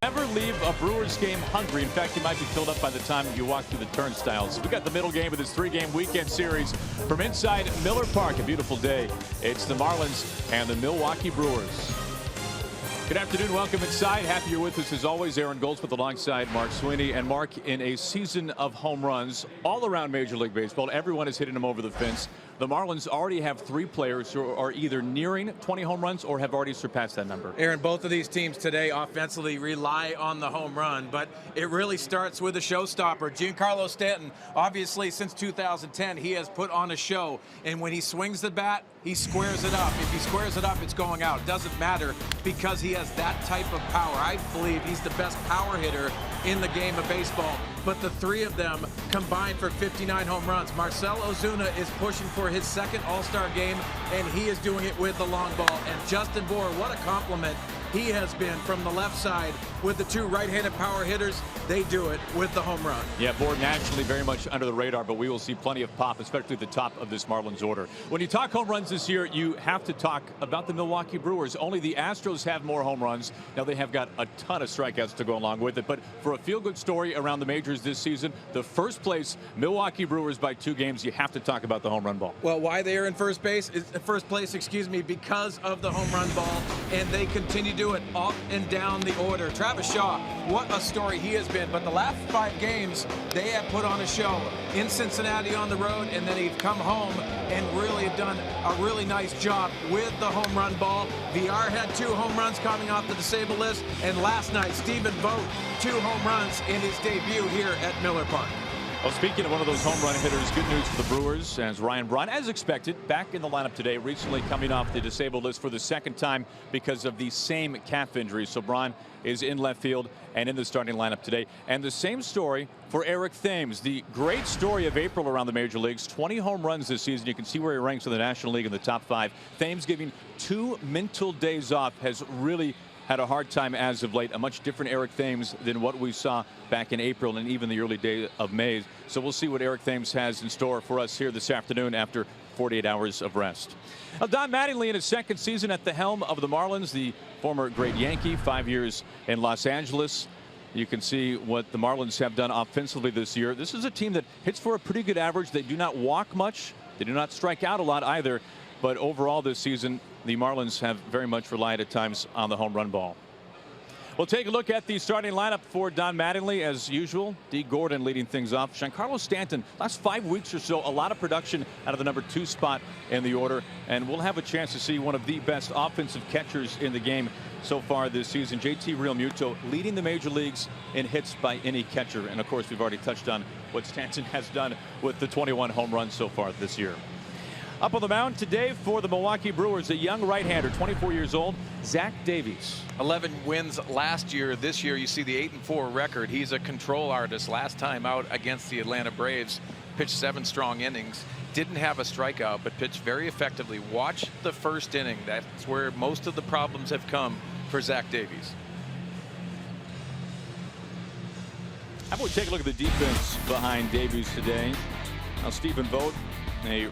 Never leave a Brewers game hungry. In fact, you might be filled up by the time you walk through the turnstiles. We got the middle game of this three-game weekend series from inside Miller Park. A beautiful day. It's the Marlins and the Milwaukee Brewers. Good afternoon. Welcome inside. Happy you're with us as always. Aaron Goldsmith alongside Mark Sweeney. And Mark, in a season of home runs all around Major League Baseball, everyone is hitting them over the fence. The Marlins already have 3 players who are either nearing 20 home runs or have already surpassed that number. Aaron, both of these teams today offensively rely on the home run, but it really starts with a showstopper. Giancarlo Stanton, obviously since 2010, he has put on a show, and when he swings the bat, he squares it up. If he squares it up, it's going out. It doesn't matter because he has that type of power. I believe he's the best power hitter in the game of baseball. But the 3 of them combined for 59 home runs. Marcell Ozuna is pushing for his second All-Star game, and he is doing it with the long ball. And Justin Bour, what a compliment he has been from the left side with the 2 right-handed power hitters. They do it with the home run. Yeah, Bour nationally very much under the radar, but we will see plenty of pop, especially at the top of this Marlins order. When you talk home runs this year, you have to talk about the Milwaukee Brewers. Only the Astros have more home runs. Now they have got a ton of strikeouts to go along with it, but for a feel-good story around the majors this season, the first place Milwaukee Brewers by 2 games, you have to talk about the home run ball. Well, why they are in first place, because of the home run ball, and they continue to do it up and down the order. Travis Shaw, what a story he has been. But the last 5 games, they have put on a show in Cincinnati on the road, and then he's come home and really have done a really nice job with the home run ball. VR had 2 home runs coming off the disabled list, and last night, Stephen Vogt, 2 home runs in his debut here at Miller Park. Well, speaking of one of those home run hitters, good news for the Brewers as Ryan Braun, as expected, back in the lineup today, recently coming off the disabled list for the 2nd time because of the same calf injury. So Braun is in left field and in the starting lineup today. And the same story for Eric Thames, the great story of April around the major leagues. 20 home runs this season. You can see where he ranks in the National League in the top 5. Thames giving 2 mental days off has really had a hard time as of late. A much different Eric Thames than what we saw back in April and even the early days of May. So we'll see what Eric Thames has in store for us here this afternoon after 48 hours of rest. Now, Don Mattingly in his 2nd season at the helm of the Marlins, the former great Yankee, 5 years in Los Angeles. You can see what the Marlins have done offensively this year. This is a team that hits for a pretty good average. They do not walk much. They do not strike out a lot either. But overall this season, the Marlins have very much relied at times on the home run ball. We'll take a look at the starting lineup for Don Mattingly. As usual, D. Gordon leading things off. Giancarlo Stanton, last 5 weeks or so, a lot of production out of the number 2 spot in the order. And we'll have a chance to see one of the best offensive catchers in the game so far this season. JT Realmuto leading the major leagues in hits by any catcher. And of course, we've already touched on what Stanton has done with the 21 home runs so far this year. Up on the mound today for the Milwaukee Brewers, a young right-hander, 24 years old, Zach Davies. 11 wins last year. This year, you see the 8-4 record. He's a control artist. Last time out against the Atlanta Braves, pitched 7 strong innings. Didn't have a strikeout, but pitched very effectively. Watch the first inning. That's where most of the problems have come for Zach Davies. How about we take a look at the defense behind Davies today? Now, Stephen Vogt, a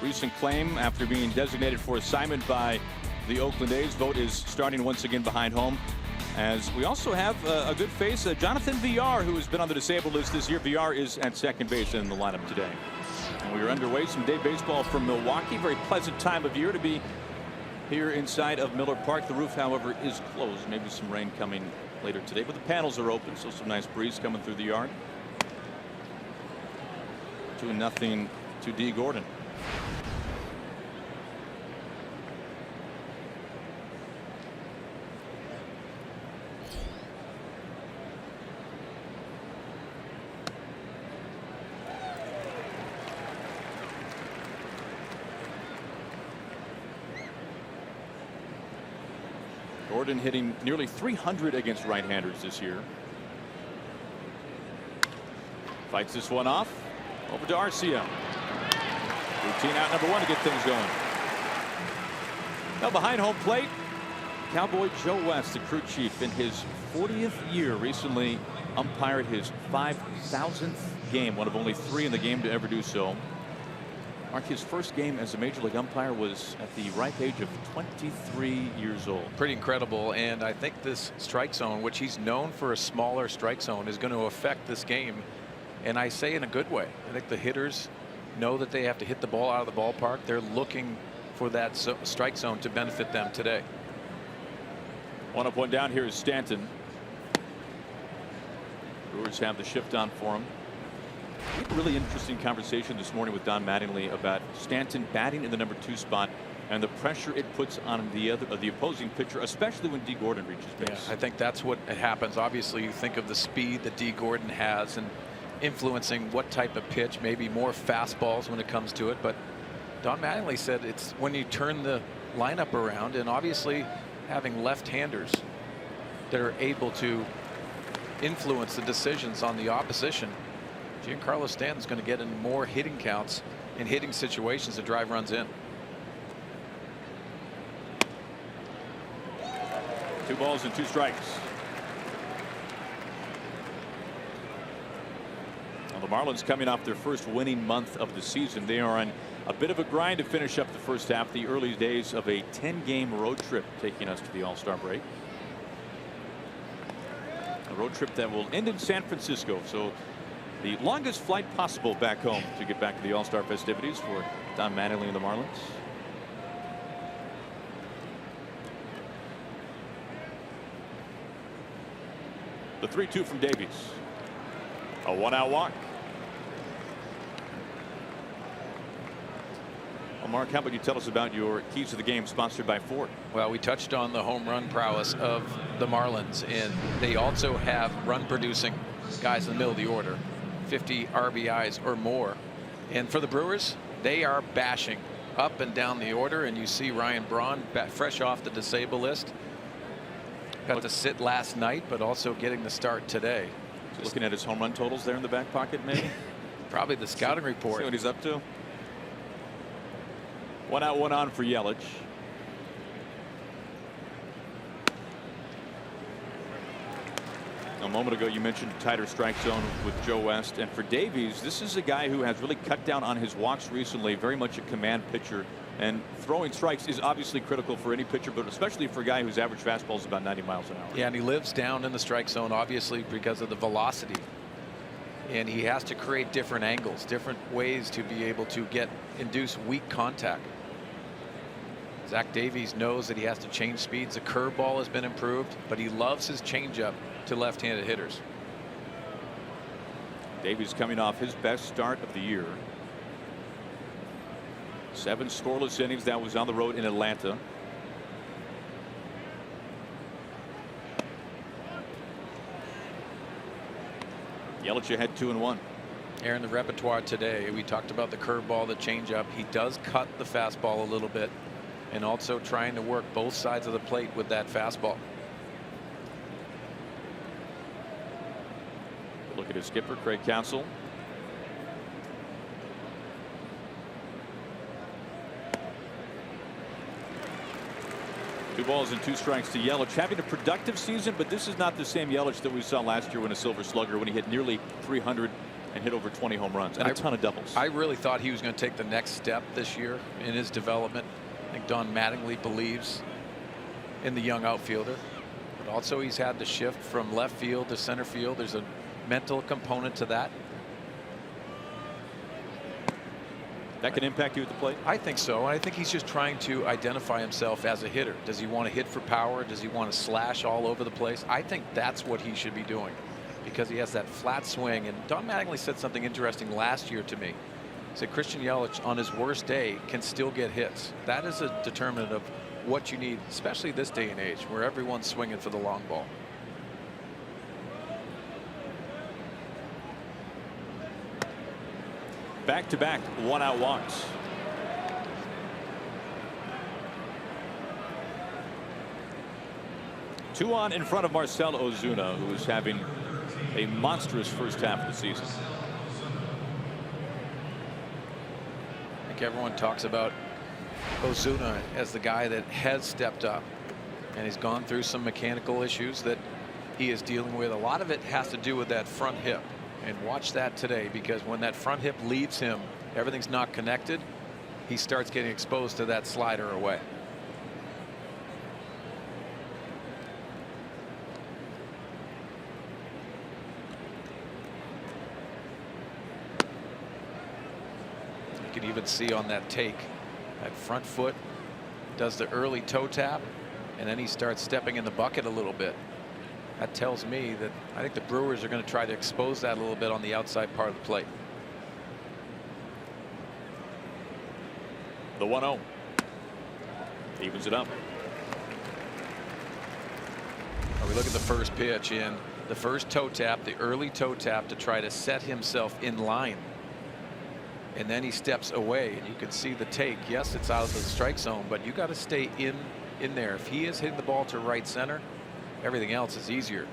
recent claim after being designated for assignment by the Oakland A's. Vogt is starting once again behind home. As we also have a good face, Jonathan VR, who has been on the disabled list this year. VR is at second base in the lineup today. And we are underway. Some day baseball from Milwaukee. Very pleasant time of year to be here inside of Miller Park. The roof, however, is closed. Maybe some rain coming later today, but the panels are open, so some nice breeze coming through the yard. 2-0 to D. Gordon. Gordon hitting nearly 300 against right-handers this year. Fights this one off. Over to Arcia. Routine out number 1 to get things going. Now behind home plate, Cowboy Joe West, the crew chief, in his 40th year, recently umpired his 5,000th game, one of only 3 in the game to ever do so. Mark, his first game as a major league umpire was at the ripe age of 23 years old. Pretty incredible. And I think this strike zone, which he's known for a smaller strike zone, is going to affect this game. And I say in a good way. I think the hitters know that they have to hit the ball out of the ballpark. They're looking for that strike zone to benefit them today. 1 up, 1 down. Here is Stanton. Brewers have the shift on for him. We had a really interesting conversation this morning with Don Mattingly about Stanton batting in the number 2 spot and the pressure it puts on the opposing pitcher, especially when D. Gordon reaches base. Yeah, I think that's what happens. Obviously, you think of the speed that D. Gordon has and influencing what type of pitch, maybe more fastballs when it comes to it. But Don Mattingly said it's when you turn the lineup around, and obviously having left-handers that are able to influence the decisions on the opposition. Giancarlo Stanton's going to get in more hitting counts in hitting situations to drive runs in. 2 balls and 2 strikes. Well, the Marlins coming off their first winning month of the season. They are on a bit of a grind to finish up the first half, the early days of a 10-game road trip taking us to the All-Star break. A road trip that will end in San Francisco. So the longest flight possible back home to get back to the All-Star festivities for Don Mattingly and the Marlins. The 3-2 from Davies. A 1-out walk. Well, Mark, how about you tell us about your keys to the game, sponsored by Ford? Well, we touched on the home run prowess of the Marlins, and they also have run producing guys in the middle of the order, 50 RBIs or more. And for the Brewers, they are bashing up and down the order, and you see Ryan Braun fresh off the disabled list. Got to sit last night, but also getting the start today. Looking at his home run totals there in the back pocket, maybe. Probably the scouting report. See what he's up to. 1 out, 1 on for Yelich. A moment ago you mentioned a tighter strike zone with Joe West, and for Davies, this is a guy who has really cut down on his walks recently. Very much a command pitcher, and throwing strikes is obviously critical for any pitcher, but especially for a guy whose average fastball is about 90 miles an hour. Yeah, and he lives down in the strike zone, obviously, because of the velocity. And he has to create different angles, different ways to be able to induce weak contact. Zach Davies knows that he has to change speeds. The curveball has been improved, but he loves his changeup to left-handed hitters. Davies coming off his best start of the year. 7 scoreless innings. That was on the road in Atlanta. Yelich ahead 2-1. Aaron, the repertoire today, we talked about the curveball, the changeup. He does cut the fastball a little bit, and also trying to work both sides of the plate with that fastball. Look at his skipper, Craig Counsell. Two balls and 2 strikes to Yelich, having a productive season, but this is not the same Yelich that we saw last year when a Silver Slugger, when he hit nearly 300 and hit over 20 home runs and a ton of doubles. I really thought he was going to take the next step this year in his development. I think Don Mattingly believes in the young outfielder, but also he's had the shift from left field to center field. There's a mental component to that. That can impact you at the plate? I think so. And I think he's just trying to identify himself as a hitter. Does he want to hit for power? Does he want to slash all over the place? I think that's what he should be doing, because he has that flat swing. And Don Mattingly said something interesting last year to me. He said Christian Yelich on his worst day can still get hits. That is a determinant of what you need, especially this day and age where everyone's swinging for the long ball. Back-to-back 1-out walks. Two on in front of Marcell Ozuna, who is having a monstrous first half of the season. I think everyone talks about Ozuna as the guy that has stepped up, and he's gone through some mechanical issues that he is dealing with. A lot of it has to do with that front hip. And watch that today, because when that front hip leaves him, everything's not connected. he starts getting exposed to that slider away. You can even see on that take that front foot does the early toe tap, and then he starts stepping in the bucket a little bit. That tells me that I think the Brewers are going to try to expose that a little bit on the outside part of the plate. The 1-0 evens it up. We look at the first pitch, and the first toe tap, the early toe tap to try to set himself in line. And then he steps away, and you can see the take. Yes, it's out of the strike zone, but you got to stay in there. If he is hitting the ball to right center, everything else is easier.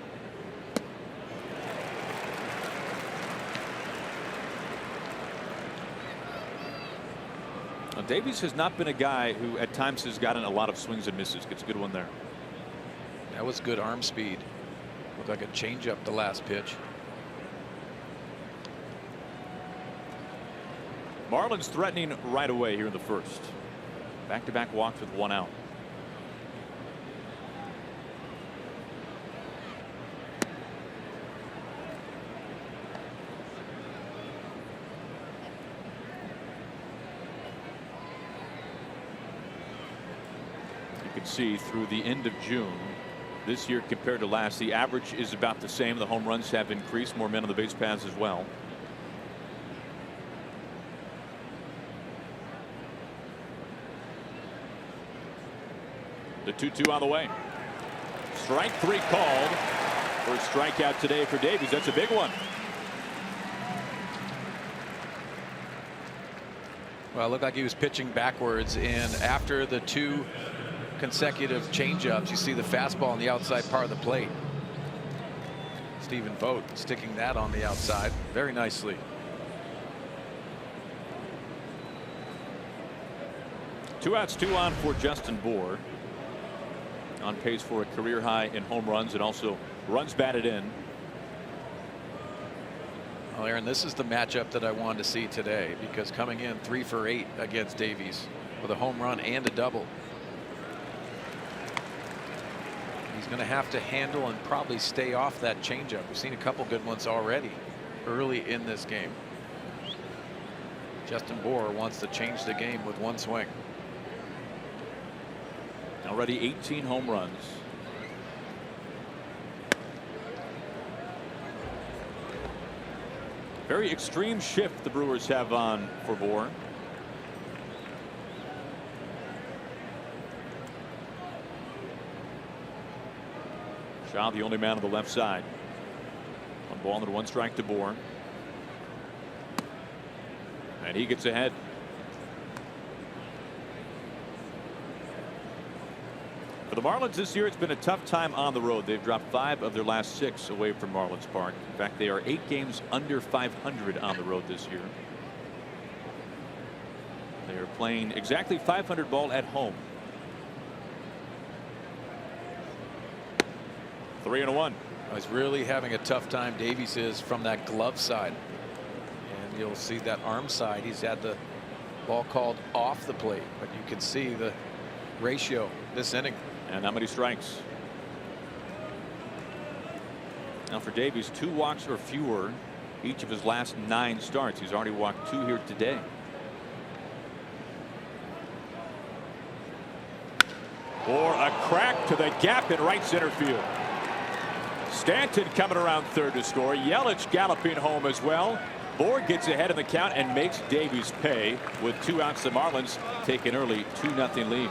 Now, Davies has not been a guy who at times has gotten a lot of swings and misses. Gets a good one there. That was good arm speed. Looked like a changeup the last pitch. Marlins threatening right away here in the first. Back-to-back walks with 1 out. You can see through the end of June this year compared to last, the average is about the same. The home runs have increased, more men on the base paths as well. The 2-2 on the way. Strike 3 called. First strikeout today for Davies. That's a big one. Well, it looked like he was pitching backwards, and after the 2 consecutive changeups, you see the fastball on the outside part of the plate. Stephen Vogt sticking that on the outside very nicely. Two outs, 2 on for Justin Bour. On pace for a career high in home runs and also runs batted in. Well, Aaron, this is the matchup that I wanted to see today, because coming in 3 for 8 against Davies with a home run and a double. He's going to have to handle and probably stay off that changeup. We've seen a couple good ones already early in this game. Justin Bour wants to change the game with 1 swing. Already 18 home runs. Very extreme shift the Brewers have on for Bour. Shaw the only man on the left side. 1 ball and 1 strike to Bour. And he gets ahead. For the Marlins this year, it's been a tough time on the road. They've dropped 5 of their last 6 away from Marlins Park. In fact, they are 8 games under 500 on the road this year. They are playing exactly .500 ball at home. 3-1. He's really having a tough time. Davies is from that glove side, and you'll see that arm side. He's had the ball called off the plate, but you can see the ratio this inning. And how many strikes? Now for Davies, 2 walks or fewer each of his last 9 starts. He's already walked 2 here today. Or a crack to the gap in right center field. Stanton coming around third to score. Yelich galloping home as well. Bour gets ahead in the count and makes Davies pay. With 2 outs, the Marlins take an early 2-0 lead.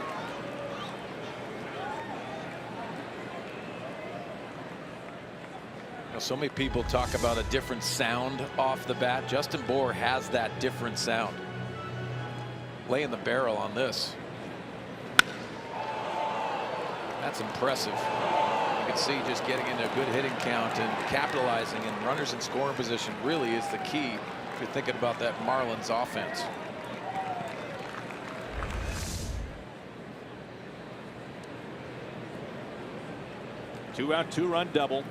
So many people talk about a different sound off the bat. Justin Bour has that different sound. Laying the barrel on this. That's impressive. You can see just getting into a good hitting count and capitalizing, and runners in scoring position really is the key if you're thinking about that Marlins offense. Two-out, 2-run double.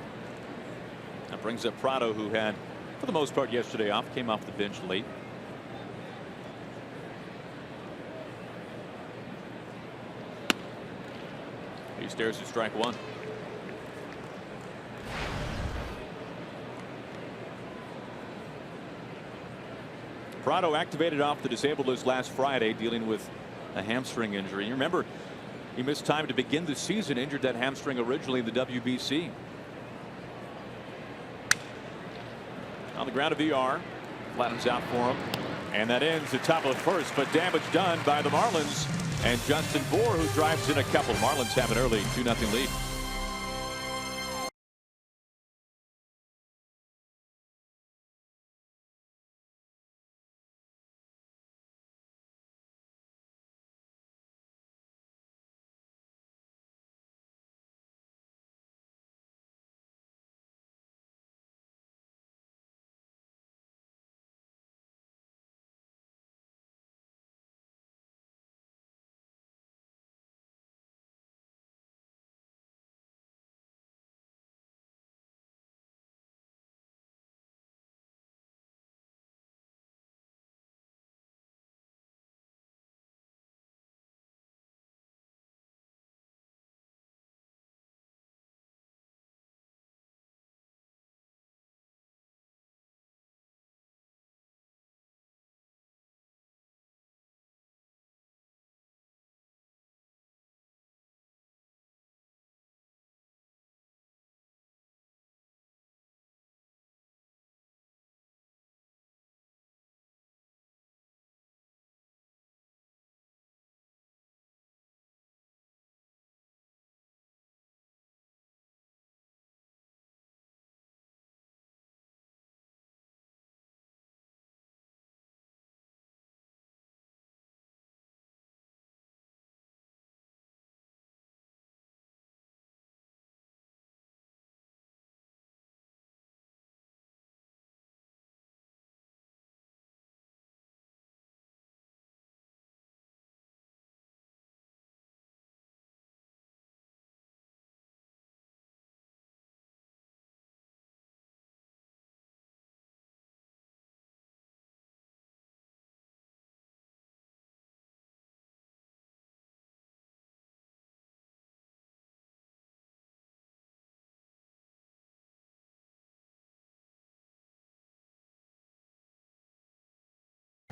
That brings up Prado, who had, for the most part, yesterday off. Came off the bench late. He stares at strike one. Prado activated off the disabled list last Friday, dealing with a hamstring injury. You remember, he missed time to begin the season, injured that hamstring originally in the WBC. On the ground of VR, flattens out for him, and that ends the top of the first, but damage done by the Marlins and Justin Bour, who drives in a couple. Marlins have an early 2-0 lead.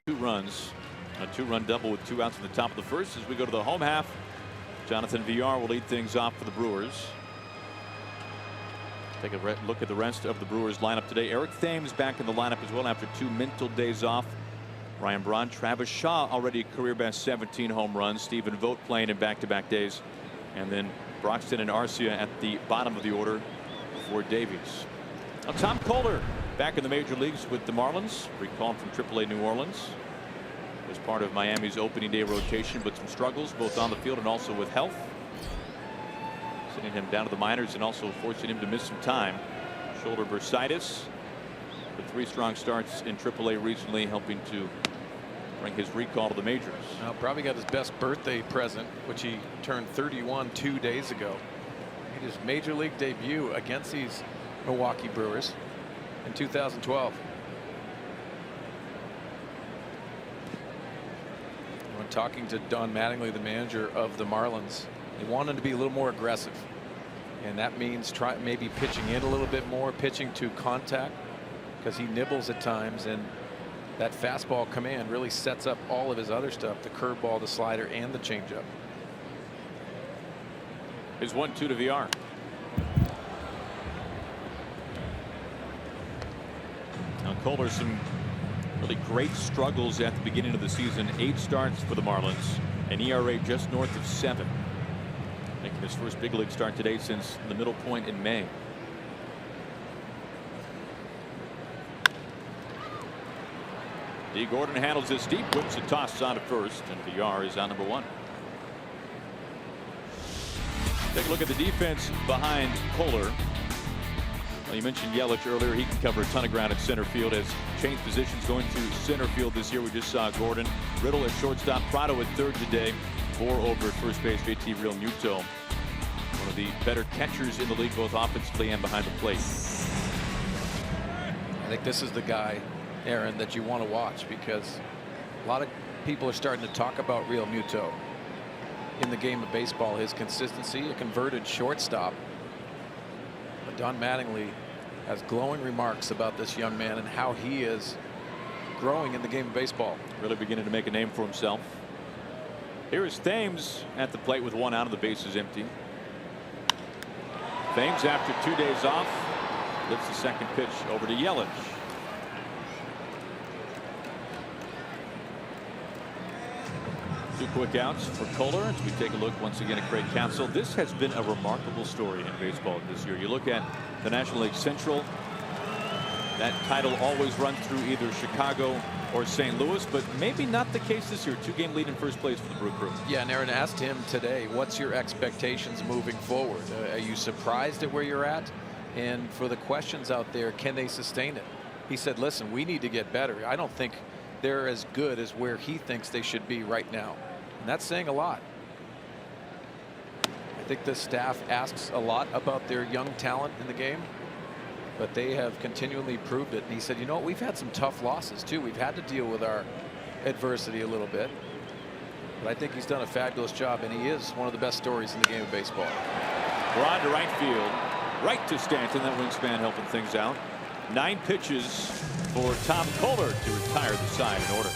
Two runs, a two-run double with 2 outs in the top of the first. As we go to the home half, Jonathan VR will lead things off for the Brewers. Take a look at the rest of the Brewers lineup today. Eric Thames back in the lineup as well after 2 mental days off. Ryan Braun, Travis Shaw already career best 17 home runs. Stephen Vogt playing in back-to-back days, and then Broxton and Arcia at the bottom of the order for Davies. Now Tom Kohler back in the major leagues with the Marlins, recalled from AAA New Orleans as part of Miami's opening day rotation, but some struggles both on the field and also with health, sending him down to the minors and also forcing him to miss some time. Shoulder bursitis, but 3 strong starts in AAA recently, helping to bring his recall to the majors. Now, probably got his best birthday present, which he turned 31 2 days ago. Made his major league debut against these Milwaukee Brewers in 2012. When talking to Don Mattingly, the manager of the Marlins, they want him to be a little more aggressive, and that means maybe pitching in a little bit more, pitching to contact, because he nibbles at times, and that fastball command really sets up all of his other stuff, the curveball, the slider, and the changeup. Is 1-2 to VR. Now Kohler, some really great struggles at the beginning of the season. 8 starts for the Marlins, an ERA just north of 7, making his first big league start today since the middle point in May. D. Gordon handles this deep, whips a toss on to first, and VR is on number 1. Take a look at the defense behind Kohler. Well, you mentioned Yelich earlier. He can cover a ton of ground at center field. Has changed positions going to center field this year. We just saw Gordon. Riddle at shortstop. Prado at third today. Bour over at first base. JT Realmuto, one of the better catchers in the league, both offensively and behind the plate. I think this is the guy, Aaron, that you want to watch, because a lot of people are starting to talk about Realmuto. in the game of baseball. His consistency, a converted shortstop. But Don Mattingly has glowing remarks about this young man and how he is growing in the game of baseball. Really beginning to make a name for himself. Here is Thames at the plate with one out, of the bases empty. Thames, after 2 days off, lifts the second pitch over to Yelich. Two quick outs for Kohler as we take a look once again at Craig Counsell. This has been a remarkable story in baseball this year. You look at the National League Central. That title always runs through either Chicago or St. Louis, but maybe not the case this year. 2-game lead in first place for the Brew Crew. Yeah, and Aaron asked him today, what's your expectations moving forward? Are you surprised at where you're at? And for the questions out there, can they sustain it? He said, listen, we need to get better. I don't think they're as good as where he thinks they should be right now. And that's saying a lot. I think the staff asks a lot about their young talent in the game, but they have continually proved it. And he said, you know what, we've had some tough losses too. We've had to deal with our adversity a little bit, but I think he's done a fabulous job, and he is one of the best stories in the game of baseball. Braun to right field, right to Stanton. That wingspan helping things out. 9 pitches for Tom Kohler to retire the side in order.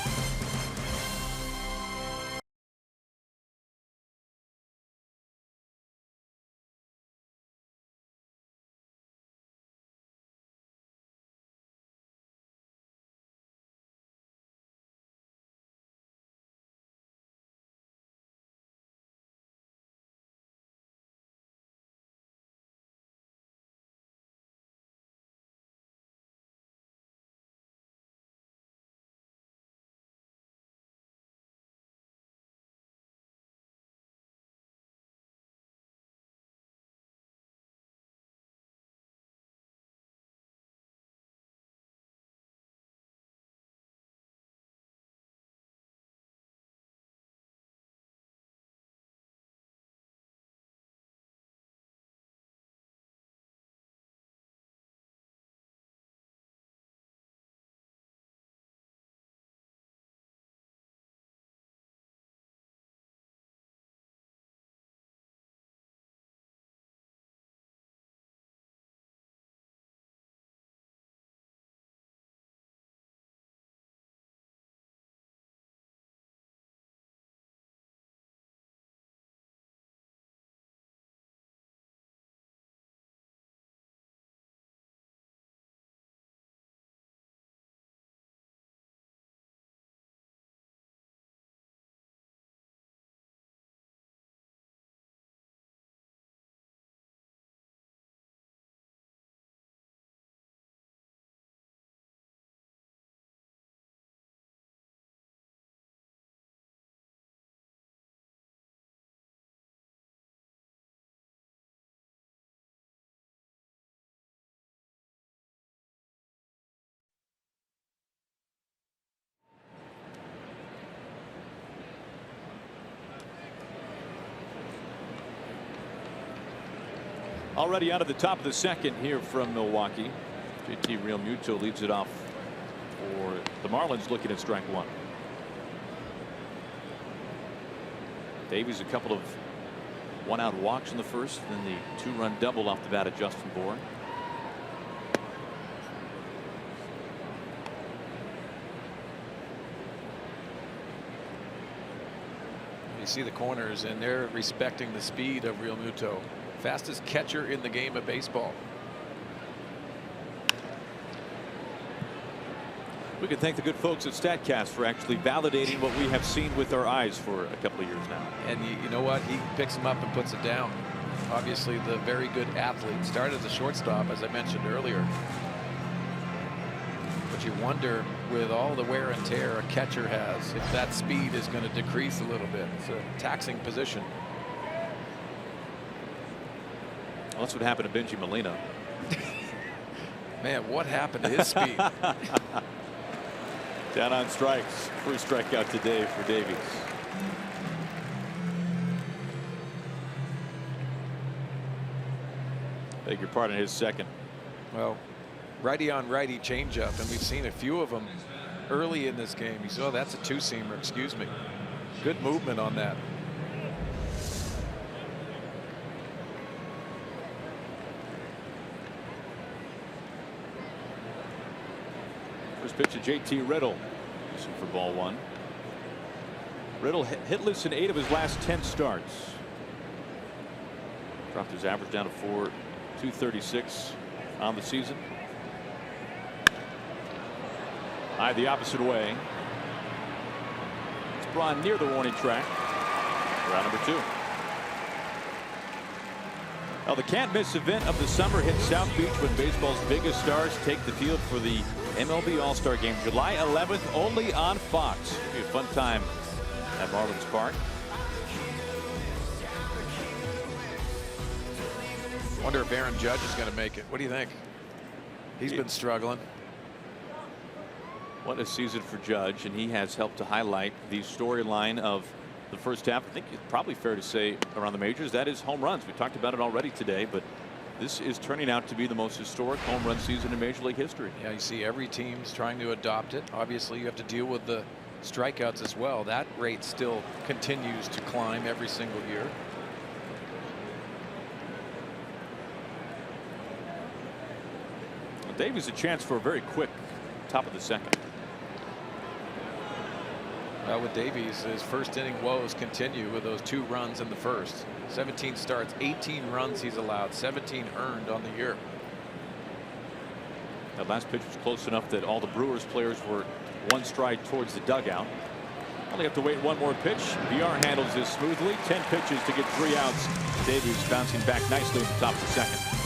Already out of the top of the second here from Milwaukee. JT Realmuto leads it off for the Marlins, looking at strike one. Davies a couple of one-out walks in the first, then the 2-run double off the bat of Justin Bourne. You see the corners, and they're respecting the speed of Realmuto. Fastest catcher in the game of baseball. We can thank the good folks at StatCast for actually validating what we have seen with our eyes for a couple of years now. And you know what? He picks him up and puts it down. Obviously, the very good athlete. Started as a shortstop, as I mentioned earlier. But you wonder, with all the wear and tear a catcher has, if that speed is going to decrease a little bit. It's a taxing position. Well, that's what happened to Benji Molina. Man, what happened to his speed? Down on strikes. First strikeout today for Davies. Beg your pardon, his second. Well, righty on righty changeup, and we've seen a few of them early in this game. You saw that's a two-seamer, excuse me. Good movement on that. First pitch to JT Riddle. Listen for ball 1. Riddle hitless in 8 of his last 10 starts. Dropped his average down to 236 on the season. High the opposite way. It's Braun near the warning track. Round number 2. Well, the can't miss event of the summer hits South Beach when baseball's biggest stars take the field for the MLB All-Star Game, July 11th, only on Fox. It'll be a fun time at Marlins Park. Wonder if Aaron Judge is going to make it. What do you think? He's been struggling. What a season for Judge, and he has helped to highlight the storyline of the first half. I think it's probably fair to say around the majors, that is home runs. We talked about it already today, but this is turning out to be the most historic home run season in Major League history. Yeah, you see every team's trying to adopt it. Obviously, you have to deal with the strikeouts as well. That rate still continues to climb every single year. Well, Davies a chance for a very quick top of the second. With Davies, his first inning woes continue with those 2 runs in the first. 17 starts, 18 runs he's allowed, 17 earned on the year. That last pitch was close enough that all the Brewers players were 1 stride towards the dugout. Only have to wait 1 more pitch. VR handles this smoothly. 10 pitches to get 3 outs. Davies bouncing back nicely at the top of the second.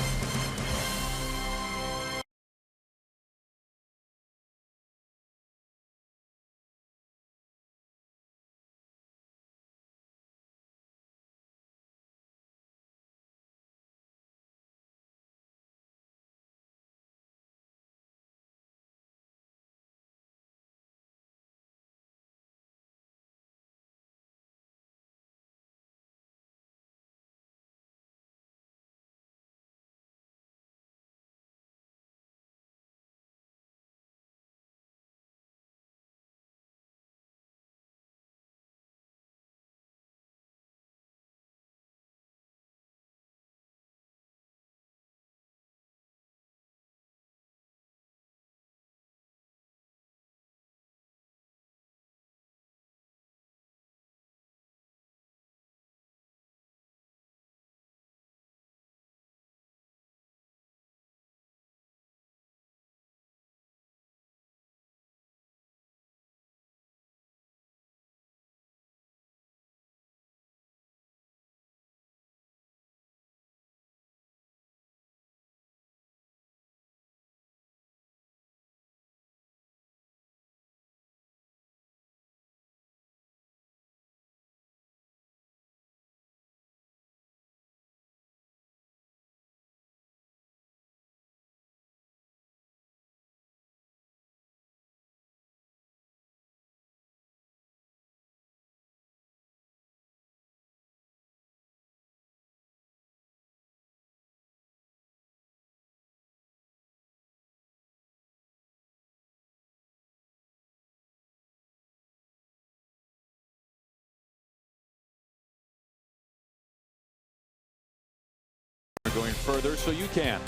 Going further so you can.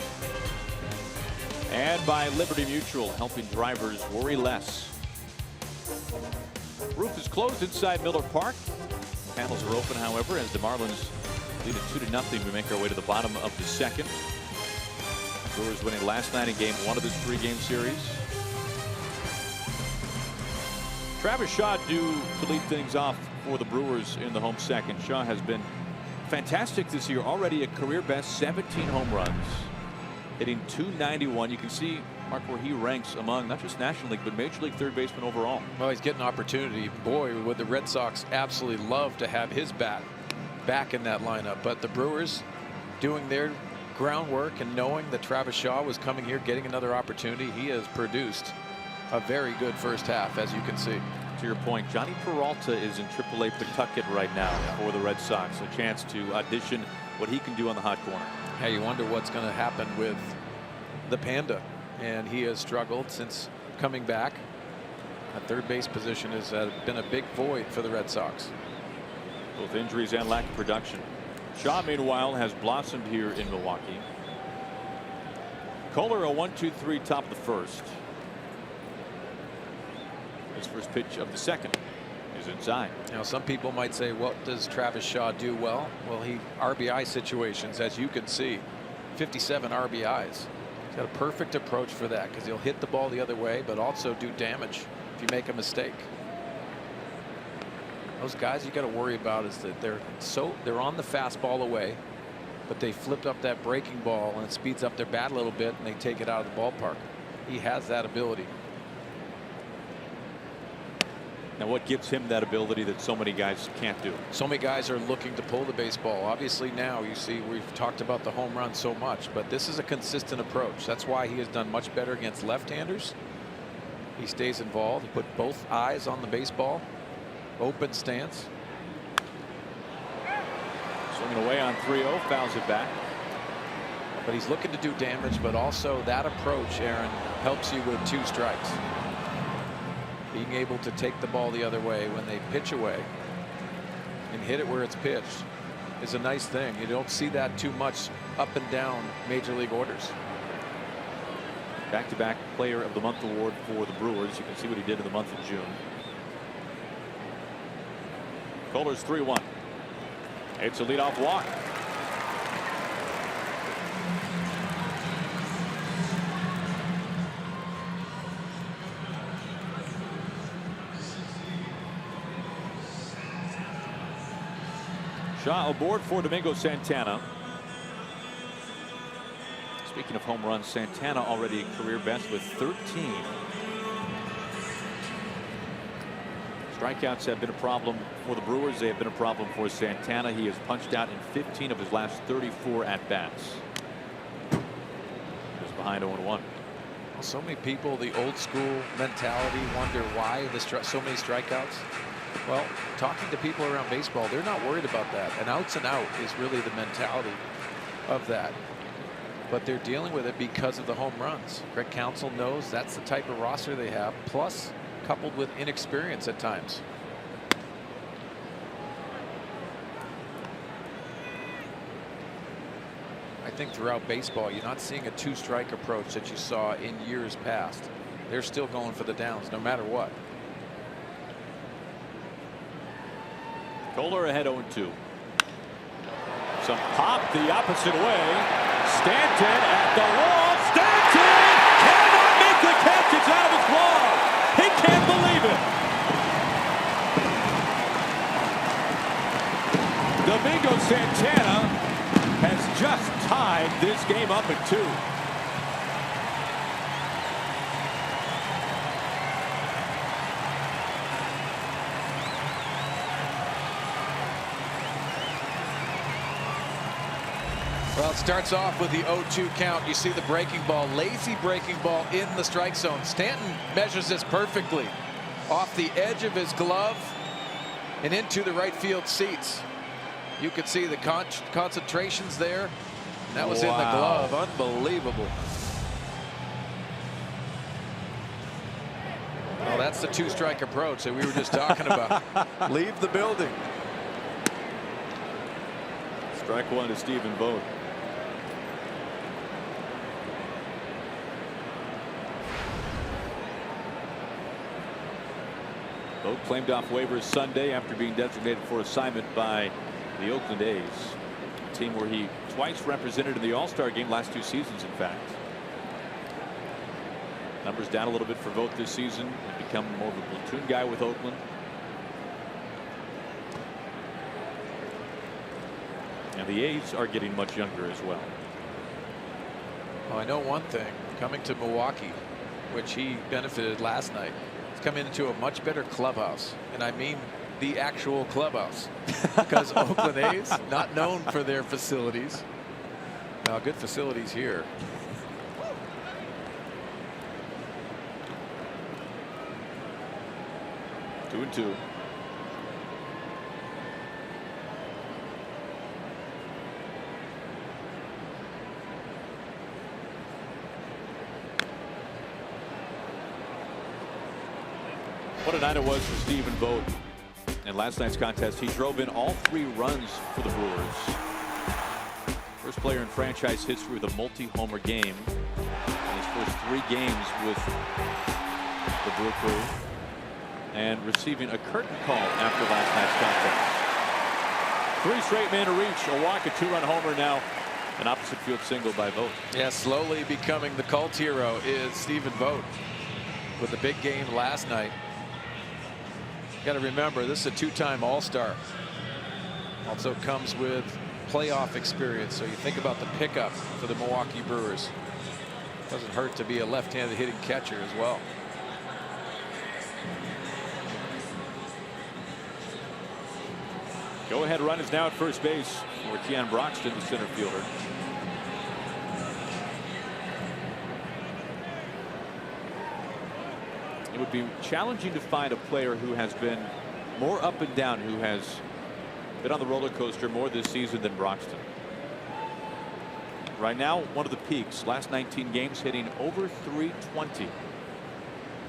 And by Liberty Mutual, helping drivers worry less. Roof is closed inside Miller Park. Panels are open, however, as the Marlins lead it 2-0. We make our way to the bottom of the second. Brewers winning last night in game 1 of this 3-game series. Travis Shaw due to lead things off for the Brewers in the home second. Shaw has been fantastic this year, already a career best 17 home runs, hitting .291. You can see, Mark, where he ranks among not just National League but Major League third baseman overall. Well, he's getting opportunity. Boy, would the Red Sox absolutely love to have his bat back in that lineup. But the Brewers doing their groundwork and knowing that Travis Shaw was coming here, getting another opportunity. He has produced a very good first half, as you can see. To your point, Johnny Peralta is in AAA Pawtucket right now for the Red Sox. A chance to audition what he can do on the hot corner. Hey, you wonder what's going to happen with the Panda. And he has struggled since coming back. That third base position has been a big void for the Red Sox. Both injuries and lack of production. Shaw, meanwhile, has blossomed here in Milwaukee. Kohler a 1-2-3 top of the first. His first pitch of the second is inside. Now, some people might say, what does Travis Shaw do well? Well, he RBI situations, as you can see, 57 RBIs. He's got a perfect approach for that because he'll hit the ball the other way, but also do damage if you make a mistake. Those guys you got to worry about is that they're on the fastball away, but they flipped up that breaking ball and it speeds up their bat a little bit and they take it out of the ballpark. He has that ability. Now, what gives him that ability that so many guys can't do? So many guys are looking to pull the baseball. Obviously, now you see we've talked about the home run so much, but this is a consistent approach. That's why he has done much better against left-handers. He stays involved. He put both eyes on the baseball. Open stance. Swinging away on 3-0, fouls it back. But he's looking to do damage, but also that approach, Aaron, helps you with 2 strikes. Being able to take the ball the other way when they pitch away and hit it where it's pitched is a nice thing. You don't see that too much up and down major league orders. Back-to-back Player of the Month award for the Brewers. You can see what he did in the month of June. Kohler's 3-1. It's a leadoff walk. Shaw aboard for Domingo Santana. Speaking of home runs, Santana already career best with 13. Strikeouts have been a problem for the Brewers. They have been a problem for Santana. He has punched out in 15 of his last 34 at-bats. Just behind 0-1. Well, so many people, the old school mentality, wonder why so many strikeouts. Well, talking to people around baseball, they're not worried about that. An outs and out is really the mentality of that. But they're dealing with it because of the home runs. Greg Counsell knows that's the type of roster they have, plus coupled with inexperience at times. I think throughout baseball, you're not seeing a 2-strike approach that you saw in years past. They're still going for the downs no matter what. Kohler ahead 0-2. Some pop the opposite way. Stanton at the wall. Stanton cannot make the catch. It's out of his glove. He can't believe it. Domingo Santana has just tied this game up at 2. Well, it starts off with the 0-2 count. You see the breaking ball, lazy breaking ball in the strike zone. Stanton measures this perfectly off the edge of his glove and into the right field seats. You could see the concentrations there. That was in the glove. Unbelievable. Well, that's the 2-strike approach that we were just talking about. Leave the building. Strike 1 to Stephen Vogt. Vogt claimed off waivers Sunday after being designated for assignment by the Oakland A's, a team where he twice represented in the All-Star game, last 2 seasons, in fact. Numbers down a little bit for Vogt this season. He's become more of a platoon guy with Oakland. And the A's are getting much younger as well. Well, I know one thing, coming to Milwaukee, which he benefited last night, he's coming into a much better clubhouse, and I mean the actual clubhouse, because Oakland A's not known for their facilities. Now, good facilities here. Two and two. What a night it was for Stephen Vogt. In last night's contest, he drove in all 3 runs for the Brewers. First player in franchise history with a multi-homer game in his first 3 games with the Brew Crew. and receiving a curtain call after last night's contest. 3 straight men to reach. A walk, a 2-run homer now. An opposite field single by Vogt. Yeah, slowly becoming the cult hero is Stephen Vogt with the big game last night. Got to remember, this is a 2-time All-Star. Also comes with playoff experience. So you think about the pickup for the Milwaukee Brewers. Doesn't hurt to be a left-handed hitting catcher as well. Go-ahead run is now at first base for Keon Broxton, the center fielder. It would be challenging to find a player who has been more up and down, who has been on the roller coaster more this season than Broxton. Right now, one of the peaks. Last 19 games hitting over 320.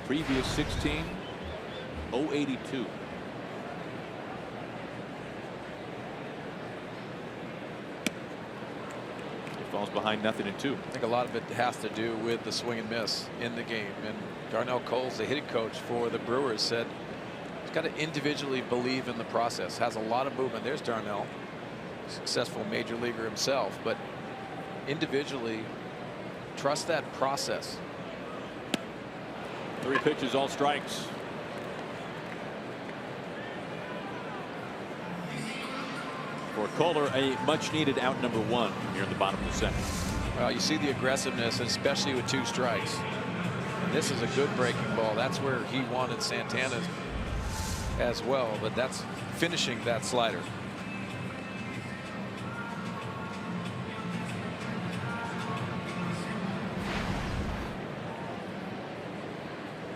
Previous 16, 082. Falls behind 0-2. I think a lot of it has to do with the swing and miss in the game. And Darnell Coles, the hitting coach for the Brewers, said he's got to individually believe in the process. Has a lot of movement. There's Darnell, successful major leaguer himself, but individually trust that process. 3 pitches, all strikes. For Kohler, a much needed out number 1 here in the bottom of the 2nd. Well, you see the aggressiveness, especially with 2 strikes. And this is a good breaking ball. That's where he wanted Santana as well, but that's finishing that slider.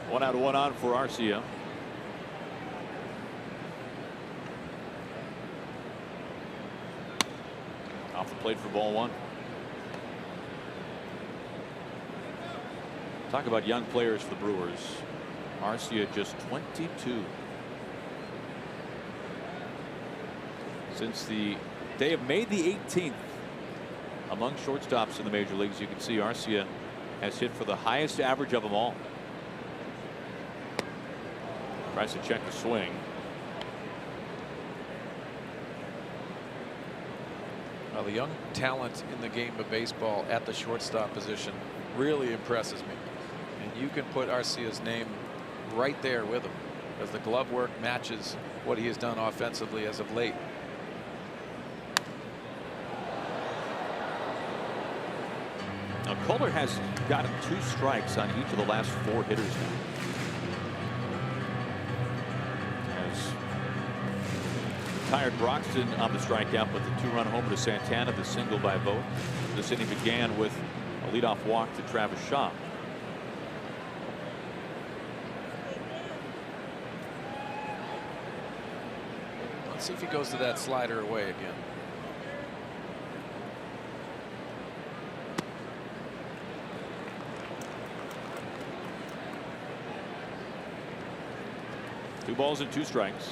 One out, 1 on for Arcia. Off the plate for ball 1. Talk about young players for the Brewers. Arcia just 22. Since the day of May the 18th, among shortstops in the major leagues, you can see Arcia has hit for the highest average of them all. Tries to check the swing. Well, the young talent in the game of baseball at the shortstop position really impresses me. And you can put Arcia's name right there with him, because the glove work matches what he has done offensively as of late. Now Kohler has gotten 2 strikes on each of the last 4 hitters now. Tired Broxton on the strikeout, but the 2-run homer to Santana, the single by Vogt. This inning began with a leadoff walk to Travis Shaw. Let's see if he goes to that slider away again. Two balls and 2 strikes.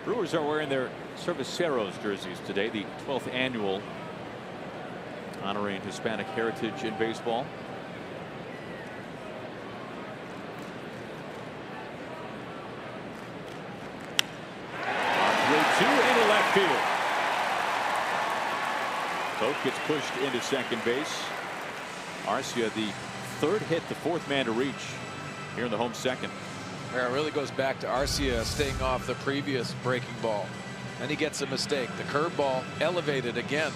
Brewers are wearing their Cerveceros jerseys today, the 12th annual, honoring Hispanic heritage in baseball. On 3-2 into left field. Vogt gets pushed into second base. Arcia, the 3rd hit, the 4th man to reach here in the home 2nd. It really goes back to Arcia staying off the previous breaking ball. Then he gets a mistake. The curveball elevated again.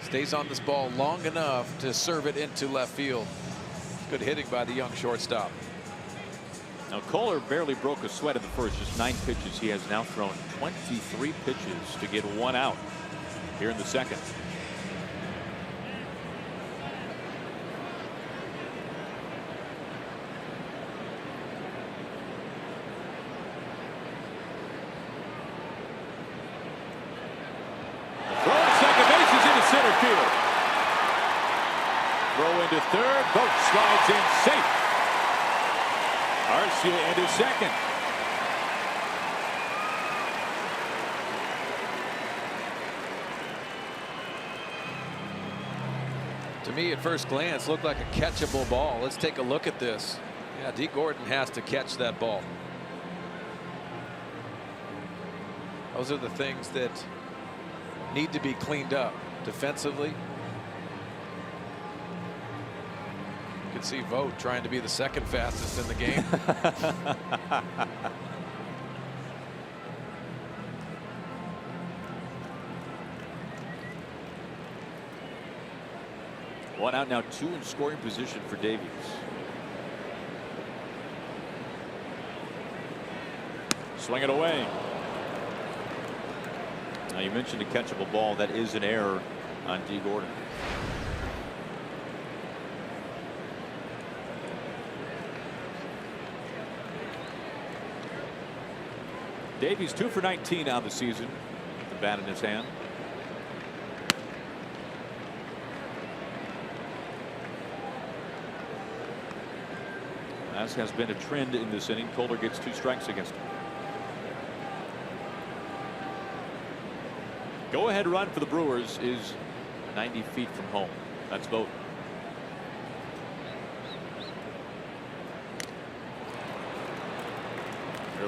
Stays on this ball long enough to serve it into left field. Good hitting by the young shortstop. Now Kohler barely broke a sweat in the first, just 9 pitches. He has now thrown 23 pitches to get 1 out here in the 2nd. third. Vogt slides in safe. Arcia into second. To me, at first glance, looked like a catchable ball. Let's take a look at this. Yeah, D. Gordon has to catch that ball. Those are the things that need to be cleaned up defensively. You can see Vogt trying to be the second fastest in the game. One out now, 2 in scoring position for Davies. Swing it away. Now you mentioned a catchable ball. That is an error on D. Gordon. Davies 2 for 19 on the season. The bat in his hand. As has been a trend in this inning, Kohler gets 2 strikes against him. Go ahead run for the Brewers is 90 feet from home. That's Vogt.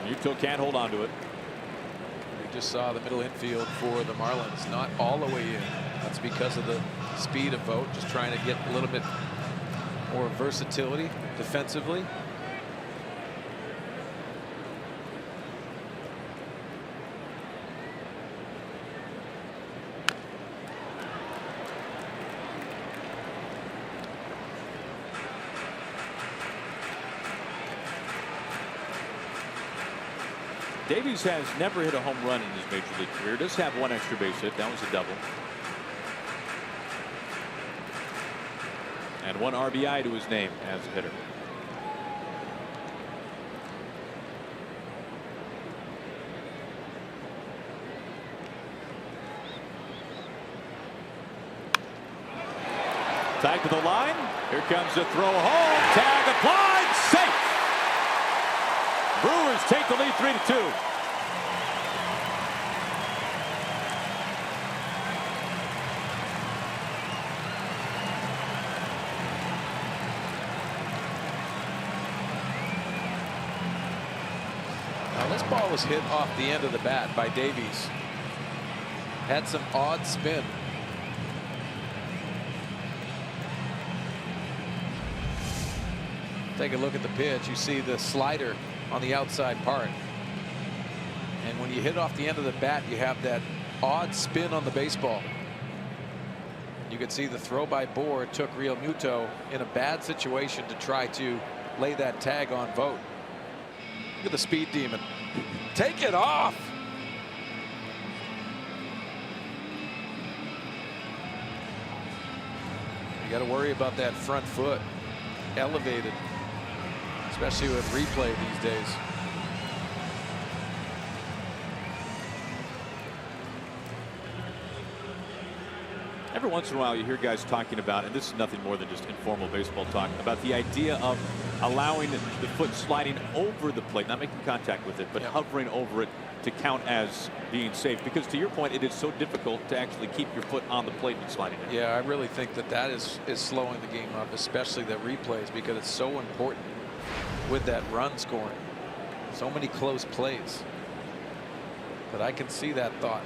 Muto can't hold on to it. We just saw the middle infield for the Marlins not all the way in. That's because of the speed of Vogt, just trying to get a little bit more versatility defensively. Davies has never hit a home run in his major league career. Does have 1 extra base hit. That was a double. And 1 RBI to his name as a hitter. Tied to the line. Here comes the throw home. Tag applied. Safe. Brewers take the lead 3-2. Now this ball was hit off the end of the bat by Davies. Had some odd spin. Take a look at the pitch. You see the slider on the outside part. And when you hit off the end of the bat, you have that odd spin on the baseball. You can see the throw by Board took Real Muto in a bad situation to try to lay that tag on Vogt. Look at the speed demon. Take it off. You got to worry about that front foot elevated, especially with replay these days. Every once in a while you hear guys talking about, and this is nothing more than just informal baseball talk, about the idea of allowing the foot sliding over the plate, not making contact with it, but hovering over it to count as being safe. Because to your point, it is so difficult to actually keep your foot on the plate and sliding it. Yeah, I really think that is slowing the game up, especially the replays, because it's so important with that run scoring. So many close plays. But I can see that thought.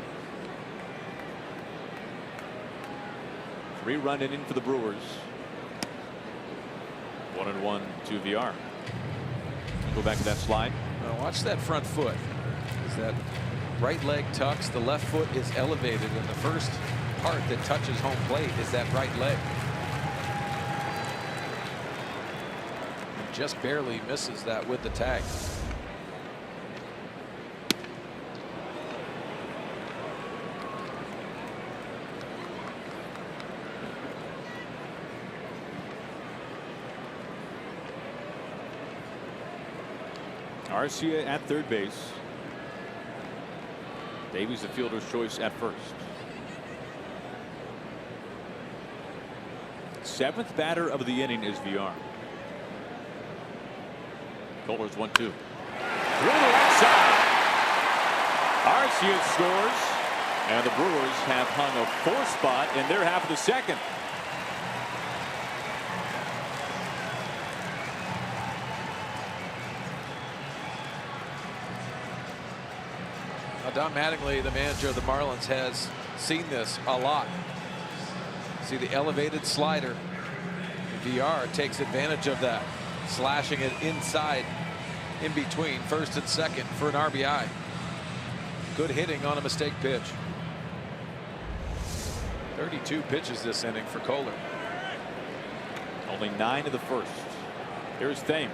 3-run inning for the Brewers. 1-1 to VR. Go back to that slide. Now watch that front foot. As that right leg tucks, the left foot is elevated, and the first part that touches home plate is that right leg. And just barely misses that with the tag. Arcia at third base. Davies the fielder's choice at first. 7th batter of the inning is VR. Kohler's 1-2. Through the right side. Arcia scores. And the Brewers have hung a 4 spot in their half of the second. Now, Don Mattingly, the manager of the Marlins, has seen this a lot. See the elevated slider. VR takes advantage of that, slashing it inside in between first and second for an RBI. Good hitting on a mistake pitch. 32 pitches this inning for Kohler. Only 9 of the first. Here's Thames.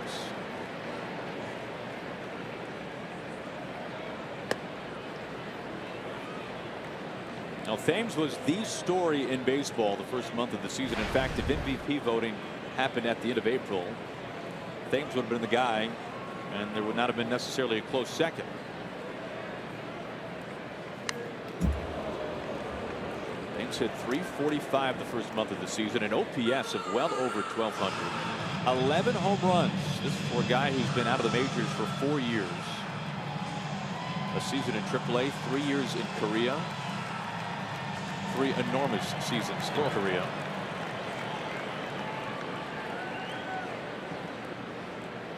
Now, Thames was the story in baseball the first month of the season. In fact, if MVP voting happened at the end of April, Thames would have been the guy, and there would not have been necessarily a close second. Thames hit .345 the first month of the season, an OPS of well over 1,200. 11 home runs. This is for a guy who's been out of the majors for 4 years. A season in AAA, 3 years in Korea. 3 enormous seasons in Korea.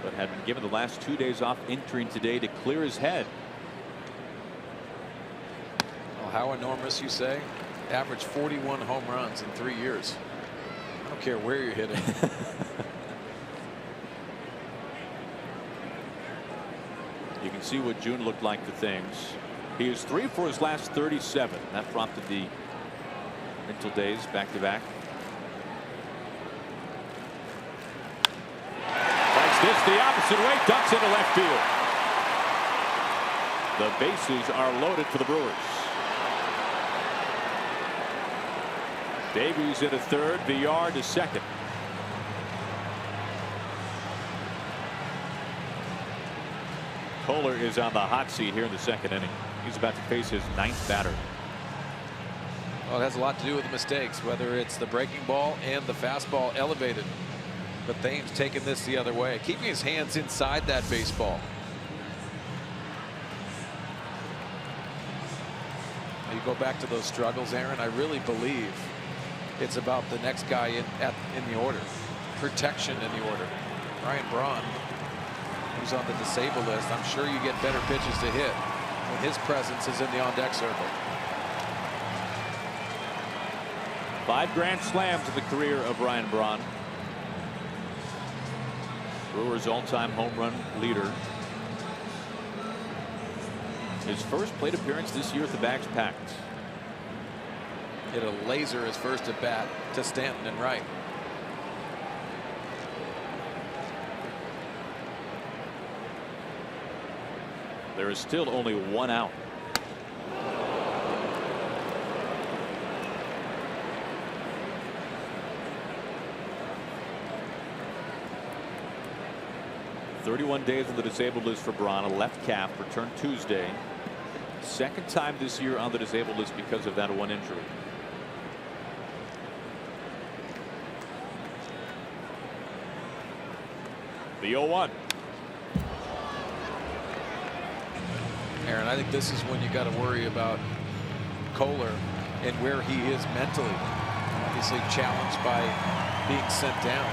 But had been given the last 2 days off, entering today to clear his head. Well, how enormous, you say? Averaged 41 home runs in 3 years. I don't care where you're hitting. You can see what June looked like for Thames. He is 3 for his last 37. That prompted the mental days back to back. Likes this the opposite way, ducks into left field. The bases are loaded for the Brewers. Davies into third, VR to second. Kohler is on the hot seat here in the second inning. He's about to face his 9th batter. Well, it has a lot to do with the mistakes, whether it's the breaking ball and the fastball elevated. But Thames taking this the other way, keeping his hands inside that baseball. Now you go back to those struggles, Aaron. I really believe it's about the next guy in the order. Protection in the order. Ryan Braun, who's on the disabled list. I'm sure you get better pitches to hit when his presence is in the on-deck circle. 5 grand slams in the career of Ryan Braun. Brewers all-time home run leader. His first plate appearance this year at the Bags Packed. Hit a laser his first at bat to Stanton and right. There is still only 1 out. "31 days on the disabled list for Braun, a left calf, returned Tuesday. Second time this year on the disabled list because of that one injury." The 0-1. Aaron, I think this is when you got to worry about Kohler and where he is mentally. Obviously challenged by being sent down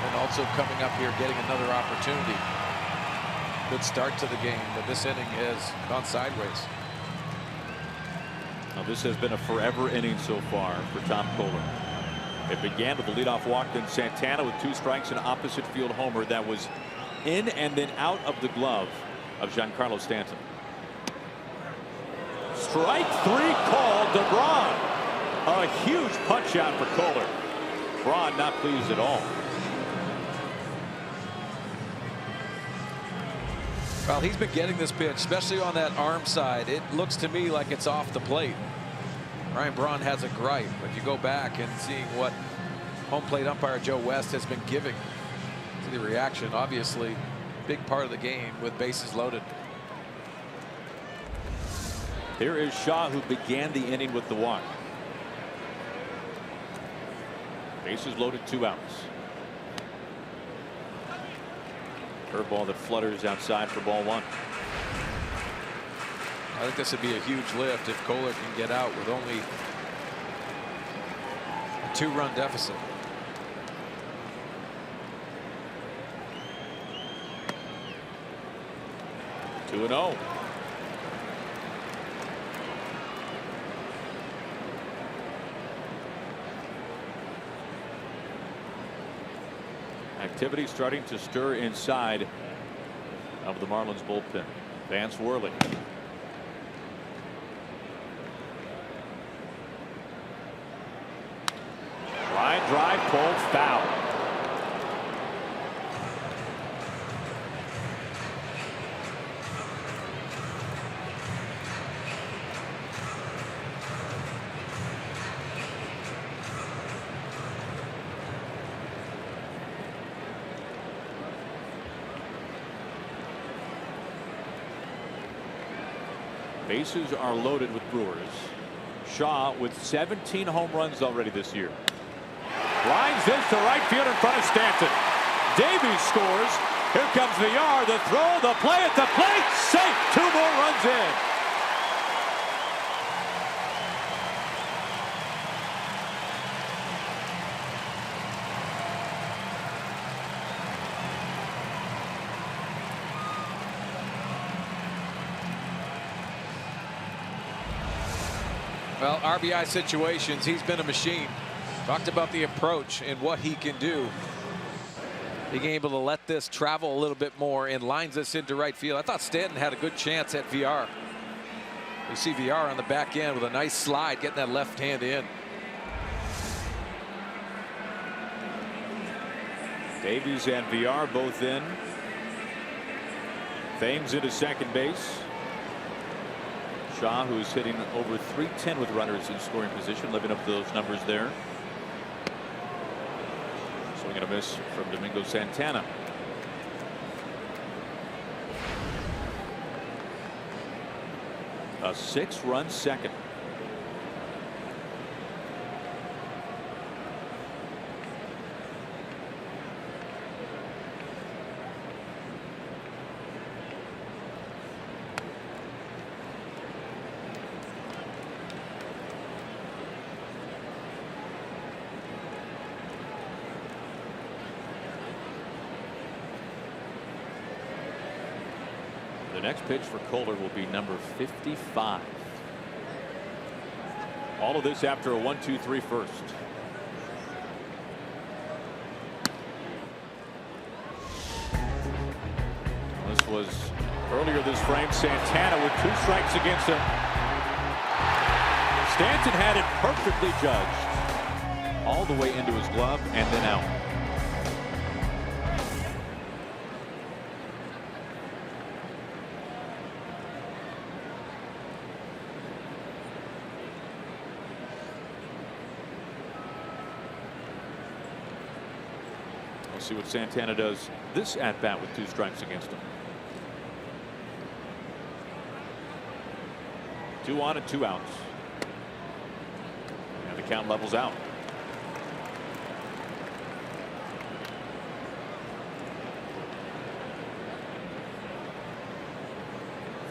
and also coming up here getting another opportunity. Good start to the game, but this inning has gone sideways. Now, this has been a forever inning so far for Tom Kohler. It began with the leadoff walk, then Santana with 2 strikes, and opposite field homer that was in and then out of the glove of Giancarlo Stanton. Strike 3 called to Braun. A huge punch out for Kohler. Braun not pleased at all. Well, he's been getting this pitch, especially on that arm side. It looks to me like it's off the plate. Ryan Braun has a gripe, but you go back and seeing what home plate umpire Joe West has been giving to the reaction. Obviously, big part of the game with bases loaded. Here is Shaw, who began the inning with the walk. Bases loaded, 2 outs. Curveball that flutters outside for ball 1. I think this would be a huge lift if Kohler can get out with only a 2-run deficit. Two and 0. Activity starting to stir inside of the Marlins bullpen. Vance Worley. Line drive pulled foul. Bases are loaded with Brewers. Shaw with 17 home runs already this year. Lines this to right field in front of Stanton. Davies scores. Here comes Villar. The throw, the play at the plate. Safe. 2 more runs in. Well, RBI situations, he's been a machine. Talked about the approach and what he can do. Being able to let this travel a little bit more and lines this into right field. I thought Stanton had a good chance at VR. You see VR on the back end with a nice slide, getting that left hand in. Davies and VR both in. Thames into second base. Shaw, who's hitting over .310 with runners in scoring position, living up to those numbers there. Swing and a miss from Domingo Santana. A 6-run second. The next pitch for Kohler will be number 55. All of this after a 1-2-3 first. This was earlier this frame. Santana with 2 strikes against him. Stanton had it perfectly judged. All the way into his glove and then out. See what Santana does this at bat with 2 strikes against him. 2 on and 2 outs. And the count levels out.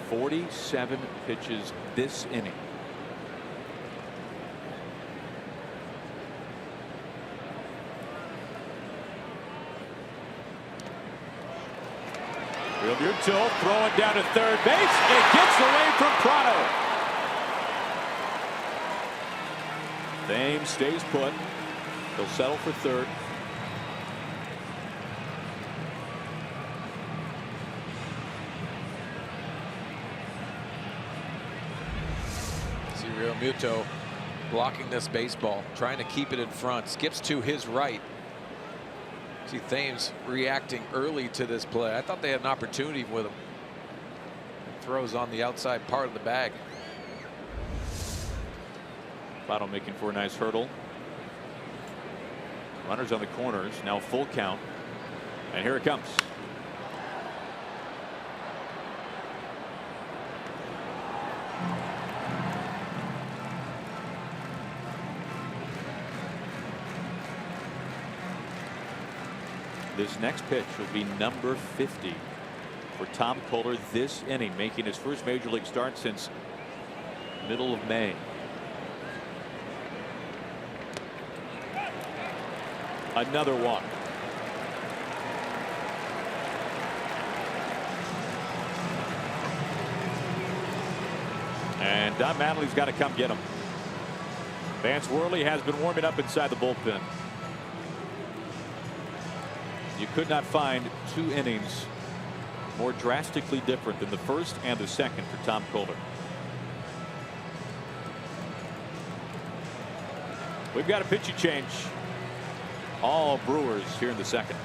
.47 pitches this inning. Muto throwing down to third base. It gets away from Prado. Thames stays put. He'll settle for third. See Real Muto blocking this baseball, trying to keep it in front. Skips to his right. See Thames reacting early to this play. I thought they had an opportunity with him. Throws on the outside part of the bag. Prado making for a nice hurdle. Runners on the corners. Now full count. And here it comes. This next pitch will be number 50 for Tom Kohler this inning, making his first major league start since middle of May. Another walk. And Don Mattingly's got to come get him. Vance Worley has been warming up inside the bullpen. You could not find 2 innings more drastically different than the first and the second for Tom Kohler. We've got a pitching change. All Brewers here in the second.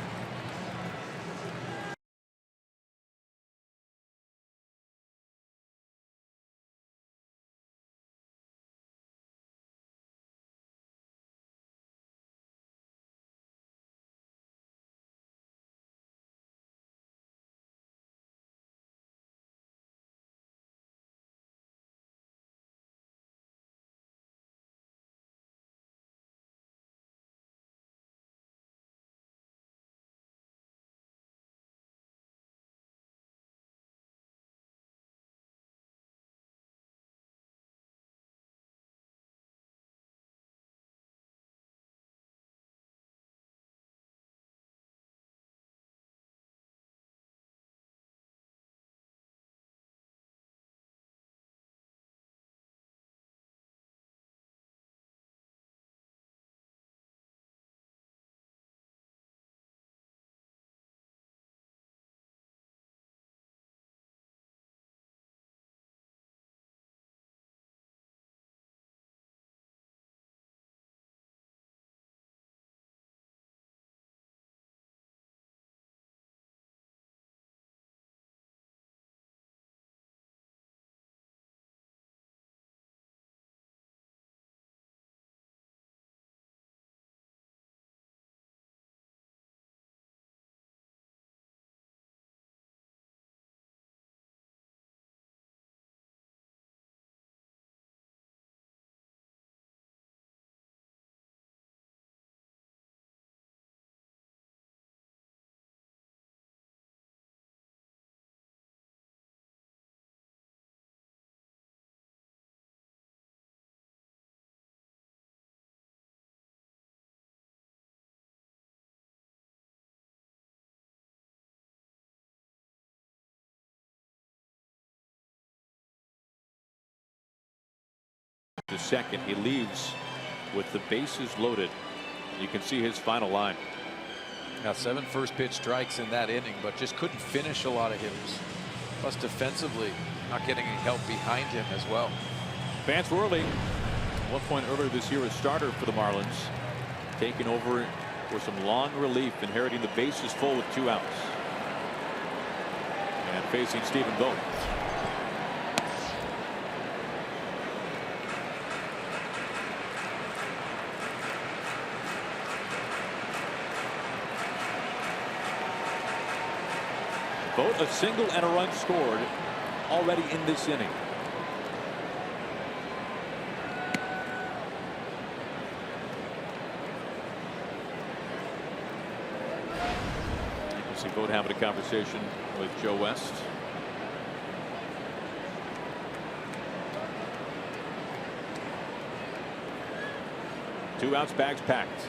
The second, he leaves with the bases loaded. You can see his final line. Now 7 first pitch strikes in that inning, but just couldn't finish a lot of hitters. Plus defensively, not getting any help behind him as well. Vance Worley, at one point earlier this year, a starter for the Marlins, taking over for some long relief, inheriting the bases full with 2 outs. And facing Stephen Vogt. Vogt, a single and a run scored already in this inning. You can see Vogt having a conversation with Joe West. Two outs, bags packed.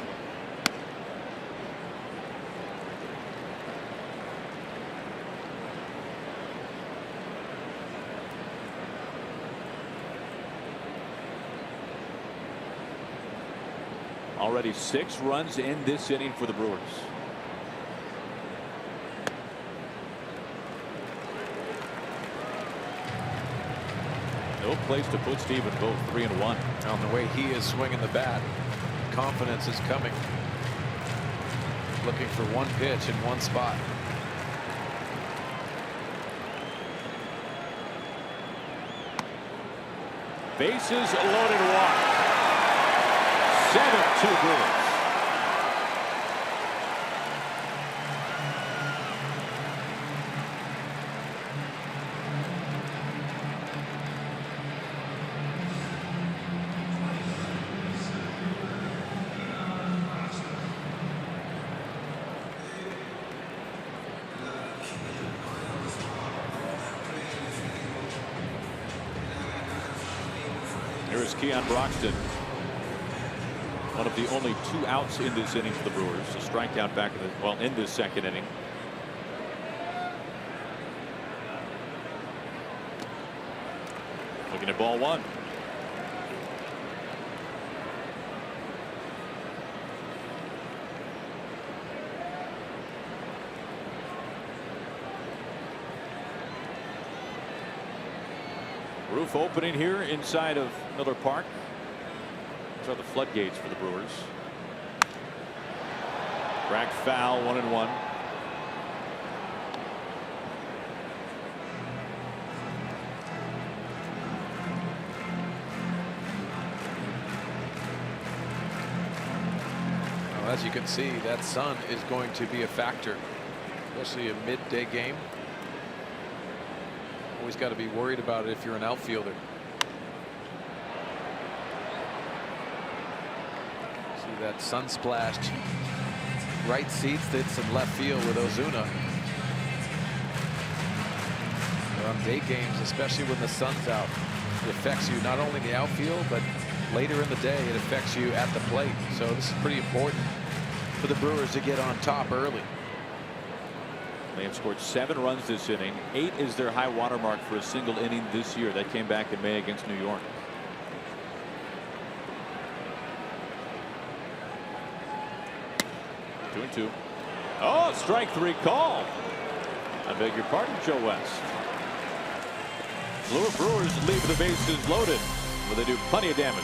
Already 6 runs in this inning for the Brewers. No place to put Stephen Vogt. 3-1. On the way he is swinging the bat, confidence is coming. Looking for one pitch in one spot. Bases loaded, walk. 7-2 Brewers. Here's Keon Broxton. One of the only 2 outs in this inning for the Brewers. A strikeout back in this second inning. Looking at ball 1. Roof opening here inside of Miller Park. These are the floodgates for the Brewers. Cracked foul, 1-1. Well, as you can see, that sun is going to be a factor, especially a midday game. Always got to be worried about it if you're an outfielder. See that sun splashed right seats, did some left field with Ozuna. But on day games, especially when the sun's out, it affects you not only in the outfield, but later in the day it affects you at the plate. So this is pretty important for the Brewers to get on top early. They have scored 7 runs this inning. 8 is their high water mark for a single inning this year. That came back in May against New York. Two and 2. Oh, strike 3 call. I beg your pardon, Joe West. Brewers leave the bases loaded, but they do plenty of damage.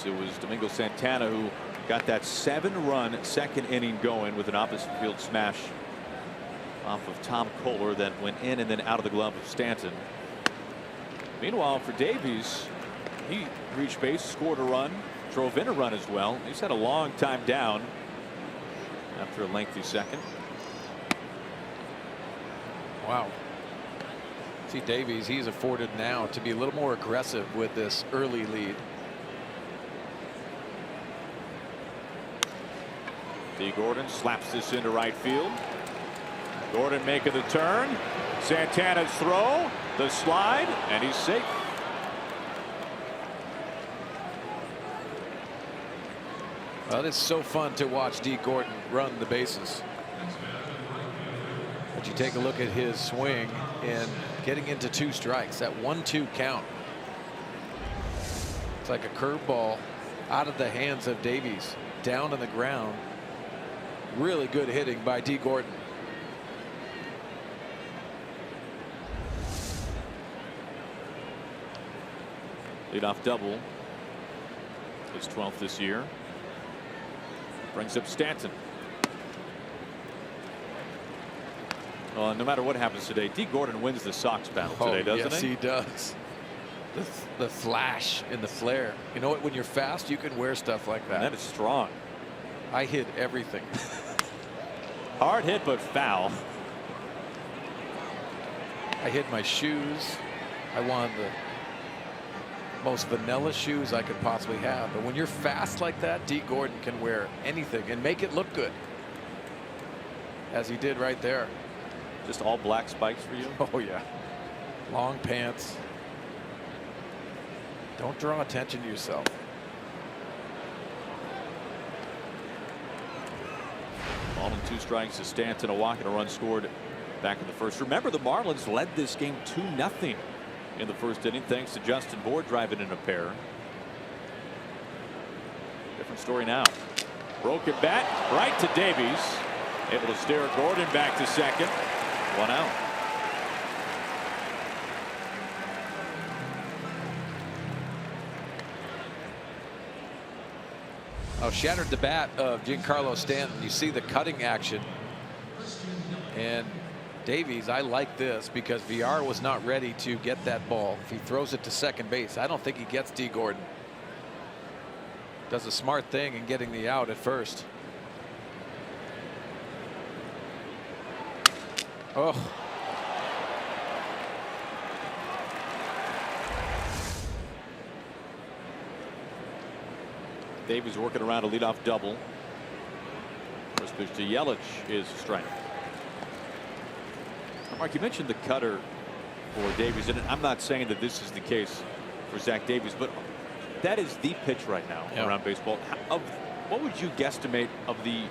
It was Domingo Santana who got that 7-run second inning going with an opposite field smash off of Tom Kohler that went in and then out of the glove of Stanton. Meanwhile, for Davies, he reached base, scored a run, drove in a run as well. He's had a long time down after a lengthy second. Wow. See Davies, he's afforded now to be a little more aggressive with this early lead. D. Gordon slaps this into right field. Gordon making the turn. Santana's throw, the slide, and he's safe. Well, it's so fun to watch D. Gordon run the bases. But you take a look at his swing and getting into 2 strikes, that 1-2 count. It's like a curveball out of the hands of Davies, down on the ground. Really good hitting by D. Gordon. Leadoff double. His 12th this year. Brings up Stanton. Well, no matter what happens today, D. Gordon wins the Sox battle today, doesn't yes, he? Yes, he does. The flash and the flare. You know what? When you're fast, you can wear stuff like that. And that is strong. I hit everything. Hard hit, but foul. I hit my shoes. I wanted the most vanilla shoes I could possibly have. But when you're fast like that, D. Gordon can wear anything and make it look good. As he did right there. Just all black spikes for you? Oh, yeah. Long pants. Don't draw attention to yourself. Ball and 2 strikes to Stanton. A walk and a run scored back in the first. Remember, the Marlins led this game 2-0 in the first inning, thanks to Justin Bour driving in a pair. Different story now. Broken bat right to Davies. Able to steer Gordon back to second. 1 out. Oh, shattered the bat of Giancarlo Stanton. You see the cutting action. And Davies, I like this because VR was not ready to get that ball. If he throws it to second base, I don't think he gets D. Gordon. Does a smart thing in getting the out at first. Oh. Davies working around a leadoff double. First pitch to Yelich is a strike. Mark, you mentioned the cutter for Davies, and I'm not saying that this is the case for Zach Davies, but that is the pitch right now around baseball. What would you guesstimate of the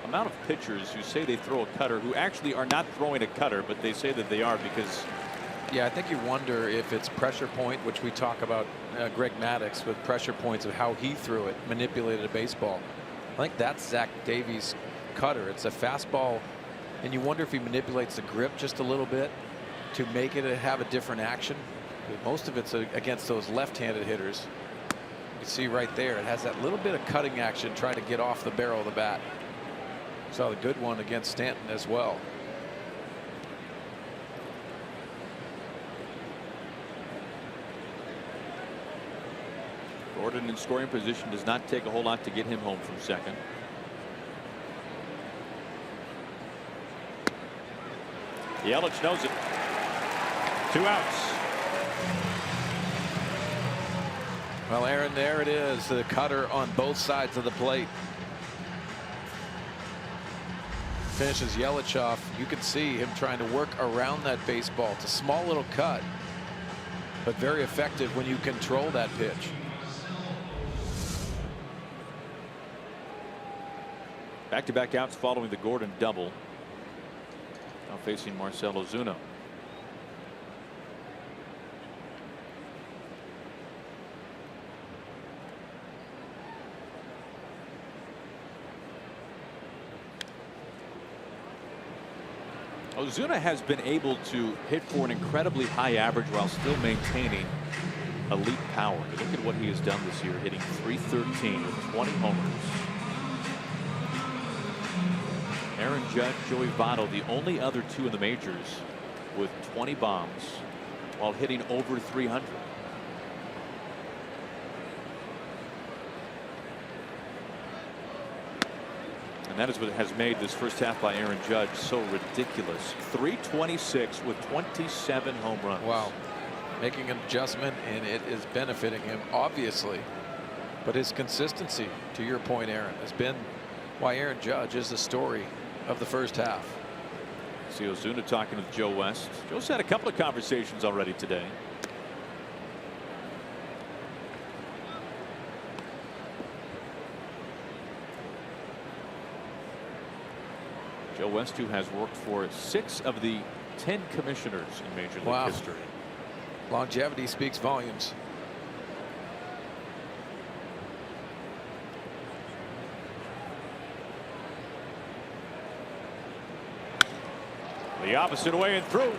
amount of pitchers who say they throw a cutter who actually are not throwing a cutter, but they say that they are because? Yeah, I think you wonder if it's pressure point, which we talk about Greg Maddux with pressure points of how he threw it, manipulated a baseball. I think that's Zach Davies' cutter. It's a fastball, and you wonder if he manipulates the grip just a little bit to make it have a different action. Most of it's against those left-handed hitters. You can see right there, it has that little bit of cutting action trying to get off the barrel of the bat. Saw the good one against Stanton as well. Gordon in scoring position, does not take a whole lot to get him home from second. Yelich knows it. 2 outs. Well, Aaron, there it is, the cutter on both sides of the plate. Finishes Yelich off. You can see him trying to work around that baseball. It's a small little cut, but very effective when you control that pitch. Back-to-back outs following the Gordon double. Now facing Marcell Ozuna. Ozuna has been able to hit for an incredibly high average while still maintaining elite power. Look at what he has done this year, hitting .313 with 20 homers. Aaron Judge, Joey Votto, the only other 2 in the majors with 20 bombs while hitting over .300. And that is what has made this first half by Aaron Judge so ridiculous. .326 with 27 home runs. Wow. Making an adjustment, and it is benefiting him, obviously. But his consistency, to your point, Aaron, has been why Aaron Judge is the story of the first half. See Ozuna talking with Joe West. Joe's had a couple of conversations already today. Joe West, who has worked for 6 of the 10 commissioners in Major League history. Longevity speaks volumes. The opposite way and through.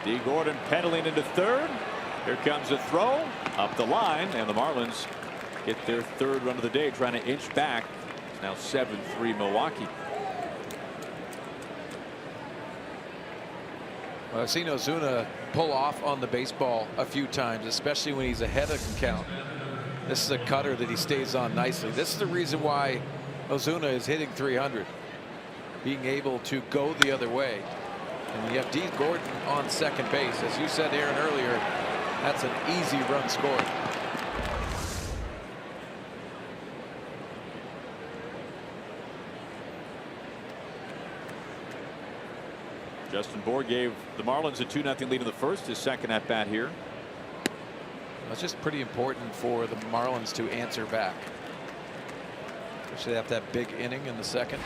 D. Gordon pedaling into third. Here comes a throw up the line, and the Marlins get their third run of the day, trying to inch back. It's now 7-3 Milwaukee. Well, I've seen Ozuna pull off on the baseball a few times, especially when he's ahead of the count. This is a cutter that he stays on nicely. This is the reason why Ozuna is hitting 300. Being able to go the other way. And you have D. Gordon on second base. As you said, Aaron, earlier, that's an easy run scored. Justin Bour gave the Marlins a 2-0 lead in the first, his second at bat here. It's just pretty important for the Marlins to answer back. Especially they have that big inning in the second.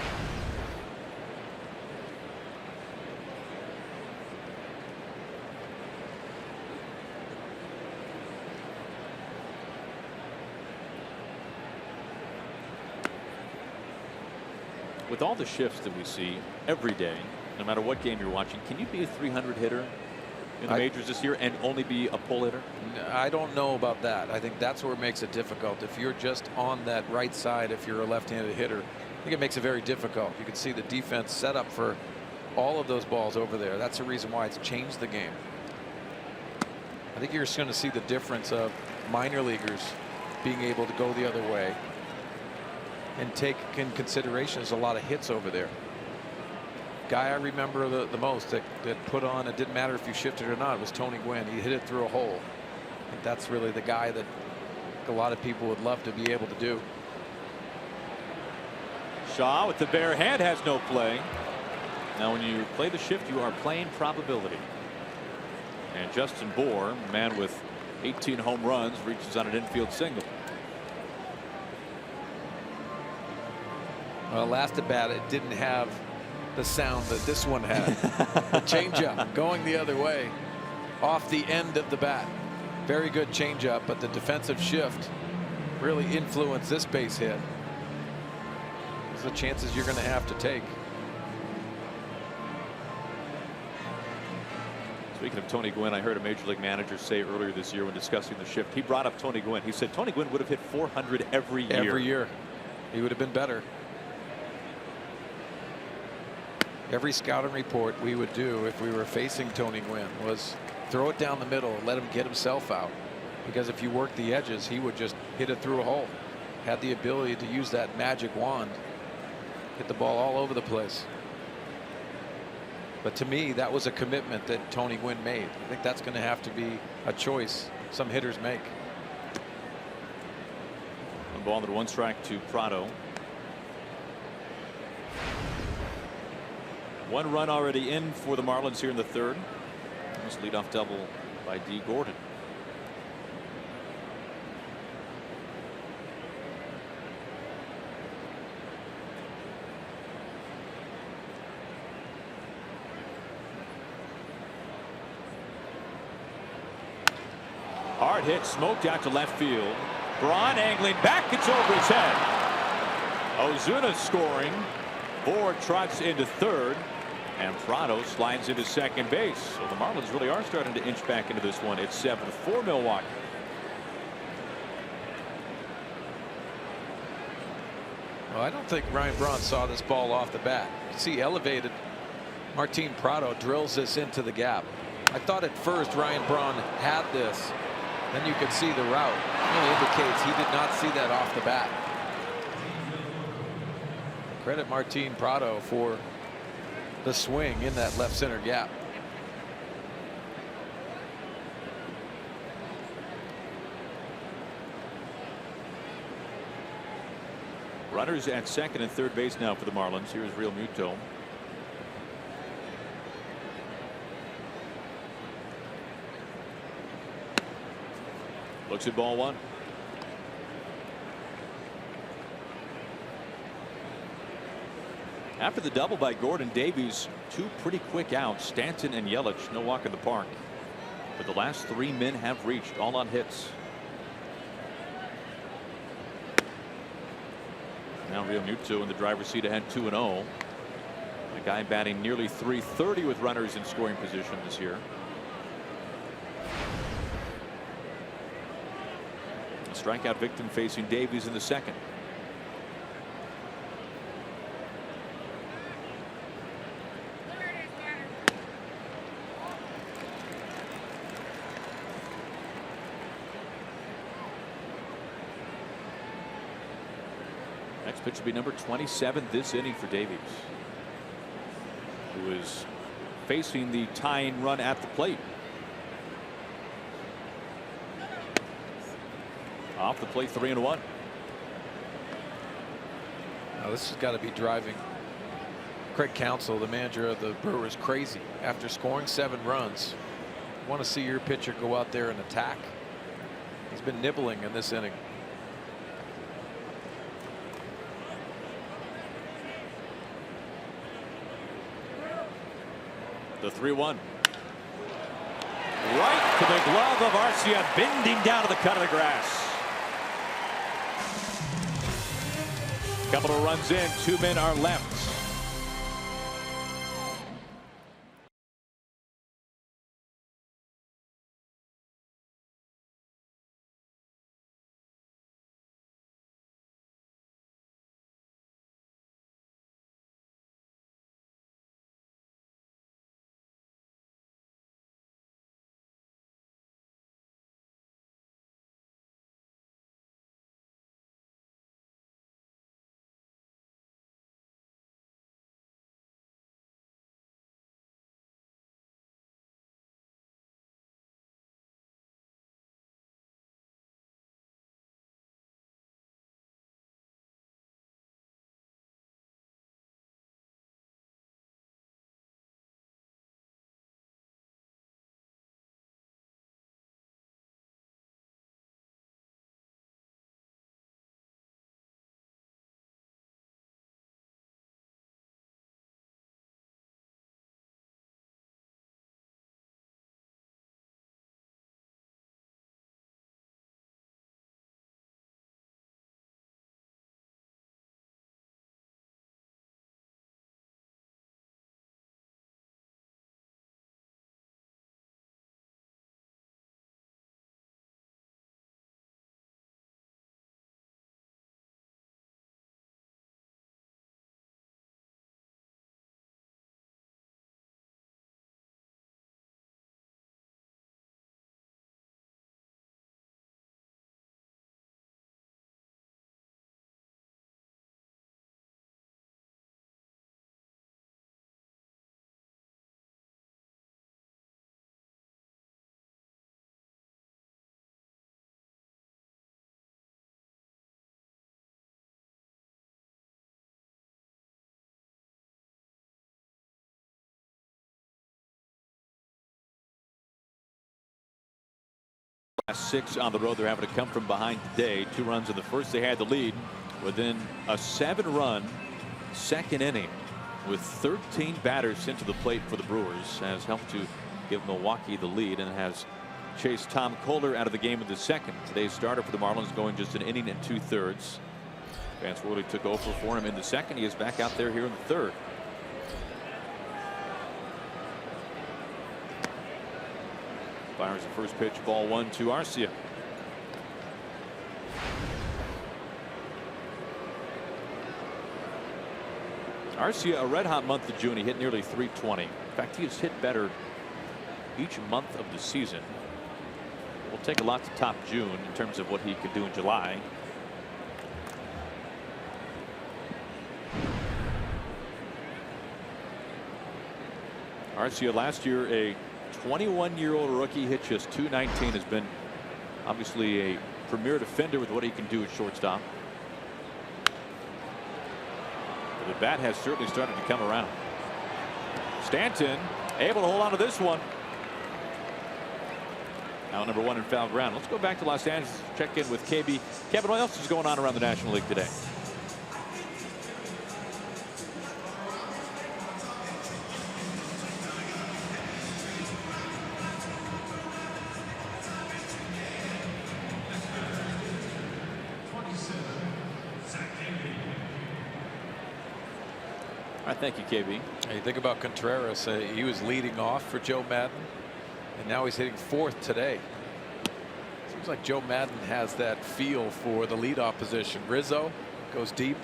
With all the shifts that we see every day, no matter what game you're watching, can you be a 300 hitter in the majors this year and only be a pull hitter? I don't know about that. I think that's where it makes it difficult. If you're just on that right side, if you're a left-handed hitter, I think it makes it very difficult. You can see the defense set up for all of those balls over there. That's the reason why it's changed the game. I think you're just going to see the difference of minor leaguers being able to go the other way and take in consideration there's a lot of hits over there. Guy I remember the most that put on, it didn't matter if you shifted or not, was Tony Gwynn. He hit it through a hole. I think that's really the guy that a lot of people would love to be able to do. Shaw with the bare hand has no play. Now when you play the shift, you are playing probability. And Justin Bour, a man with 18 home runs, reaches on an infield single. Well, last at bat, it didn't have the sound that this one had. The changeup going the other way off the end of the bat. Very good changeup, but the defensive shift really influenced this base hit. Those are the chances you're going to have to take. Speaking of Tony Gwynn, I heard a major league manager say earlier this year when discussing the shift, he brought up Tony Gwynn. He said Tony Gwynn would have hit 400 every year. Every year. He would have been better. Every scouting report we would do if we were facing Tony Gwynn was throw it down the middle, let him get himself out. Because if you work the edges, he would just hit it through a hole. Had the ability to use that magic wand. Hit the ball all over the place. But to me, that was a commitment that Tony Gwynn made. I think that's going to have to be a choice some hitters make. One ball and 1 strike to Prado. 1 run already in for the Marlins here in the third. This leadoff double by D. Gordon. Hard hit, smoked out to left field. Braun angling back, it's over his head. Ozuna scoring. Bour trots into third. And Prado slides into second base. So the Marlins really are starting to inch back into this one. It's 7-4 Milwaukee. Well, I don't think Ryan Braun saw this ball off the bat. You see elevated. Martin Prado drills this into the gap. I thought at first Ryan Braun had this. Then you could see the route. It really indicates he did not see that off the bat. Credit Martin Prado for the swing in that left center gap. Runners at second and third base now for the Marlins. Here's Real Muto. Looks at ball 1. After the double by Gordon, Davies, 2 pretty quick outs. Stanton and Yelich, no walk in the park. But the last 3 men have reached, all on hits. Now Real Muto in the driver's seat ahead 2-0. A guy batting nearly .330 with runners in scoring position this year. strikeout victim facing Davies in the second. Next pitch will be number 27 this inning for Davies, who is facing the tying run at the plate. Off the plate, 3-1. Now this has got to be driving Craig Counsell, the manager of the Brewers, crazy. After scoring 7 runs, you want to see your pitcher go out there and attack. He's been nibbling in this inning. The 3-1. Right to the glove of Arcia, bending down to the cut of the grass. Couple of runs in, 2 men are left. Last 6 on the road. They're having to come from behind today. 2 runs in the first. They had the lead within a 7-run second inning with 13 batters sent to the plate for the Brewers. Has helped to give Milwaukee the lead and has chased Tom Kohler out of the game in the second. Today's starter for the Marlins going just an inning and 2/3. Vance Worley took over for him in the second. He is back out there here in the third. Fires the first pitch, ball 1 to Arcia. Arcia, a red hot month of June. He hit nearly .320. In fact, he has hit better each month of the season. It will take a lot to top June in terms of what he could do in July. Arcia last year a 21-year-old rookie, hit just .219, has been obviously a premier defender with what he can do at shortstop. But the bat has certainly started to come around. Stanton able to hold on to this one. Out number 1 in foul ground. Let's go back to Los Angeles, check in with KB. Kevin, what else is going on around the National League today? Thank you, KB. You think about Contreras. He was leading off for Joe Madden, and now he's hitting 4th today. Seems like Joe Madden has that feel for the leadoff position. Rizzo goes deep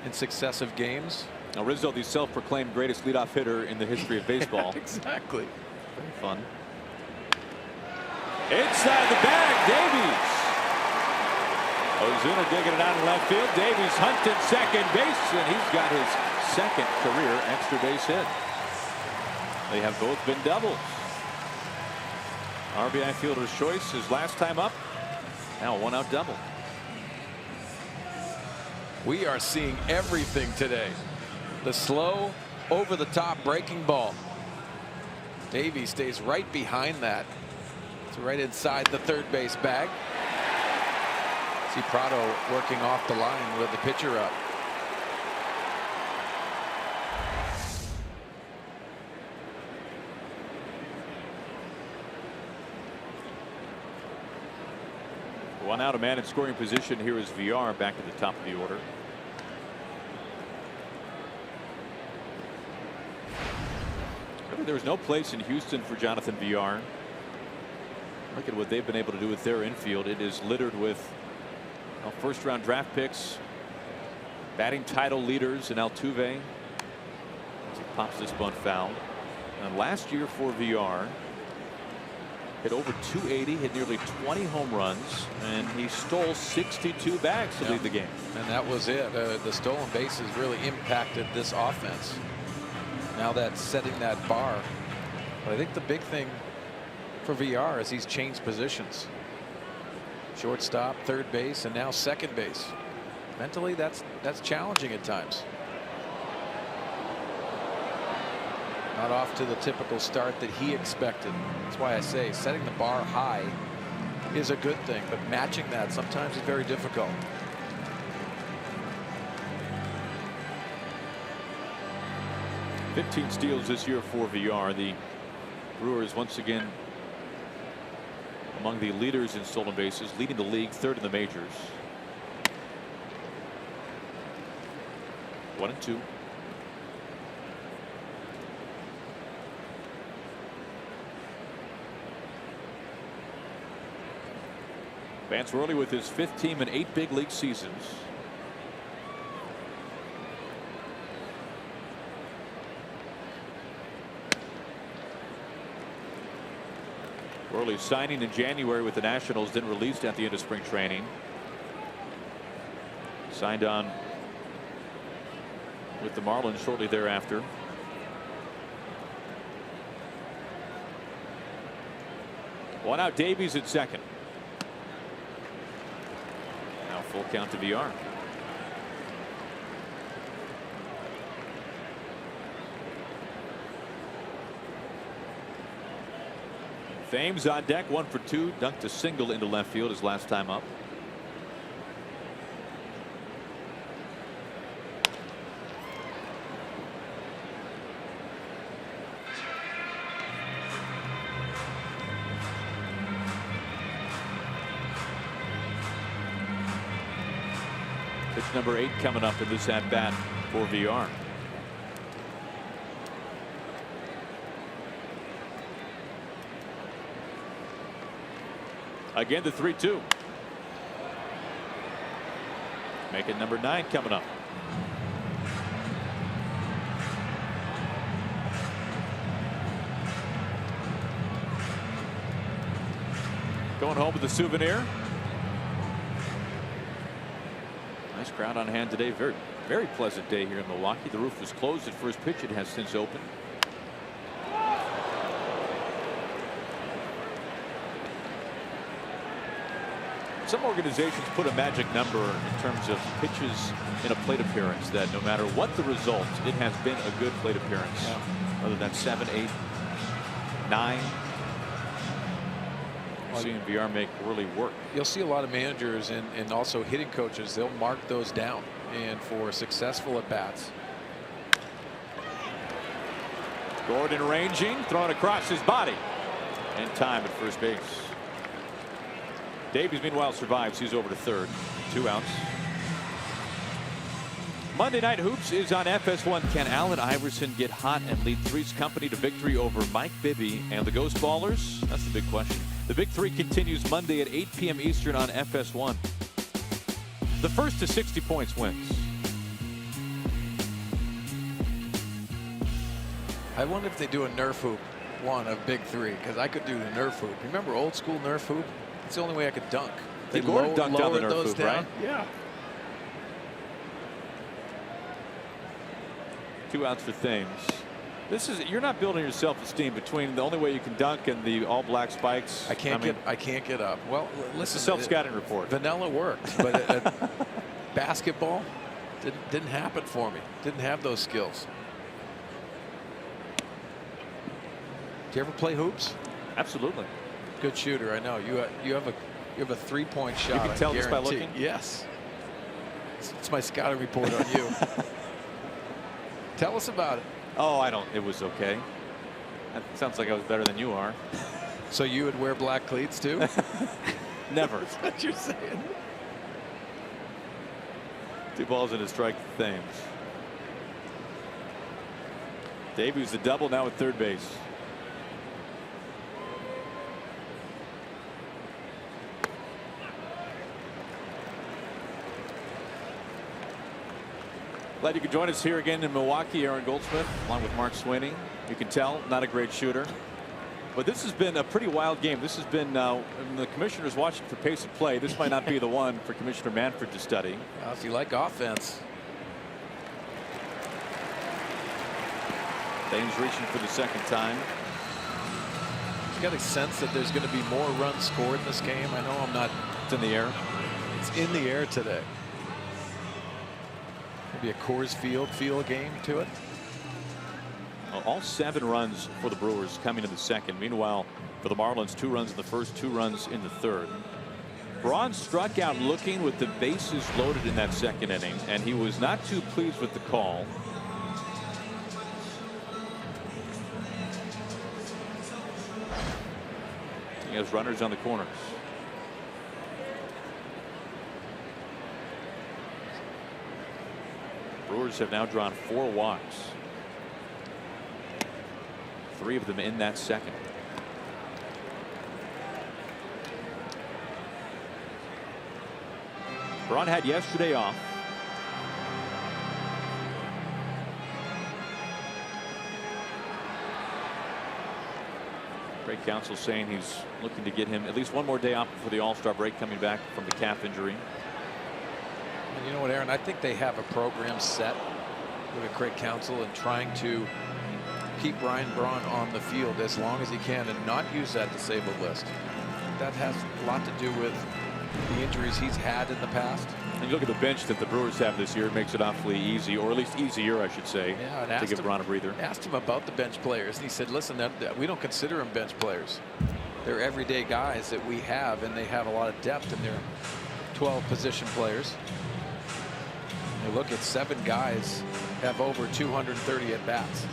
in successive games. Now Rizzo, the self-proclaimed greatest leadoff hitter in the history of baseball. Exactly. Very fun. Inside the bag, Davies. Ozuna digging it out in left field. Davies hunting second base, and he's got his second career extra base hit. They have both been doubles. RBI fielder's choice his last time up. Now a one-out double. We are seeing everything today. The slow, over-the-top breaking ball. Davies stays right behind that. It's right inside the third base bag. See Prado working off the line with the pitcher up. One out, a man in scoring position. Here is VR back at the top of the order. Really, there was no place in Houston for Jonathan VR. Look at what they've been able to do with their infield. It is littered with first-round draft picks, batting title leaders in Altuve. As he pops this bunt foul. And last year for VR, hit over 280, hit nearly 20 home runs, and he stole 62 bags to lead the game. And that was it. The stolen bases really impacted this offense. Now that's setting that bar. But I think the big thing for VR is he's changed positions. Shortstop, third base, and now second base. Mentally, that's challenging at times. Not off to the typical start that he expected. That's why I say setting the bar high is a good thing, but matching that sometimes is very difficult. $15 steals this year for VR. The Brewers once again among the leaders in stolen bases, leading the league, third in the majors. 1-2. Vance Worley with his 5th team in 8 big league seasons. Worley signing in January with the Nationals, then released at the end of spring training. Signed on with the Marlins shortly thereafter. One out, Davies at second. Now full count to VR. Thames on deck, 1 for 2, dunked a single into left field his last time up. Pitch number 8 coming up in this at bat for VR. Again, the 3-2. Making number 9 coming up. Going home with a souvenir. Nice crowd on hand today. Very, very pleasant day here in Milwaukee. The roof was closed at first pitch. It has since opened. Some organizations put a magic number in terms of pitches in a plate appearance that no matter what the result, it has been a good plate appearance. Yeah. Whether that's 7, 8, 9. Seeing VR make really work. You'll see a lot of managers and also hitting coaches. They'll mark those down, and for successful at bats. Gordon ranging, throwing across his body, in time at first base. Davies meanwhile survives. He's over to third. 2 outs. Monday Night Hoops is on FS1. Can Allen Iverson get hot and lead Three's Company to victory over Mike Bibby and the Ghost Ballers? That's the big question. The Big Three continues Monday at 8 p.m. Eastern on FS1. The first to 60 points wins. I wonder if they do a Nerf hoop one of Big Three, because I could do the Nerf hoop. Remember old school Nerf hoop? It's the only way I could dunk. They Gordon dunked down the Nerf hoop, down. right? Yeah. 2 outs for Thames. You're not building your self-esteem between the only way you can dunk and the all black spikes. I can't get up. Well, listen. It's a self-scouting report. Vanilla worked, but basketball didn't happen for me. Didn't have those skills. Do you ever play hoops? Absolutely. Good shooter, I know. You have a 3-point shot. You can tell just by guarantee. looking. Yes. It's my scouting report on you. Tell us about it. Oh, it was okay. That sounds like I was better than you are. So you would wear black cleats too? Never. That's what you're saying. 2 balls and a strike to Thames. Davies the double now at third base. Glad you could join us here again in Milwaukee. Aaron Goldsmith along with Mark Sweeney. You can tell not a great shooter, but this has been a pretty wild game. This has been the commissioner's watching for pace of play. This might not be the one for Commissioner Manfred to study. If you like offense. Thames reaching for the second time. You got a sense that there's going to be more runs scored in this game. I know I'm not. It's in the air. It's in the air today. Maybe a Coors Field feel game to it. All 7 runs for the Brewers coming in the second. Meanwhile, for the Marlins, 2 runs in the first, 2 runs in the third. Braun struck out looking with the bases loaded in that second inning, and he was not too pleased with the call. He has runners on the corners. Brewers have now drawn 4 walks. 3 of them in that second. Braun had yesterday off. Craig Counsell saying he's looking to get him at least one more day off before the All-Star break, coming back from the calf injury. And you know what, Aaron? I think they have a program set with Craig Counsell and trying to keep Ryan Braun on the field as long as he can and not use that disabled list. That has a lot to do with the injuries he's had in the past. And you look at the bench that the Brewers have this year, it makes it awfully easy, or at least easier, I should say, to give Braun a breather. Asked him about the bench players, and he said, listen, we don't consider them bench players. They're everyday guys that we have, and they have a lot of depth in their 12 position players. You look at 7 guys have over 230 at bats.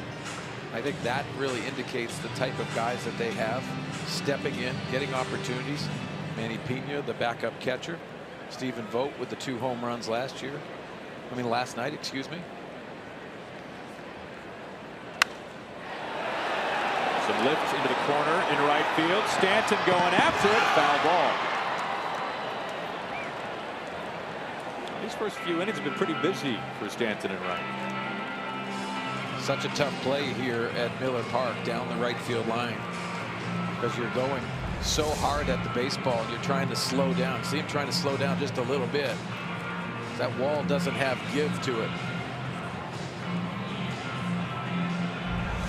I think that really indicates the type of guys that they have stepping in, getting opportunities. Manny Pena, the backup catcher. Stephen Vogt with the 2 home runs last night, excuse me. Some lift into the corner in right field. Stanton going after it. Foul ball. These first few innings have been pretty busy for Stanton and right. Such a tough play here at Miller Park down the right field line, because you're going so hard at the baseball and you're trying to slow down. See him trying to slow down just a little bit. That wall doesn't have give to it.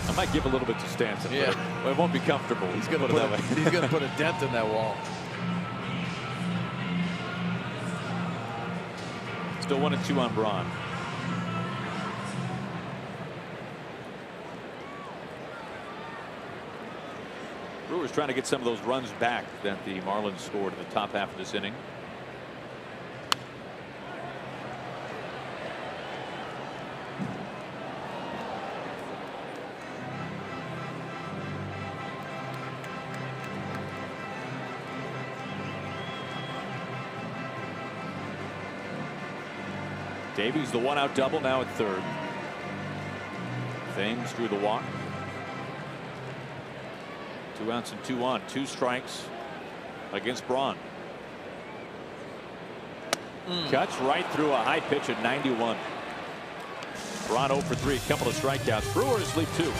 I might give a little bit to Stanton. Yeah, but it won't be comfortable. He's going to put a dent in that wall. Still 1-2 on Braun. Brewers trying to get some of those runs back that the Marlins scored in the top half of this inning. Davies the 1-out double now at third. Thames drew the walk. 2 outs and 2 on, 2 strikes against Braun. Cuts right through a high pitch at 91. Braun 0 for 3, a couple of strikeouts. Brewers lead 2.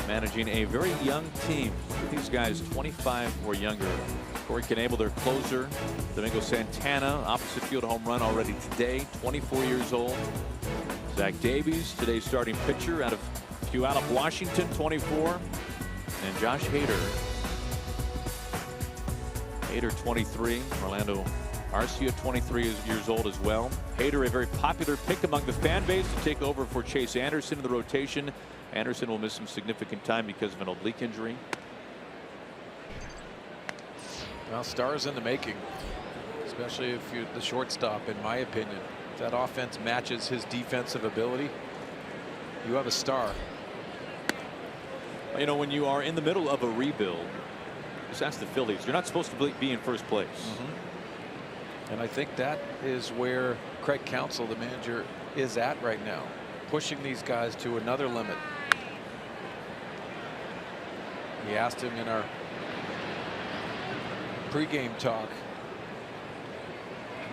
Managing a very young team. These guys 25 or younger. Corey Knebel, their closer. Domingo Santana, opposite field home run already today, 24 years old. Zach Davies, today's starting pitcher out of Puyallup, Washington, 24. And Josh Hader. Hader 23. Orlando Arcia 23 years old as well. Hader, a very popular pick among the fan base to take over for Chase Anderson in the rotation. Anderson will miss some significant time because of an oblique injury. Well, stars in the making, especially if you're the shortstop, in my opinion. If that offense matches his defensive ability, you have a star. You know, when you are in the middle of a rebuild, just ask the Phillies, you're not supposed to be in first place. And I think that is where Craig Counsell, the manager, is at right now, pushing these guys to another limit. We asked him in our pregame talk,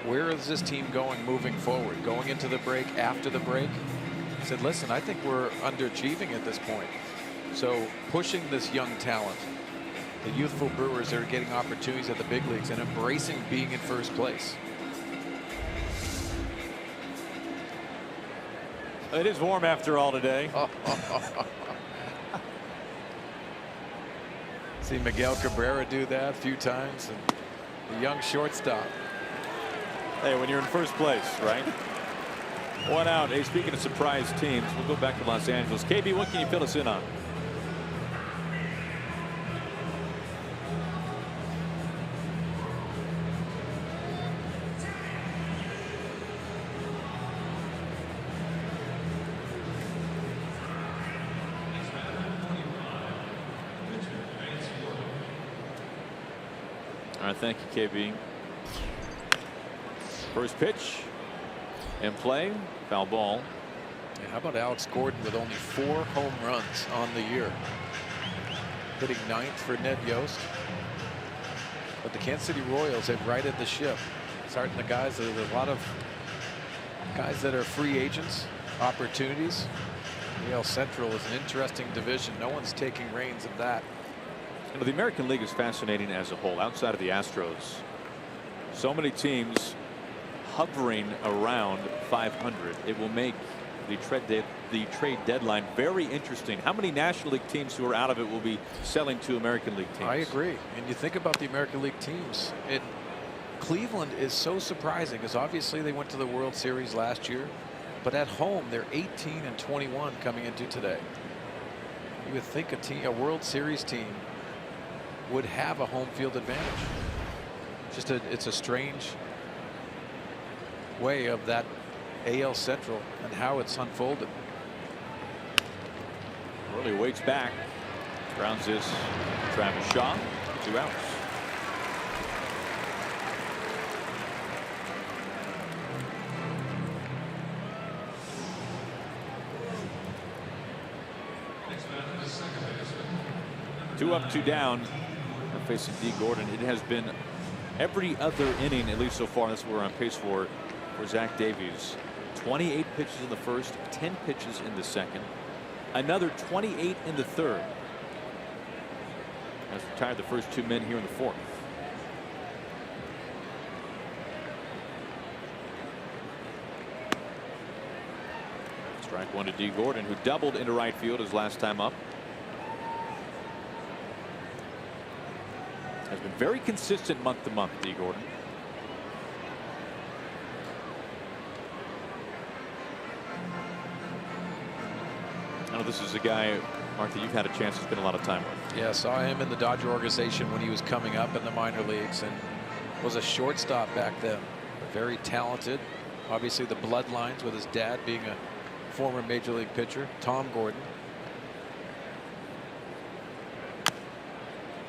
where is this team going moving forward, going into the break, after the break? He said, listen, I think we're underachieving at this point. So pushing this young talent, the youthful Brewers that are getting opportunities at the big leagues and embracing being in first place. It is warm after all today. See Miguel Cabrera do that a few times, and the young shortstop. Hey, when you're in first place, right? One out. Hey, speaking of surprise teams, we'll go back to Los Angeles. KB, what can you fill us in on? All right, thank you, KB. First pitch in play, foul ball. Yeah, how about Alex Gordon with only 4 home runs on the year, hitting 9th for Ned Yost. But the Kansas City Royals have righted the ship, starting the guys. There's a lot of guys that are free agents, opportunities. AL Central is an interesting division. No one's taking reins of that. You know, the American League is fascinating as a whole. Outside of the Astros, so many teams hovering around 500. It will make the trade deadline. Very interesting. How many National League teams who are out of it will be selling to American League teams? I agree. And you think about the American League teams. Cleveland is so surprising because obviously they went to the World Series last year, but at home they're 18-21 coming into today. You would think a World Series team would have a home field advantage. It's a strange way of that AL Central and how it's unfolded. Early waits back. Grounds this. Travis Shaw. 2 outs. Two up, 2 down. We're facing D. Gordon. It has been every other inning, at least so far. That's what we're on pace for Zach Davies. 28 pitches in the first, 10 pitches in the second, another 28 in the third. Has retired the first 2 men here in the fourth. Strike 1 to D. Gordon, who doubled into right field his last time up. Has been very consistent month to month, D. Gordon. I know this is a guy, Mark, that you've had a chance to spend a lot of time with. Yeah, saw him in the Dodger organization when he was coming up in the minor leagues and was a shortstop back then. Very talented. Obviously the bloodlines with his dad being a former major league pitcher, Tom Gordon.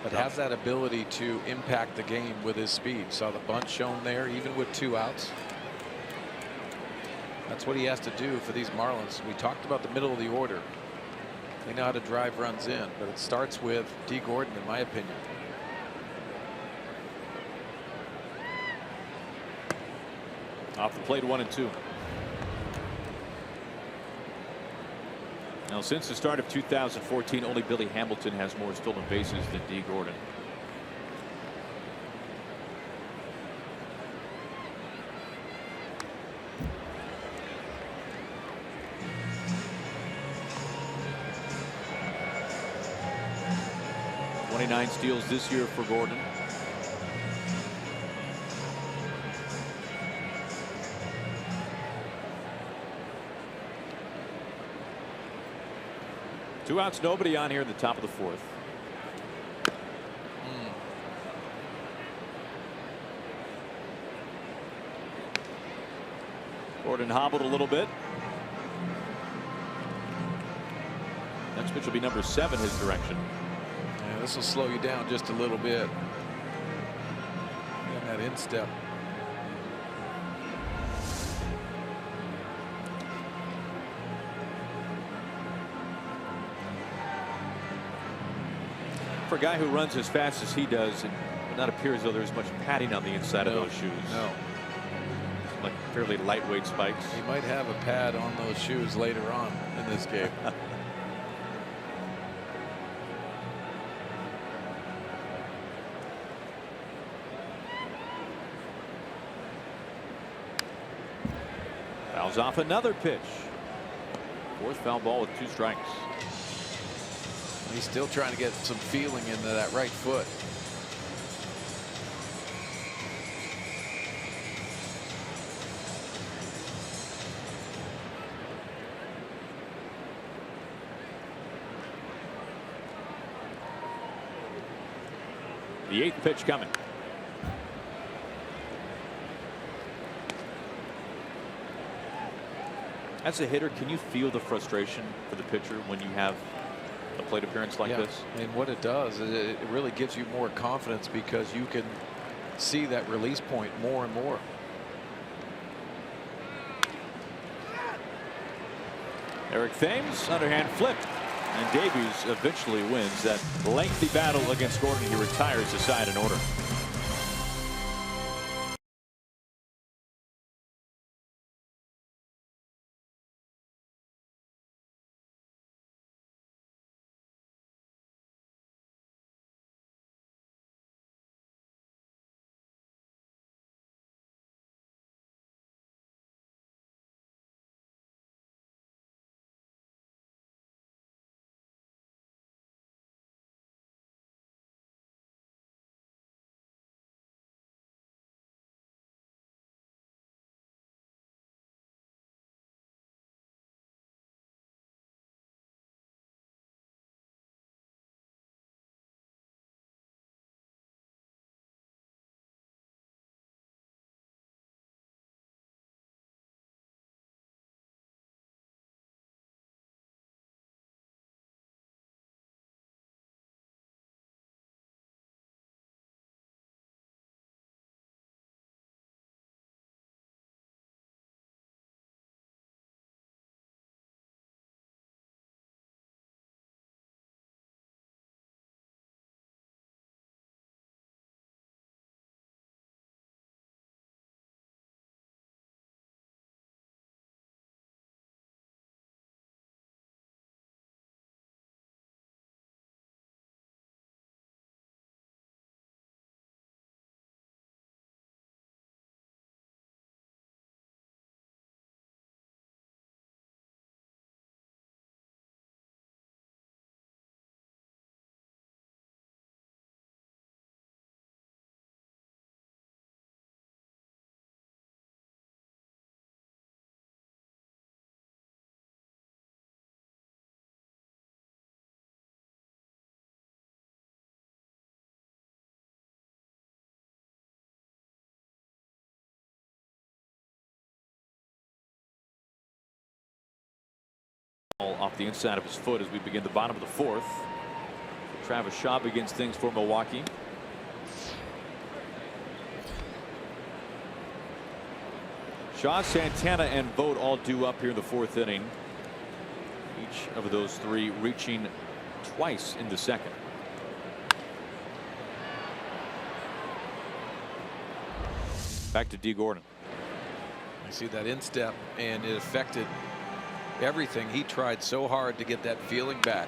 But has that ability to impact the game with his speed. Saw the bunt shown there, even with 2 outs. That's what he has to do for these Marlins. We talked about the middle of the order. They know how to drive runs in, but it starts with D. Gordon, in my opinion. Off the plate, 1-2. Now, since the start of 2014, only Billy Hamilton has more stolen bases than D. Gordon. '29 steals this year for Gordon. Two outs, nobody on here at the top of the fourth. Gordon hobbled a little bit. Next pitch will be number 7 his direction. Yeah, this will slow you down just a little bit. And that instep. For a guy who runs as fast as he does, it would not appear as though there's much padding on the inside of those shoes. No. Like fairly lightweight spikes. He might have a pad on those shoes later on in this game. Fouls off another pitch. Fourth foul ball with 2 strikes. He's still trying to get some feeling into that right foot. The 8th pitch coming. As a hitter, can you feel the frustration for the pitcher when you have a plate appearance like this? And what it does is it really gives you more confidence because you can see that release point more and more. Eric Thames, underhand flip, and Davies eventually wins that lengthy battle against Gordon. He retires the side in order. off the inside of his foot as we begin the bottom of the fourth. Travis Shaw begins things for Milwaukee. Shaw, Santana, and Vogt all due up here in the fourth inning. Each of those three reaching twice in the second. Back to D. Gordon. I see that instep, and it affected everything. He tried so hard to get that feeling back.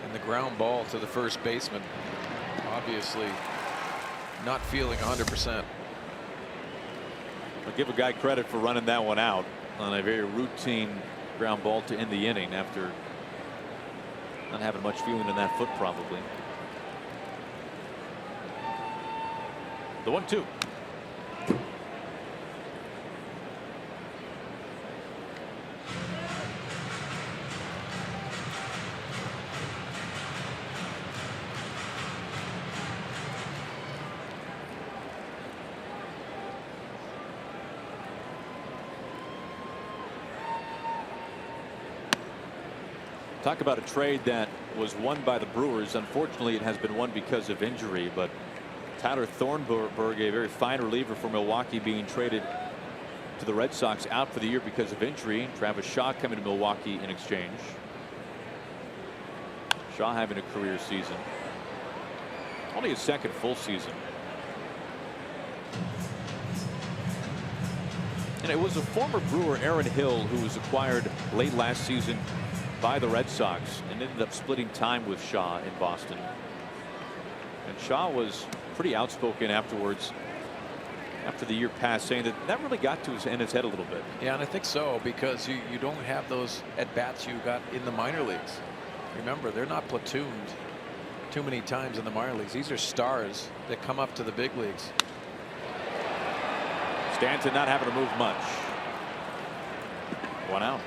And the ground ball to the first baseman, obviously not feeling 100%. I'll give a guy credit for running that one out on a very routine ground ball to end the inning after not having much feeling in that foot probably. The 1-2. Talk about a trade that was won by the Brewers. Unfortunately, it has been won because of injury, but Tyler Thornburg, a very fine reliever for Milwaukee, being traded to the Red Sox out for the year because of injury. Travis Shaw coming to Milwaukee in exchange. Shaw having a career season. Only his second full season. And it was a former Brewer, Aaron Hill, who was acquired late last season by the Red Sox and ended up splitting time with Shaw in Boston. And Shaw was pretty outspoken afterwards, after the year passed, saying that really got to his head a little bit. Yeah, and I think so, because you don't have those at bats you got in the minor leagues. Remember, they're not platooned too many times in the minor leagues. These are stars that come up to the big leagues. Stanton not having to move much. One out.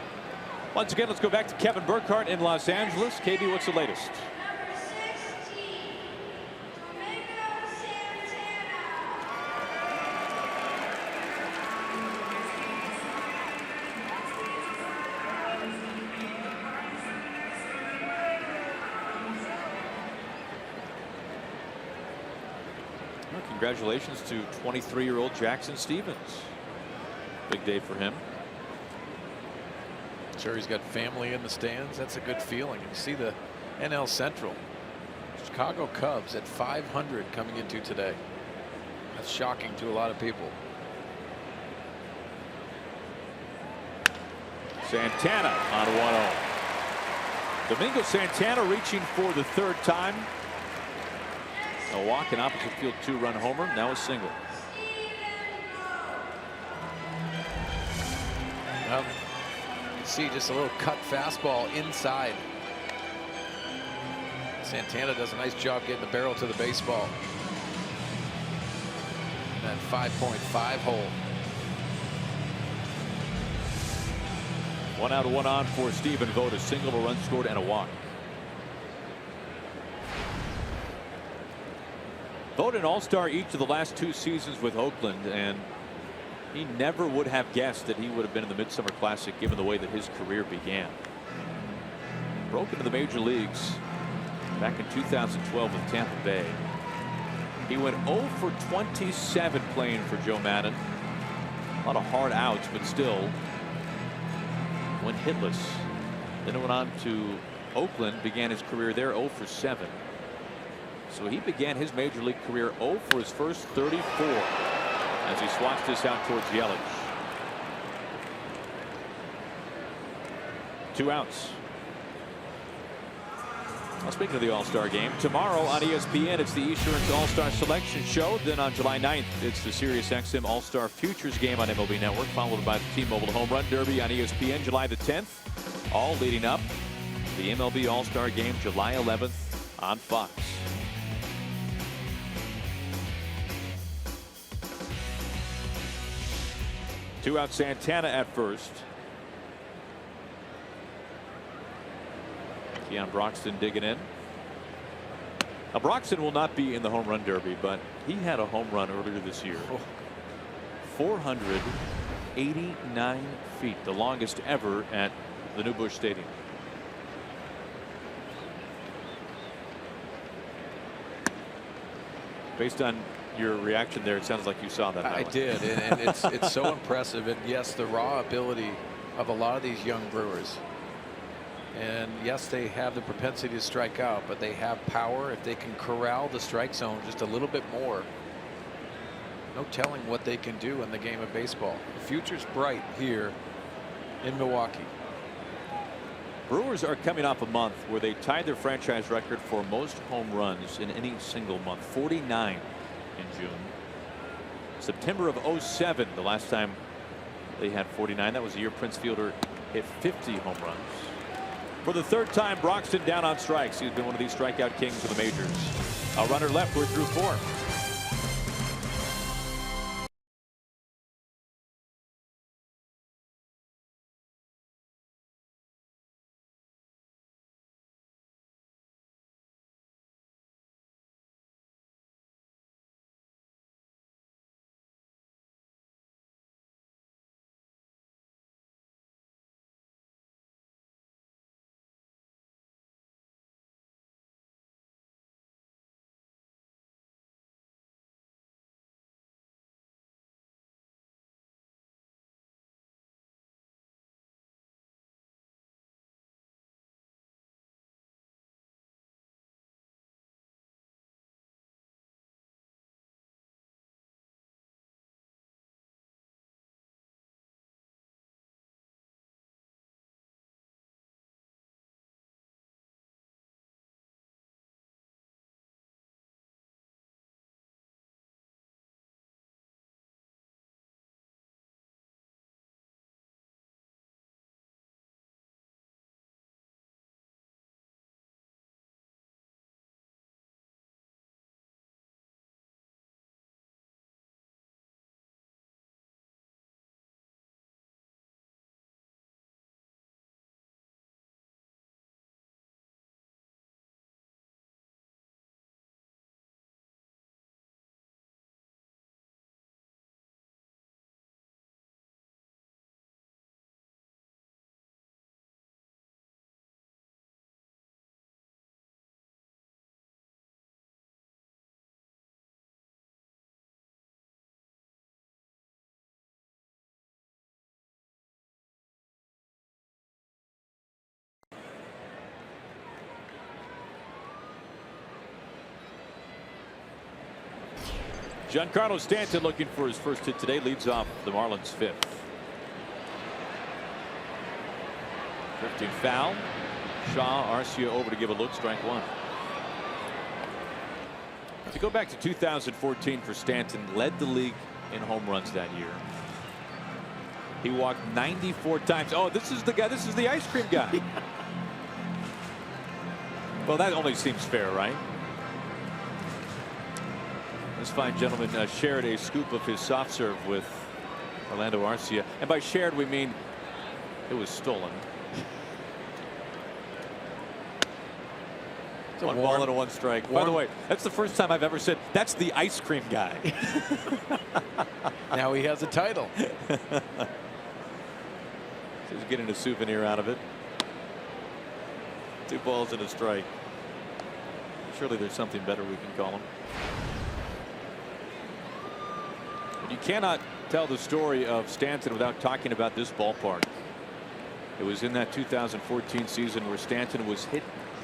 Once again, let's go back to Kevin Burkhardt in Los Angeles. KB, what's the latest? Well, congratulations to 23-year-old Jackson Stevens. Big day for him. Sure, he's got family in the stands. That's a good feeling. You see the NL Central. Chicago Cubs at 500 coming into today. That's shocking to a lot of people. Santana on 1-0. Domingo Santana reaching for the third time. A walk, an opposite field 2-run homer. Now a single. Well, see just a little cut fastball inside. Santana does a nice job getting the barrel to the baseball. That 5.5 hole. 1 out, 1 on for Stephen Vogt. A single, a run scored, and a walk. Vogt an All-Star each of the last 2 seasons with Oakland, and he never would have guessed that he would have been in the Midsummer Classic given the way that his career began. Broke into the major leagues back in 2012 with Tampa Bay. He went 0 for 27 playing for Joe Maddon. A lot of hard outs, but still went hitless. Then it went on to Oakland, began his career there 0 for 7. So he began his major league career 0 for his first 34 as he swatched this out towards Yelich. 2 outs. Well, speaking of the All-Star game, tomorrow on ESPN, it's the Esurance All-Star Selection Show. Then on July 9th, it's the SiriusXM All-Star Futures game on MLB Network, followed by the T-Mobile Home Run Derby on ESPN July the 10th. All leading up the MLB All-Star game July 11th on Fox. Two out, Santana at first. Keon Broxton digging in. Now, Broxton will not be in the home run derby, but he had a home run earlier this year. 489 feet, the longest ever at the New Busch Stadium. Based on your reaction there, it sounds like you saw that. I did, and it's so impressive. And yes, the raw ability of a lot of these young Brewers. And yes, they have the propensity to strike out, but they have power. If they can corral the strike zone just a little bit more, no telling what they can do in the game of baseball. The future's bright here in Milwaukee. Brewers are coming off a month where they tied their franchise record for most home runs in any single month, 49 in June. September of 07, the last time they had 49. That was the year Prince Fielder hit 50 home runs. For the third time, Broxton down on strikes. He's been one of these strikeout kings of the majors. A runner left. We're through 4. Giancarlo Stanton looking for his first hit today. Leads off the Marlins 5th. Drifting foul. Shaw, Arcia over to give a look. Strike 1. To go back to 2014 for Stanton, led the league in home runs that year. He walked 94 times. Oh, this is the guy. This is the ice cream guy. Well, that only seems fair, right? This fine gentleman shared a scoop of his soft serve with Orlando Arcia. And by shared, we mean it was stolen. One ball and a 1 strike. By the way, that's the first time I've ever said that's the ice cream guy. Now he has a title. He's getting a souvenir out of it. 2 balls and a strike. Surely there's something better we can call him. You cannot tell the story of Stanton without talking about this ballpark. It was in that 2014 season where Stanton was hit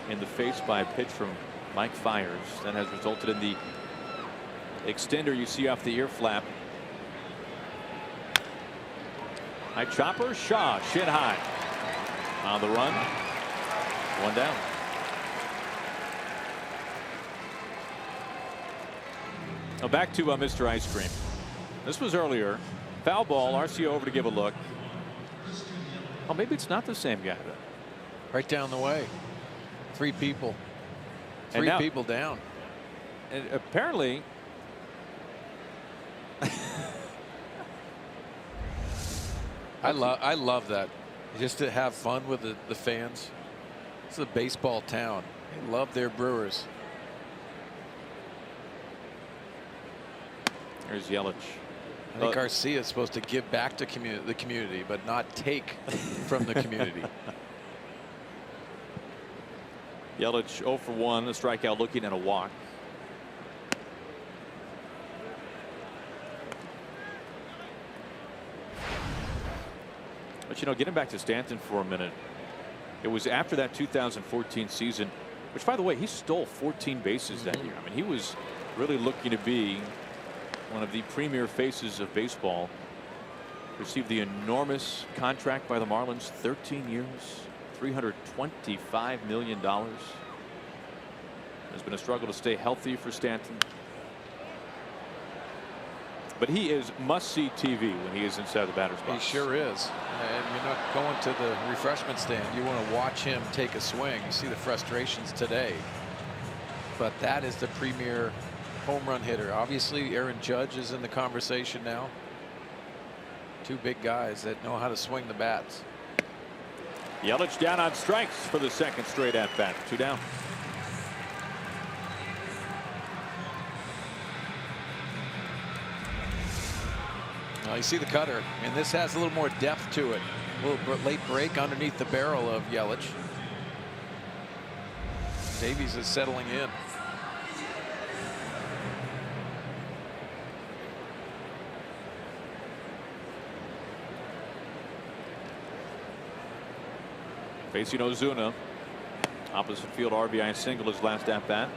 in the face by a pitch from Mike Fiers that has resulted in the extender you see off the ear flap. High chopper. Shaw shin high on the run. 1 down. Now back to Mr. Ice Cream. This was earlier. Foul ball. Arcia over to give a look. Oh, maybe it's not the same guy. Right down the way. 3 people. 3 people down. And apparently. I love that. Just to have fun with the fans. It's a baseball town. They love their Brewers. There's Yelich. I think Arcia is supposed to give back to the community, but not take from the community. Yelich 0 for 1, a strikeout looking at a walk. But, you know, getting back to Stanton for a minute, it was after that 2014 season, which, by the way, he stole 14 bases that year. I mean, he was really looking to be one of the premier faces of baseball. Received the enormous contract by the Marlins, 13 years, $325 million. There's been a struggle to stay healthy for Stanton. But he is must-see TV when he is inside the batter's box. He sure is. And you're not going to the refreshment stand. You want to watch him take a swing. You see the frustrations today. But that is the premier home run hitter. Obviously, Aaron Judge is in the conversation now. Two big guys that know how to swing the bats. Yelich down on strikes for the second straight at bat. 2 down. Now you see the cutter, and this has a little more depth to it. A little late break underneath the barrel of Yelich. Davies is settling in. Facing Ozuna. Opposite field RBI single his last at bat.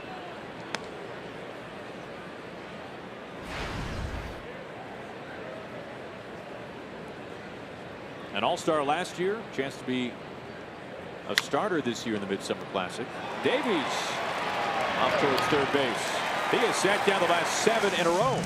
An all-star last year, chance to be a starter this year in the Midsummer Classic. Davies off towards third base. He has sat down the last 7 in a row.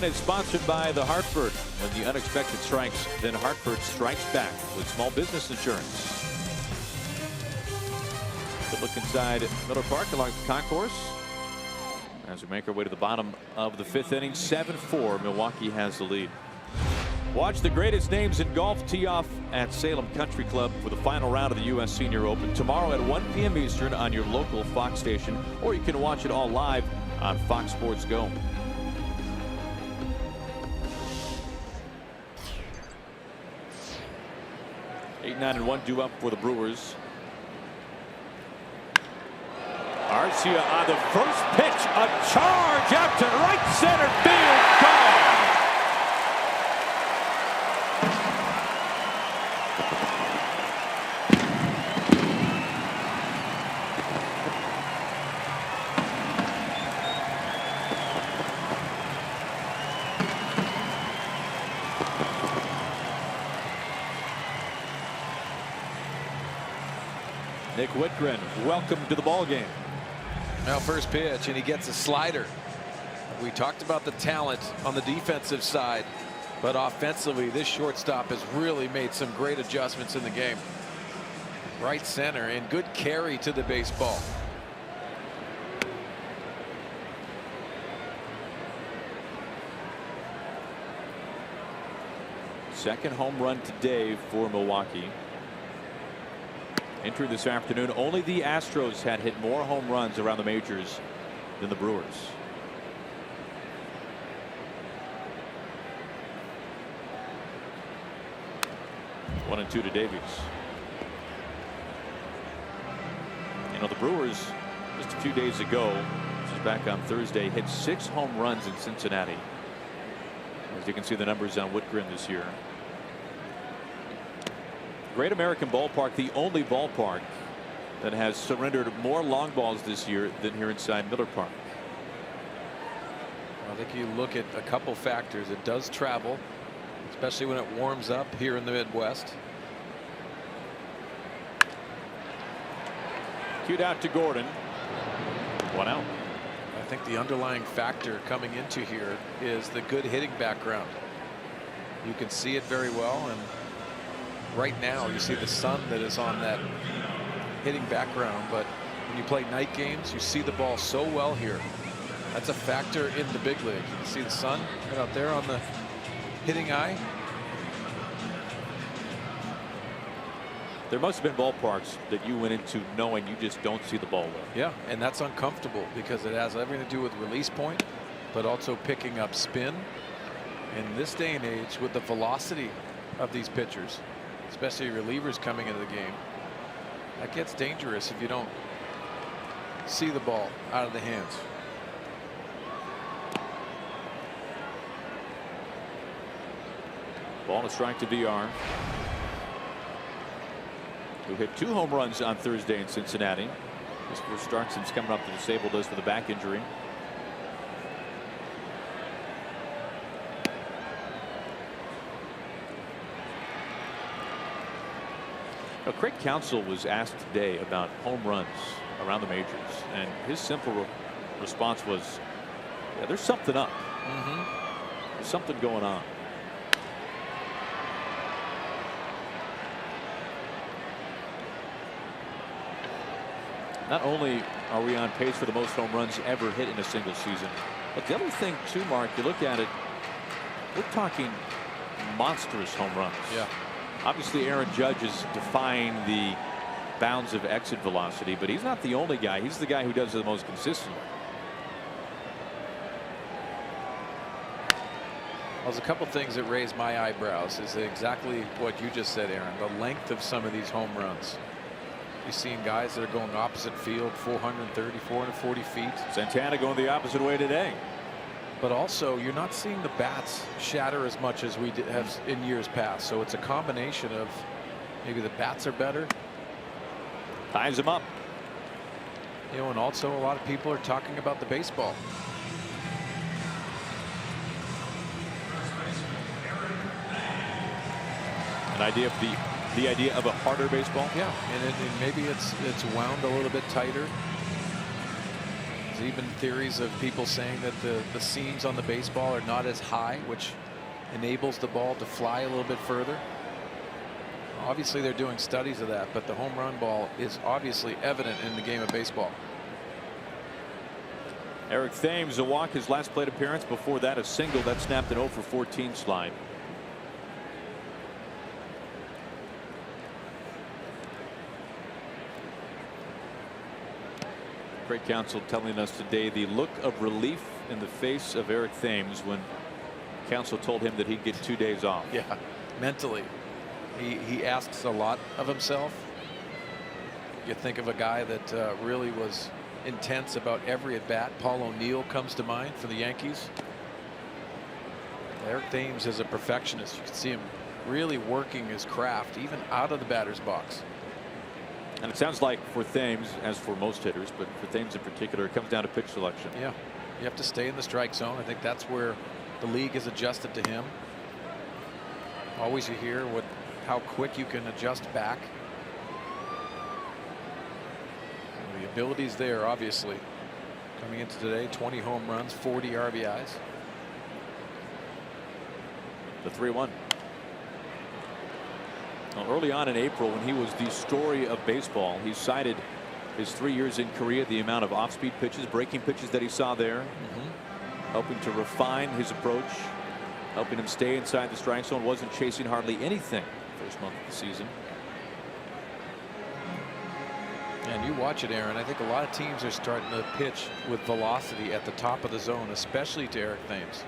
Is sponsored by the Hartford. When the unexpected strikes, then Hartford strikes back with small business insurance. Good look inside Miller Park along the concourse as we make our way to the bottom of the 5th inning. 7-4. Milwaukee has the lead. Watch the greatest names in golf tee off at Salem Country Club for the final round of the U.S. Senior Open tomorrow at 1 p.m. Eastern on your local Fox station, or you can watch it all live on Fox Sports Go. 8-9-1 due up for the Brewers. Arcia on the first pitch, a charge out to right center field, gone. Nick Whitgren, welcome to the ball game. Now first pitch, and he gets a slider. We talked about the talent on the defensive side, but offensively this shortstop has really made some great adjustments in the game. Right center, and good carry to the baseball. Second home run today for Milwaukee. Entering this afternoon, only the Astros had hit more home runs around the majors than the Brewers. One and two to Davies. You know, the Brewers just a few days ago, which is back on Thursday, hit 6 home runs in Cincinnati. As you can see the numbers on Whitgren this year. Great American Ballpark, the only ballpark that has surrendered more long balls this year than here inside Miller Park. I think you look at a couple factors. It does travel, especially when it warms up here in the Midwest. Cued out to Gordon. 1 out. I think the underlying factor coming into here is the good hitting background. You can see it very well, and right now you see the sun that is on that hitting background, but when you play night games you see the ball so well here. That's a factor in the big leagues. You can see the sun right out there on the hitting eye. There must have been ballparks that you went into knowing you just don't see the ball well. Yeah, and that's uncomfortable because it has everything to do with release point, but also picking up spin. In this day and age, with the velocity of these pitchers, especially relievers coming into the game, that gets dangerous if you don't see the ball out of the hands. Ball and a strike to DR, who hit 2 home runs on Thursday in Cincinnati. His first start since coming off the disabled list with a back injury. Now, Craig Counsell was asked today about home runs around the majors, and his simple response was, yeah, there's something up. There's something going on. Not only are we on pace for the most home runs ever hit in a single season, but the other thing too, Mark, you look at it, we're talking monstrous home runs. Yeah. Obviously Aaron Judge is defying the bounds of exit velocity, but he's not the only guy. He's the guy who does it the most consistently. Well, there's a couple things that raise my eyebrows. Is exactly what you just said, Aaron. The length of some of these home runs. You're seeing guys that are going opposite field, 430, 440 feet. Santana going the opposite way today. But also, you're not seeing the bats shatter as much as we have in years past. So it's a combination of maybe the bats are better. Ties him up. You know, and also a lot of people are talking about the baseball. An idea of the idea of a harder baseball. Yeah, and maybe it's wound a little bit tighter. There's even theories of people saying that the seams on the baseball are not as high, which enables the ball to fly a little bit further. Obviously they're doing studies of that, but the home run ball is obviously evident in the game of baseball. Eric Thames, a walk his last plate appearance. Before that, a single that snapped an 0 for 14 slide. Craig Counsell telling us today the look of relief in the face of Eric Thames when Counsell told him that he'd get 2 days off. Yeah, mentally. He asks a lot of himself. You think of a guy that really was intense about every at bat. Paul O'Neill comes to mind for the Yankees. Eric Thames is a perfectionist. You can see him really working his craft even out of the batter's box. And it sounds like for Thames, as for most hitters, but for Thames in particular, it comes down to pitch selection. Yeah, you have to stay in the strike zone. I think that's where the league has adjusted to him. Always you hear how quick you can adjust back. The ability's there, obviously. Coming into today, 20 home runs, 40 RBIs. The 3-1. Well, early on in April, when he was the story of baseball, he cited his 3 years in Korea, the amount of off-speed pitches, breaking pitches that he saw there, helping to refine his approach, helping him stay inside the strike zone, wasn't chasing hardly anything first month of the season. And you watch it, Aaron. I think a lot of teams are starting to pitch with velocity at the top of the zone, especially to Eric Thames,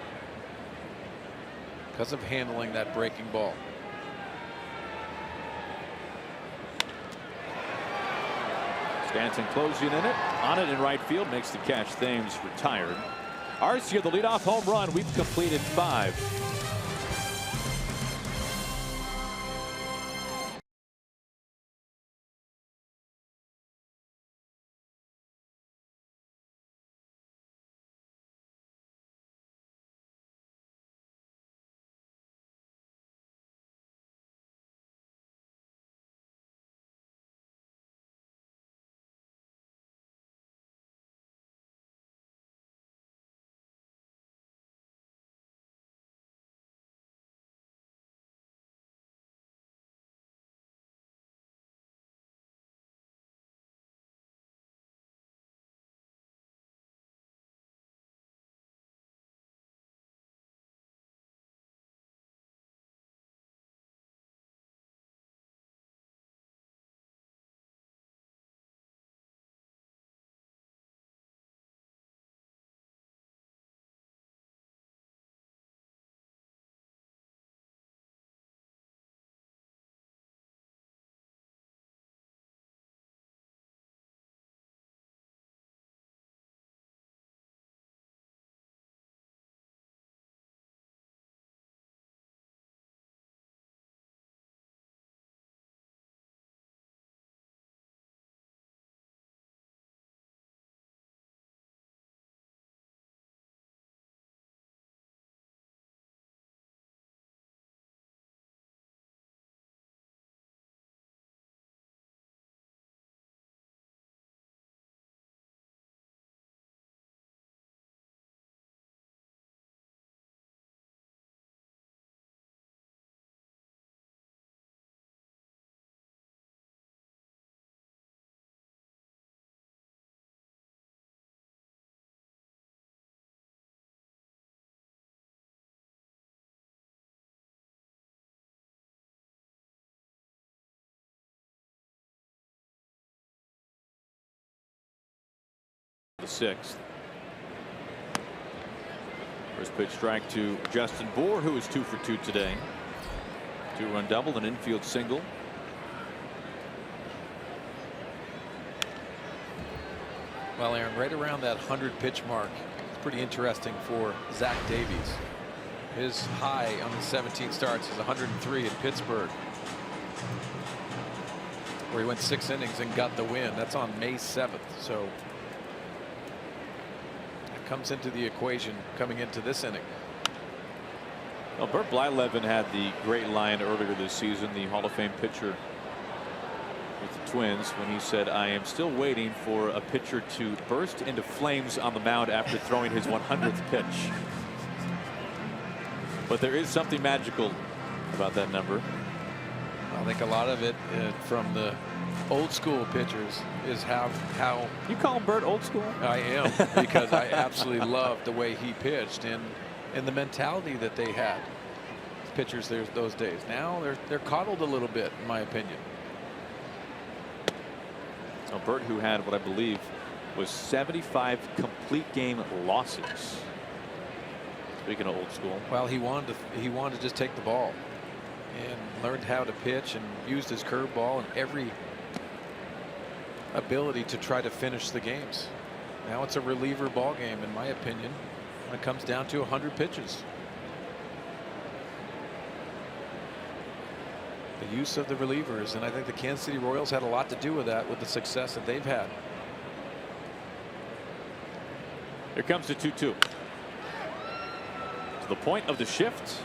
because of handling that breaking ball. Stanton closing in it, on it in right field, makes the catch. Thames retired. Arcia, the leadoff home run. We've completed 5. The 6th. First pitch strike to Justin Bour, who is 2 for 2 today. 2-run double, an infield single. Well, Aaron, right around that 100 pitch mark, it's pretty interesting for Zach Davies. His high on the 17 starts is 103 in Pittsburgh, where he went 6 innings and got the win. That's on May 7th. So that comes into the equation coming into this inning. Well, Bert Blyleven had the great line earlier this season, the Hall of Fame pitcher with the Twins, when he said, "I am still waiting for a pitcher to burst into flames on the mound after throwing his 100th pitch." But there is something magical about that number. I think a lot of it from the old school pitchers is how you call him Bert old school. I am, because I absolutely loved the way he pitched and the mentality that they had. Pitchers there those days. Now they're coddled a little bit, in my opinion. So Bert, who had what I believe was 75 complete game losses. Speaking of old school. Well, he wanted to just take the ball and learned how to pitch and used his curveball and every ability to try to finish the games. Now it's a reliever ball game, in my opinion, when it comes down to 100 pitches. The use of the relievers, and I think the Kansas City Royals had a lot to do with that, with the success that they've had. Here comes the 2-2. To the point of the shift.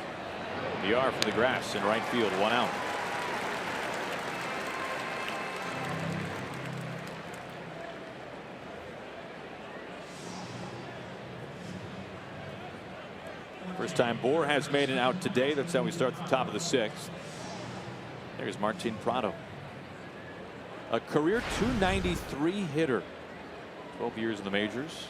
VR from the grass in right field, 1 out. First time Bohr has made an out today. That's how we start the top of the 6th. There's Martin Prado. A career .293 hitter. 12 years in the majors.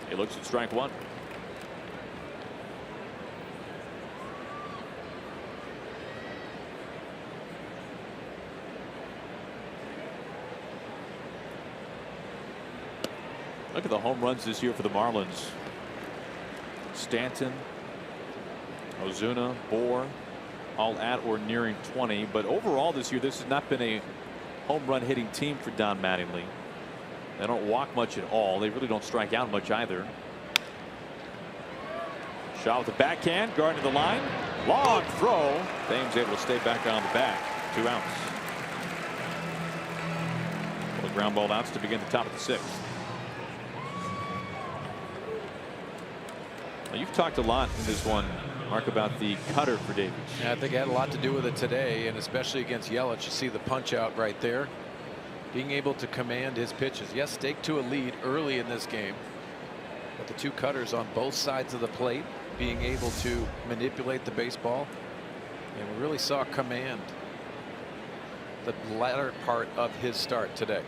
He looks at strike one. Look at the home runs this year for the Marlins. Stanton, Ozuna, Bohr, all at or nearing 20. But overall this year, this has not been a home run hitting team for Don Mattingly. They don't walk much at all. They really don't strike out much either. Shot with the backhand, guarding the line. Long throw. Thames able to stay back on the back. 2 outs. Well, the ground ball outs to begin the top of the 6th. Well, you've talked a lot in this one, Mark, about the cutter for Davies. Yeah, I think it had a lot to do with it today, and especially against Yelich. You see the punch out right there. Being able to command his pitches. Yes, stake to a lead early in this game. But the 2 cutters on both sides of the plate, being able to manipulate the baseball. And we really saw command the latter part of his start today.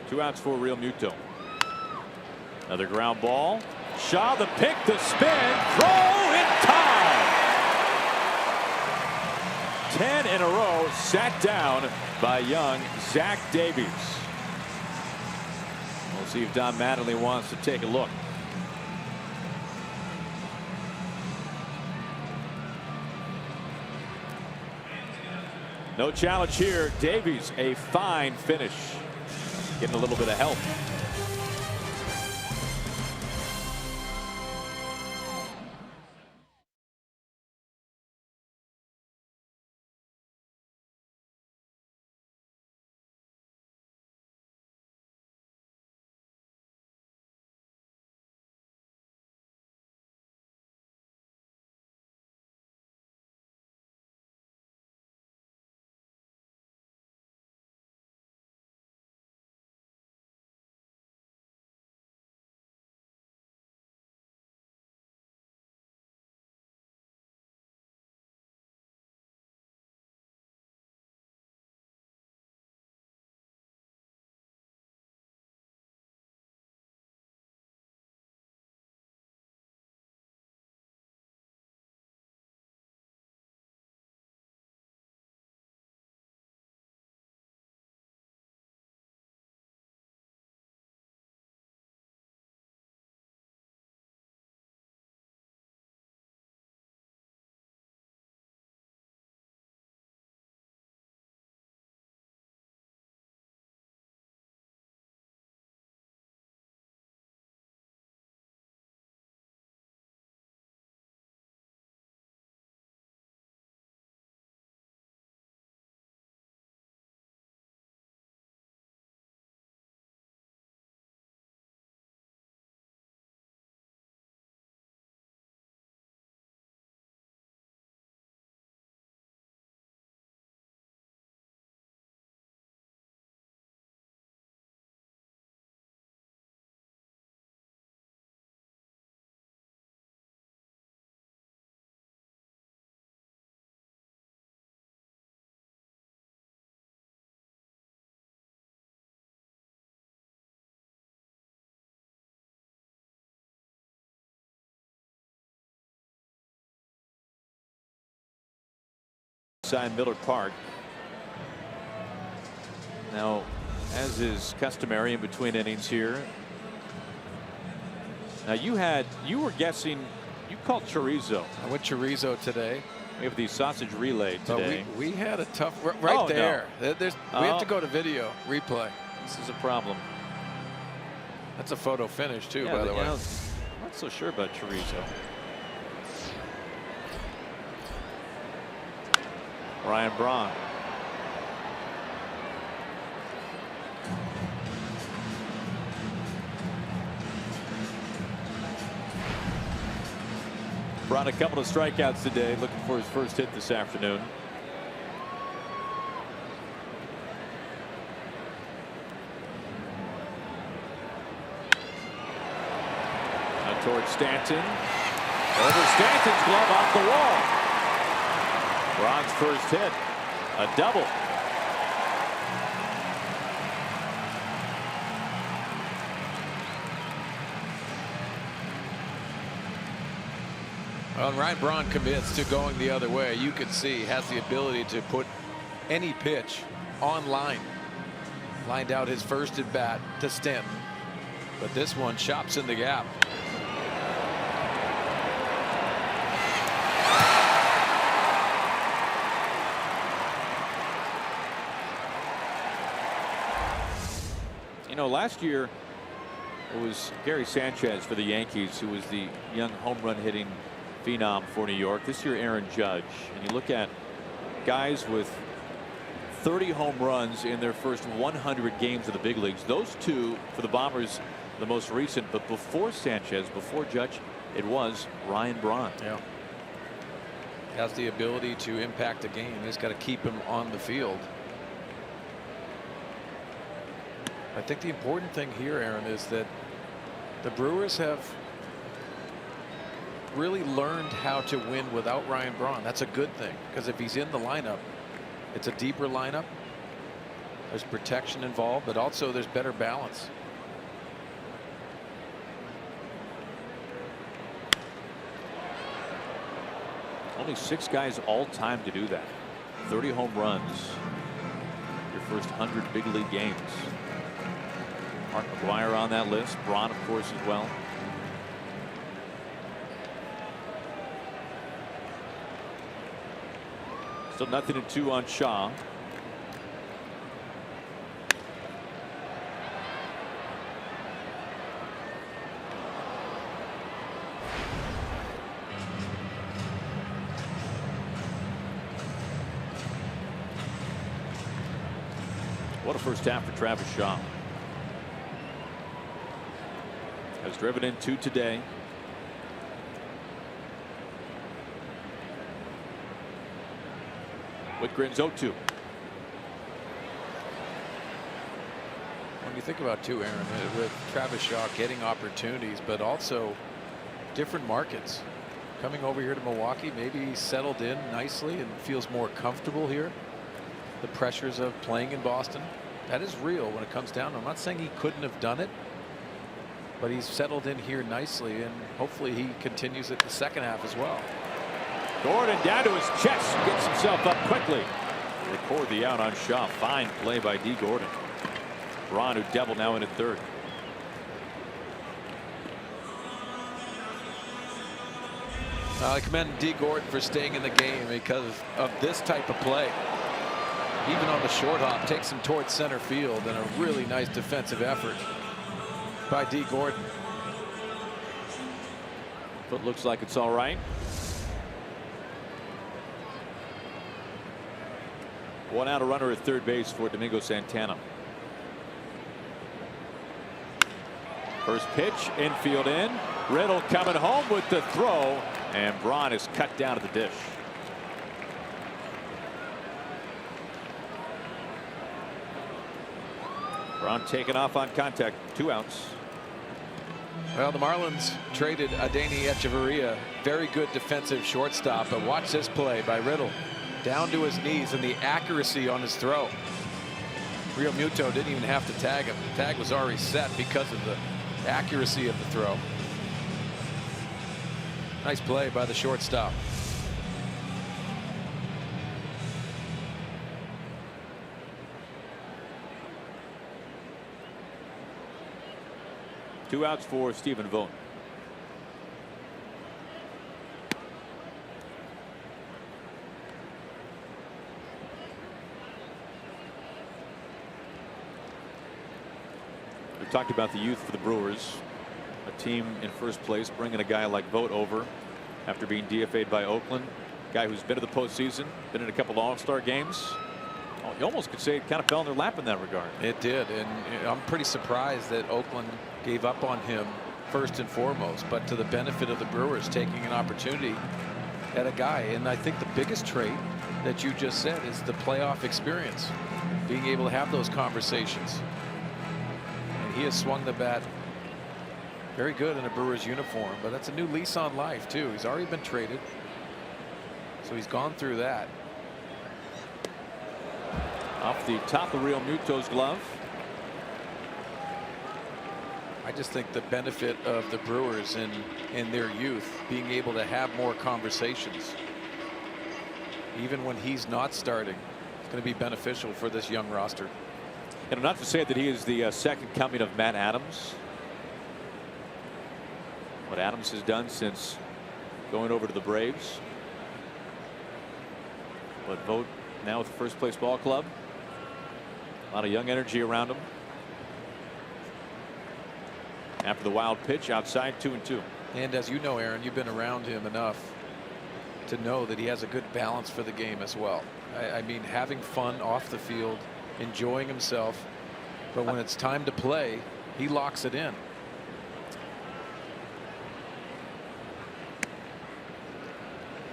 2 outs for Real Muto. Another ground ball. Shaw the pick, the spin, throw in time. 10 in a row, sat down by young Zach Davies. We'll see if Don Mattingly wants to take a look. No challenge here. Davies, a fine finish. Getting a little bit of help. Inside Miller Park. Now, as is customary in between innings here. Now you were guessing, you called chorizo. I went chorizo today. We have the sausage relay today. We had a tough right there. No. We have to go to video replay. This is a problem. That's a photo finish too, Yeah, by the way. I'm not so sure about chorizo. Ryan Braun. Brought a couple of strikeouts today, looking for his first hit this afternoon. Now towards Stanton. Over Stanton's glove off the wall. Braun's first hit, a double. Well, Ryan Braun commits to going the other way. You can see has the ability to put any pitch on line. Lined out his first at bat to Stanton, but this one chops in the gap. You know, last year it was Gary Sanchez for the Yankees who was the young home run hitting phenom for New York. This year Aaron Judge, and you look at guys with 30 home runs in their first 100 games of the big leagues. Those two for the Bombers, the most recent, but before Sanchez, before Judge, it was Ryan Braun. Yeah. Has the ability to impact a game. He's got to keep him on the field. I think the important thing here, Aaron, is that the Brewers have really learned how to win without Ryan Braun. That's a good thing, because if he's in the lineup, it's a deeper lineup. There's protection involved, but also there's better balance. Only 6 guys all time to do that. 30 home runs. Your first 100 big league games. Mark McGwire on that list. Braun, of course, as well. Still 0-2 on Shaw. What a first half for Travis Shaw. Has driven in 2 today. Whitgren's 0-2. When you think about too, Aaron, with Travis Shaw getting opportunities, but also different markets. Coming over here to Milwaukee, maybe he's settled in nicely and feels more comfortable here. The pressures of playing in Boston, that is real when it comes down. I'm not saying he couldn't have done it, but he's settled in here nicely, and hopefully he continues it the second half as well. Gordon down to his chest, gets himself up quickly. Record the out on Shaw. Fine play by D. Gordon. Braun, who doubled, now in at third. I commend D. Gordon for staying in the game because of this type of play. Even on the short hop, takes him towards center field, and a really nice defensive effort by D. Gordon. Foot looks like it's all right. One out, a runner at third base for Domingo Santana. First pitch, infield in. Riddle coming home with the throw, and Braun is cut down at the dish. Braun taken off on contact. 2 outs. Well, the Marlins traded Adeiny Echeverria. Very good defensive shortstop, but watch this play by Riddle. Down to his knees, and the accuracy on his throw. Real Muto didn't even have to tag him. The tag was already set because of the accuracy of the throw. Nice play by the shortstop. Two outs for Stephen Vogt. We talked about the youth for the Brewers, a team in first place, bringing a guy like Vogt over after being DFA'd by Oakland. Guy who's been to the postseason, been in a couple of All-Star games. Oh, you almost could say it kind of fell in their lap in that regard. It did, and I'm pretty surprised that Oakland gave up on him first and foremost, but to the benefit of the Brewers, taking an opportunity at a guy. And I think the biggest trait that you just said is the playoff experience, being able to have those conversations. And he has swung the bat very good in a Brewers uniform, but that's a new lease on life too. He's already been traded, so he's gone through that. Off the top of Real Muto's glove. I just think the benefit of the Brewers in their youth being able to have more conversations, even when he's not starting, it's going to be beneficial for this young roster. And not to say that he is the second coming of Matt Adams. What Adams has done since going over to the Braves. But Vogt now with the first place ball club. A lot of young energy around him. After the wild pitch outside, 2-2. And as you know, Aaron, you've been around him enough to know that he has a good balance for the game as well. I mean, having fun off the field, enjoying himself, but when it's time to play, he locks it in.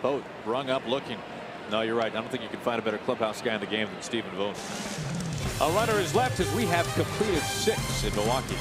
Vogt rung up looking. No, you're right. I don't think you can find a better clubhouse guy in the game than Stephen Vogt. A runner is left as we have completed 6 in Milwaukee.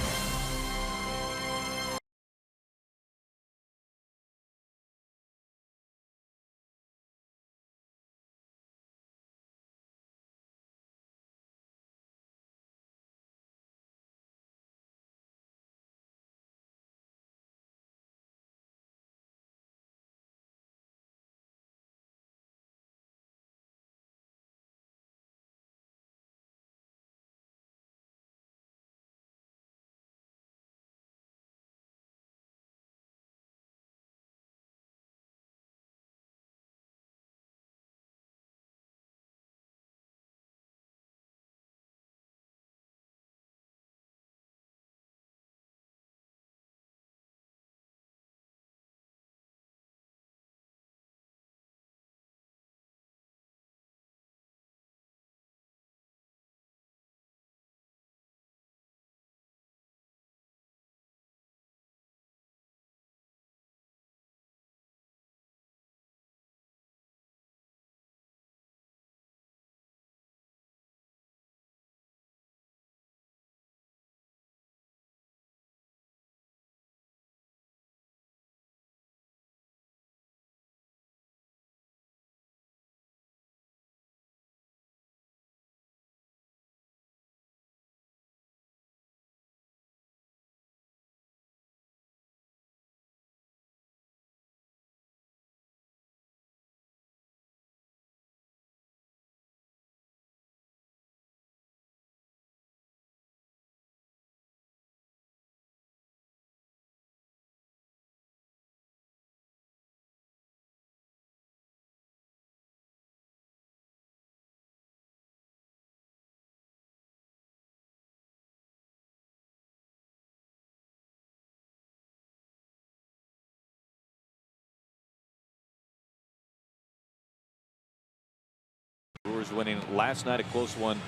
Brewers winning last night, a close one,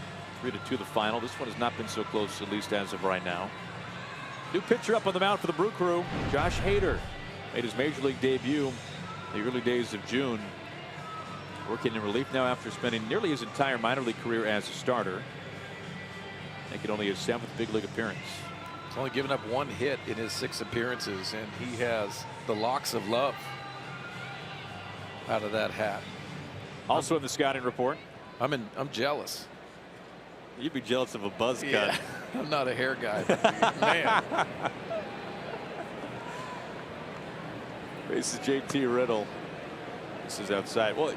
3-2 the final. This one has not been so close, at least as of right now. New pitcher up on the mound for the Brew Crew, Josh Hader, made his major league debut in the early days of June. Working in relief now after spending nearly his entire minor league career as a starter. Making only his 7th big league appearance. He's only given up 1 hit in his 6 appearances, and he has the locks of love out of that hat. Also in the scouting report, I'm jealous. You'd be jealous of a buzz cut. Yeah, I'm not a hair guy. Man. This is JT Riddle. This is outside. Well,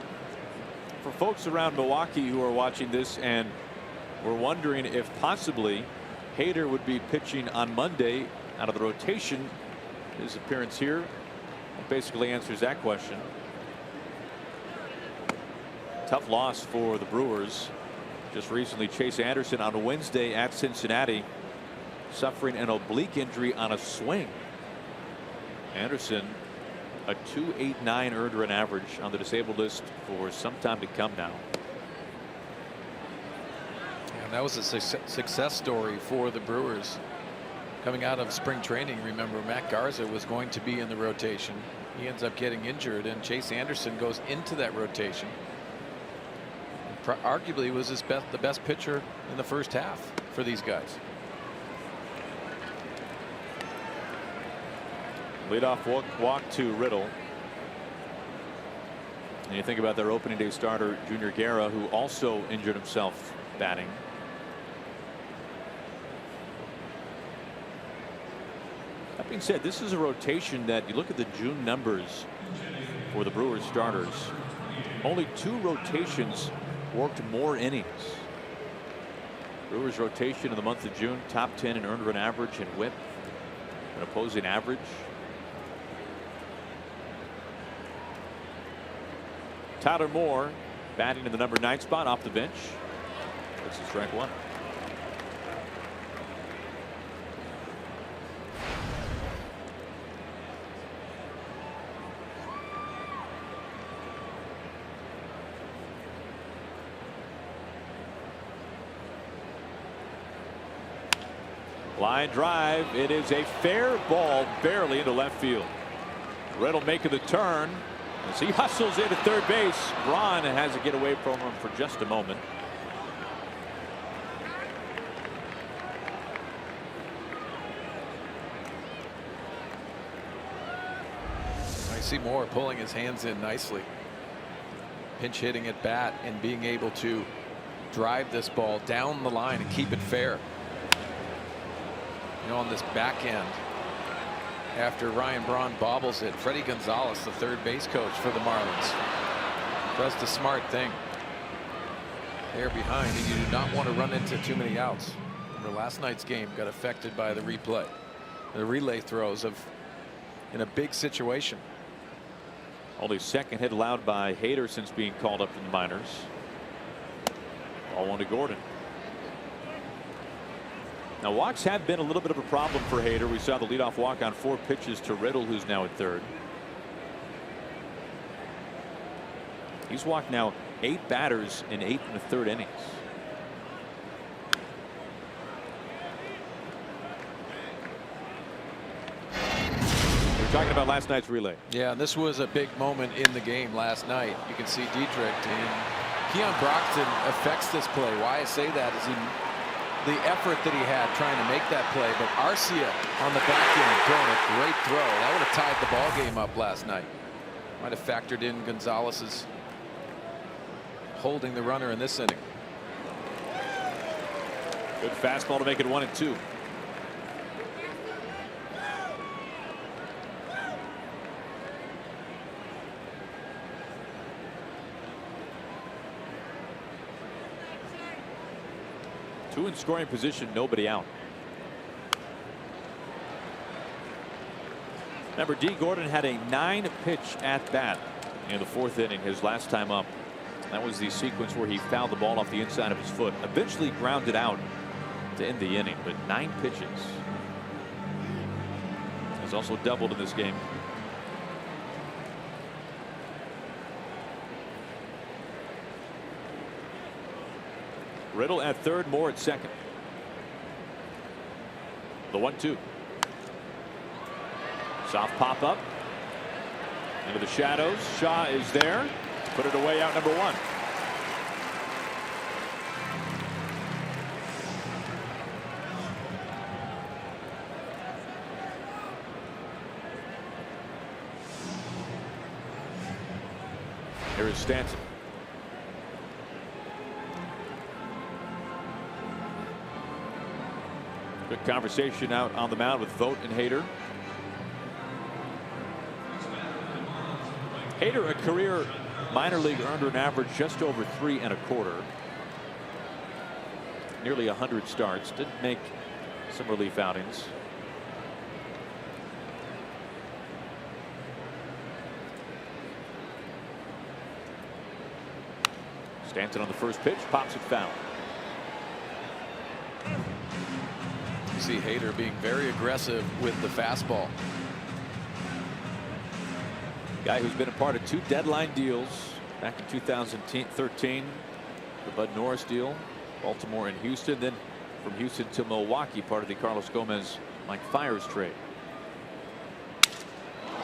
for folks around Milwaukee who are watching this and were wondering if possibly Hader would be pitching on Monday out of the rotation, his appearance here basically answers that question. Tough loss for the Brewers. Just recently, Chase Anderson on a Wednesday at Cincinnati, suffering an oblique injury on a swing. Anderson, a .289 earned run average on the disabled list for some time to come now. And that was a success story for the Brewers. Coming out of spring training, remember, Matt Garza was going to be in the rotation. He ends up getting injured, and Chase Anderson goes into that rotation. Arguably was the best pitcher in the first half for these guys. Leadoff walk to Riddle. And you think about their opening day starter, Junior Guerra, who also injured himself batting. That being said, this is a rotation that you look at the June numbers for the Brewers starters. Only 2 rotations worked more innings. Brewers rotation in the month of June, top 10 in earned run average and whip, an opposing average. Tyler Moore batting in the number 9 spot off the bench. This is strike 1. Line drive. It is a fair ball, barely into left field. Riddle making the turn as he hustles into third base. Braun has to get away from him for just a moment. I see Moore pulling his hands in nicely. Pinch hitting at bat and being able to drive this ball down the line and keep it fair. You know, on this back end, after Ryan Braun bobbles it, Freddie Gonzalez, the third base coach for the Marlins, does the smart thing. They're behind, and you do not want to run into too many outs. Remember, last night's game got affected by the relay throws in a big situation. Only second hit allowed by Hader since being called up in the minors. Ball 1 to Gordon. Now, walks have been a little bit of a problem for Hader. We saw the leadoff walk on 4 pitches to Riddle, who's now at third. He's walked now 8 batters in 8 1/3 innings. We're talking about last night's relay. Yeah, this was a big moment in the game last night. You can see Dietrich, and Keon Broxton affects this play. Why I say that is the effort that he had trying to make that play, but Arcia on the back end throwing a great throw. That would have tied the ball game up last night. Might have factored in Gonzalez's holding the runner in this inning. Good fastball to make it 1-2. Two in scoring position, nobody out. Remember, D. Gordon had a 9-pitch at bat in the 4th inning his last time up. That was the sequence where he fouled the ball off the inside of his foot, eventually grounded out to end the inning, but 9 pitches. He's also doubled in this game. Riddle at third, Moore at second. The 1-2. Soft pop up into the shadows. Shaw is there. Put it away, out number 1. Here is Stanton. Good conversation out on the mound with Vogt and Hader. Hader, a career minor league earned run average just over 3 1/4. Nearly 100 starts. Didn't make some relief outings. Stanton on the first pitch, pops it foul. You see Hader being very aggressive with the fastball. Guy who's been a part of 2 deadline deals back in 2013, the Bud Norris deal, Baltimore and Houston, then from Houston to Milwaukee, part of the Carlos Gomez like Fire's trade.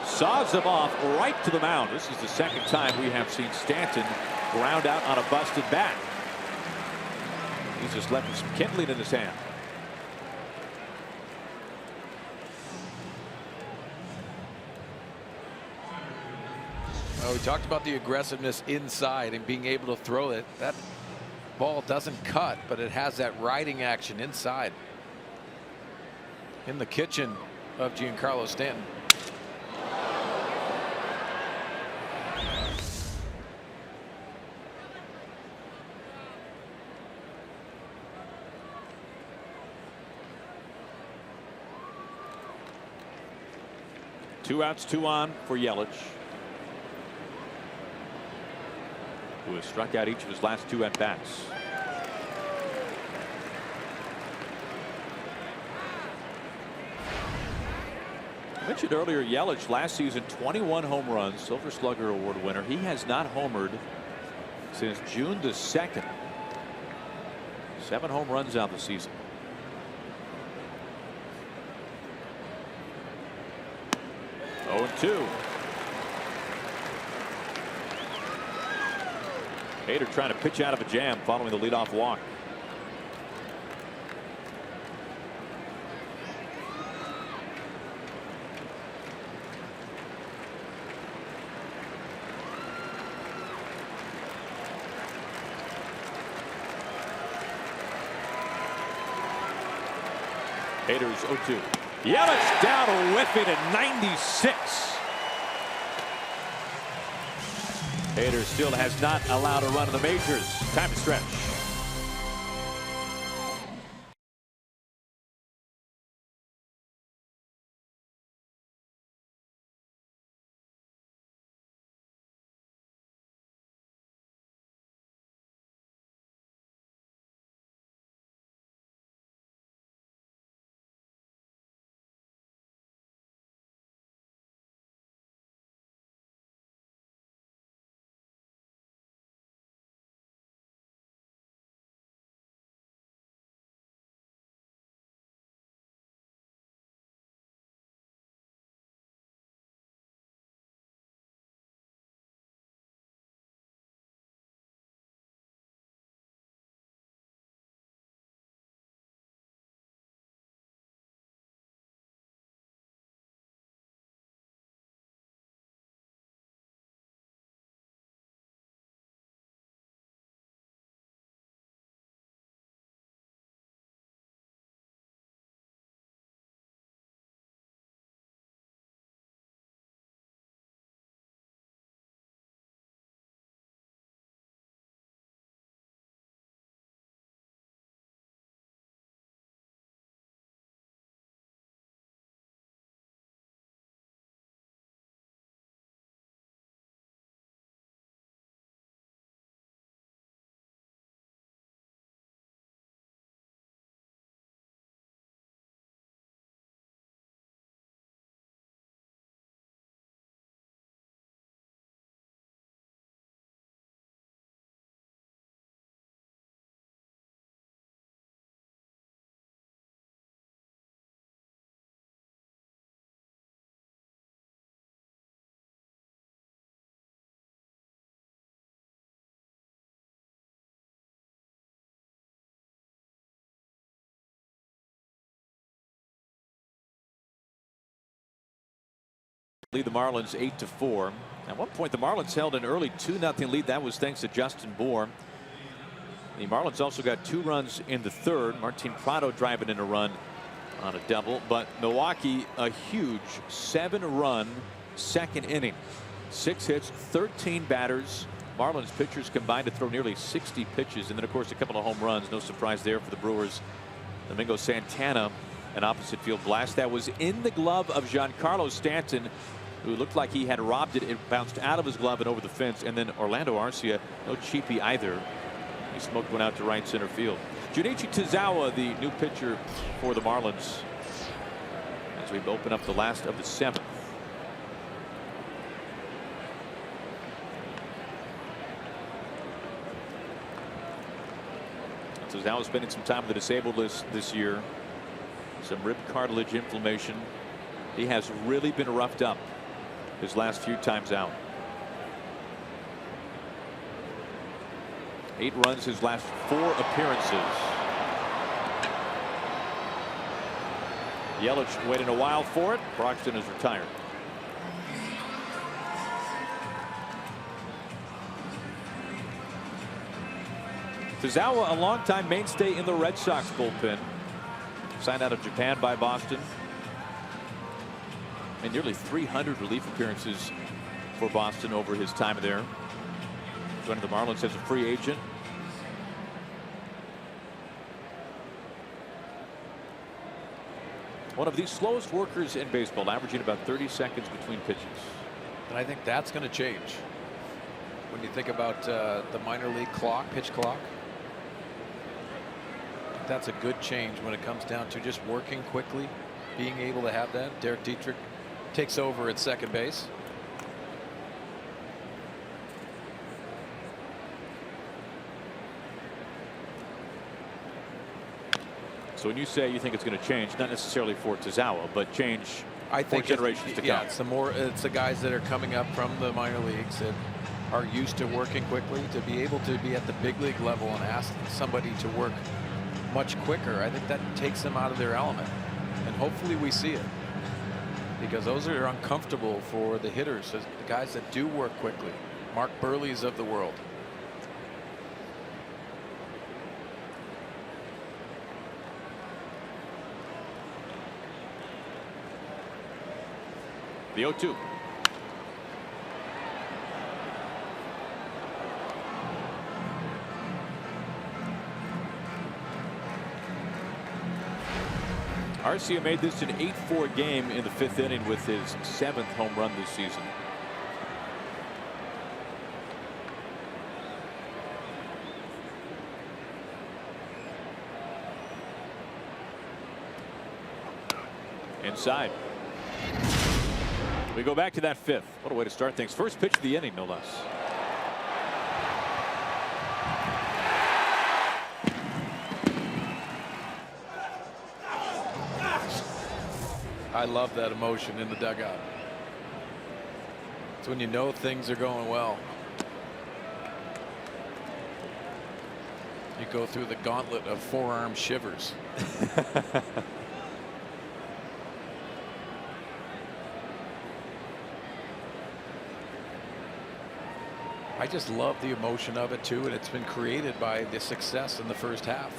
Saws him off right to the mound. This is the second time we have seen Stanton ground out on a busted bat. He's just left with some kindling in his hand. Oh, we talked about the aggressiveness inside and being able to throw it. That ball doesn't cut, but it has that riding action inside. In the kitchen of Giancarlo Stanton. Two outs, two on for Yelich, who has struck out each of his last two at bats. I mentioned earlier, Yelich last season 21 home runs, Silver Slugger Award winner. He has not homered since June the 2nd. 7 home runs out the season. Oh, 2. Hader trying to pitch out of a jam following the leadoff walk. Hader's 0-2. Yelich down to whiffing at 96. Hader still has not allowed a run in the majors. Time to stretch. Lead the Marlins 8-4. At one point the Marlins held an early 2-0 lead. That was thanks to Justin Bour. The Marlins also got 2 runs in the third. Martin Prado driving in a run on a double, but Milwaukee a huge 7-run second inning. 6 hits, 13 batters. Marlins pitchers combined to throw nearly 60 pitches, and then of course a couple of home runs. No surprise there for the Brewers. Domingo Santana, an opposite field blast that was in the glove of Giancarlo Stanton, who looked like he had robbed it. It bounced out of his glove and over the fence. And then Orlando Arcia, no cheapie either. He smoked one out to right center field. Junichi Tazawa, the new pitcher for the Marlins, as we open up the last of the 7th. Tazawa spending some time with the disabled list this year. Some rib cartilage inflammation. He has really been roughed up his last few times out. 8 runs his last 4 appearances. Yelich waiting a while for it. Broxton is retired. Tazawa, a longtime mainstay in the Red Sox bullpen. Signed out of Japan by Boston. And nearly 300 relief appearances for Boston over his time there. Joining the Marlins as a free agent. One of the slowest workers in baseball, averaging about 30 seconds between pitches. And I think that's going to change when you think about the minor league clock, pitch clock. That's a good change when it comes down to just working quickly, being able to have that. Derek Dietrich takes over at second base. So when you say you think it's going to change, not necessarily for Tazawa, but change I think for generations to come. Yeah, it's the guys that are coming up from the minor leagues that are used to working quickly, to be able to be at the big league level and ask somebody to work much quicker. I think that takes them out of their element, and hopefully we see it, because those are uncomfortable for the hitters, the guys that do work quickly. Mark Burley's of the world. The 0-2. Arcia made this an 8-4 game in the 5th inning with his 7th home run this season. Inside. We go back to that 5th. What a way to start things. First pitch of the inning, no less. I love that emotion in the dugout. It's when you know things are going well. You go through the gauntlet of forearm shivers. I just love the emotion of it too, and it's been created by the success in the first half.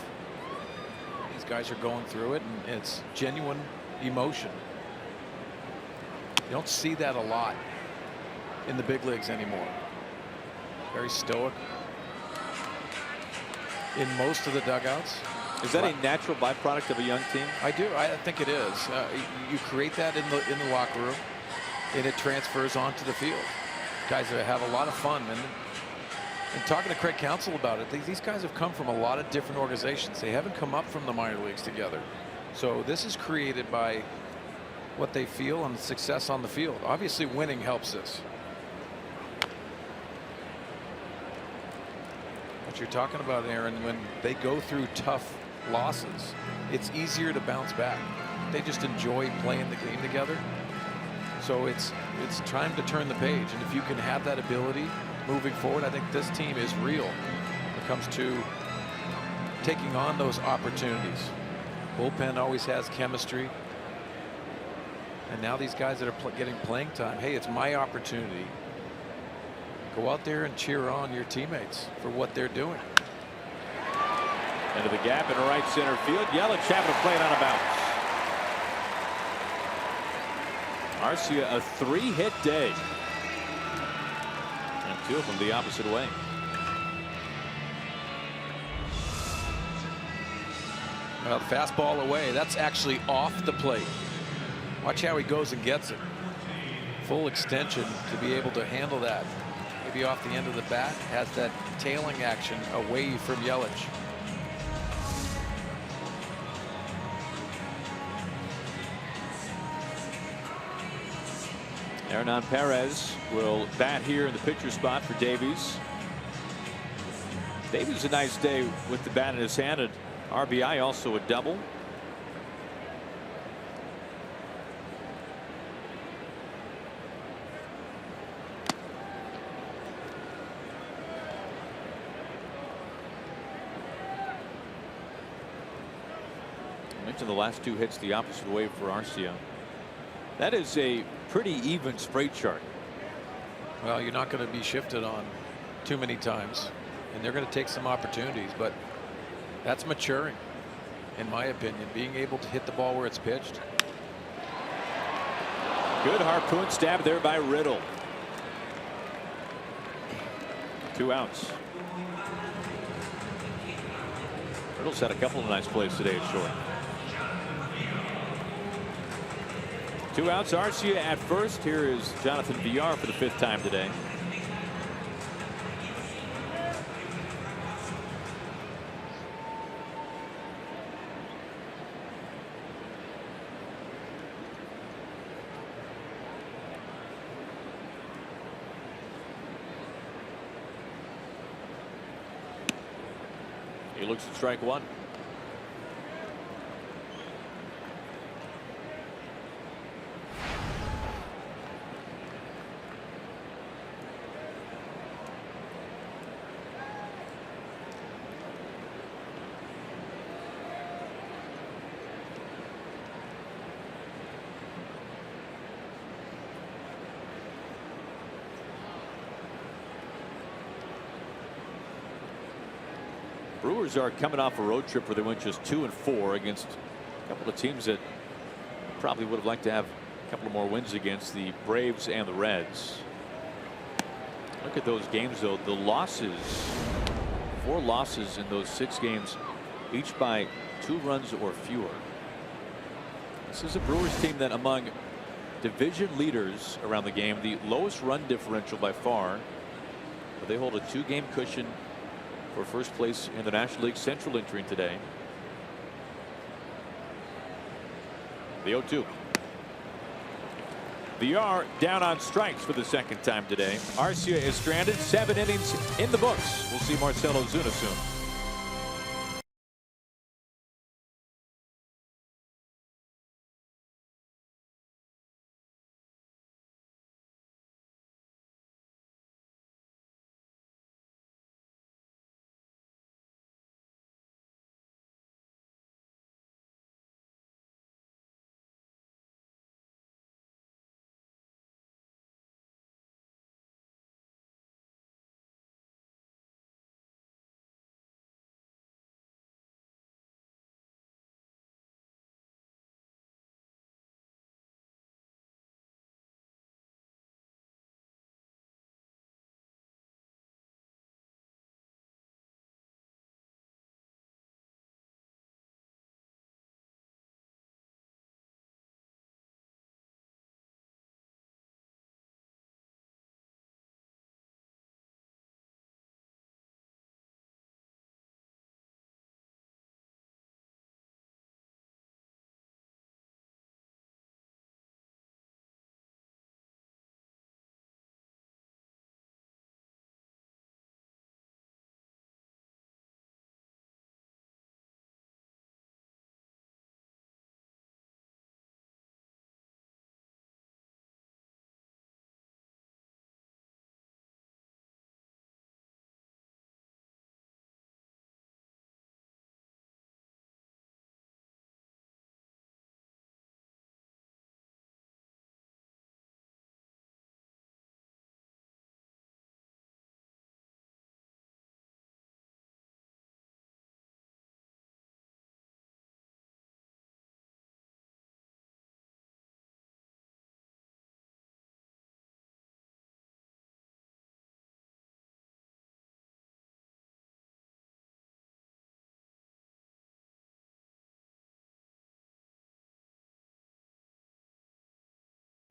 These guys are going through it, and it's genuine emotion. You don't see that a lot in the big leagues anymore. Very stoic in most of the dugouts. Is that a natural byproduct of a young team? I do. I think it is. You create that in the locker room, and it transfers onto the field. Guys that have a lot of fun, and talking to Craig Counsell about it, these guys have come from a lot of different organizations. They haven't come up from the minor leagues together. So this is created by what they feel and success on the field. Obviously winning helps this. What you're talking about, Aaron, when they go through tough losses, it's easier to bounce back. They just enjoy playing the game together. So it's time to turn the page, and if you can have that ability moving forward, I think this team is real when it comes to taking on those opportunities. Bullpen always has chemistry, and now these guys that are getting playing time, hey, it's my opportunity. Go out there and cheer on your teammates for what they're doing. Into the gap in right center field. Yelich having to play it on a bounce. Arcia, a 3-hit day, and 2 of them the opposite way. Well, fastball away. That's actually off the plate. Watch how he goes and gets it. Full extension to be able to handle that. Maybe off the end of the bat. Has that tailing action away from Yelich. Hernan Perez will bat here in the pitcher spot for Davies. Davies a nice day with the bat in his hand, and RBI, also a double. Mentioned the last 2 hits the opposite way for Arcia. That is a pretty even straight chart. Well, you're not going to be shifted on too many times, and they're going to take some opportunities, but that's maturing, in my opinion, being able to hit the ball where it's pitched. Good harpoon stab there by Riddle. 2 outs. Riddle's had a couple of nice plays today at short. 2 outs. Arcia at first. Here is Jonathan Villar for the 5th time today. He looks at strike 1. Brewers are coming off a road trip where they went just 2-4 against a couple of teams that probably would have liked to have a couple of more wins against, the Braves and the Reds. Look at those games, though. The losses, 4 losses in those 6 games, each by 2 runs or fewer. This is a Brewers team that, among division leaders around the game, the lowest run differential by far, but they hold a 2-game cushion for first place in the National League Central entering today. The 0-2. Villar down on strikes for the 2nd time today. Arcia is stranded. 7 innings in the books. We'll see Marcell Ozuna soon.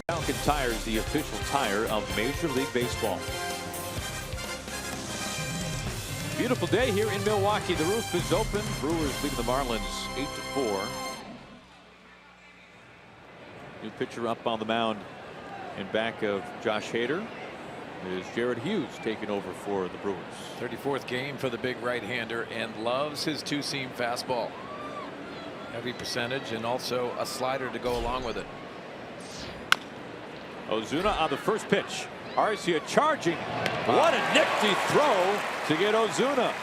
Falcon Tires, the official tire of Major League Baseball. Beautiful day here in Milwaukee. The roof is open. Brewers leading the Marlins 8-4. New pitcher up on the mound in back of Josh Hader is Jared Hughes taking over for the Brewers. 34th game for the big right-hander, and loves his 2-seam fastball. Heavy percentage and also a slider to go along with it. Ozuna on the first pitch. Arcia charging. What a nifty throw to get Ozuna.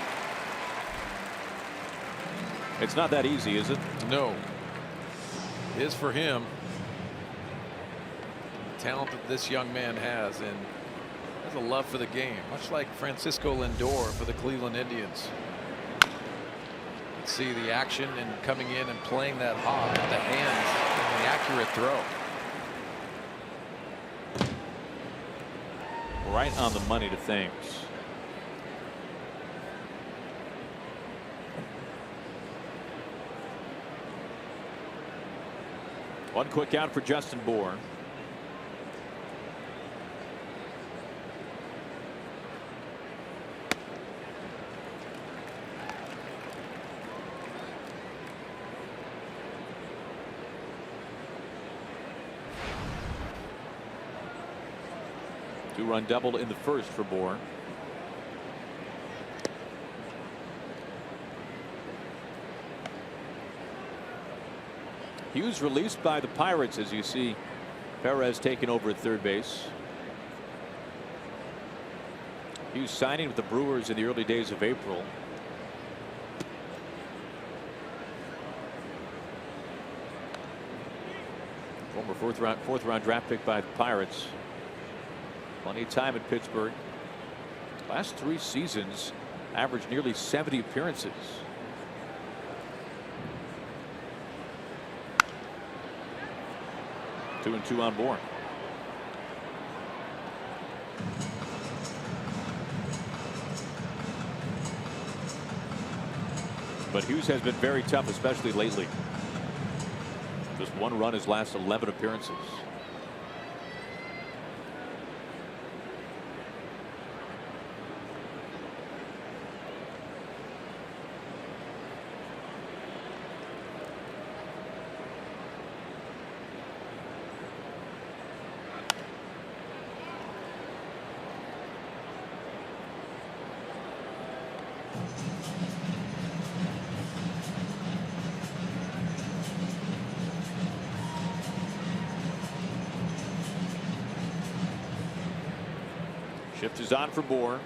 It's not that easy, is it? No. is for him. The talent that this young man has, and has a love for the game, much like Francisco Lindor for the Cleveland Indians. See the action and coming in and playing that hog with the hands and the accurate throw. Right on the money to things. One quick out for Justin Bour. Two-run double in the first for Bour. Hughes released by the Pirates, as you see Perez taking over at third base. Hughes signing with the Brewers in the early days of April. Former fourth round draft pick by the Pirates. Plenty of time at Pittsburgh. Last 3 seasons averaged nearly 70 appearances. Two and two on Bour. But Hughes has been very tough, especially lately. Just 1 run his last 11 appearances. Shift is on for Bour.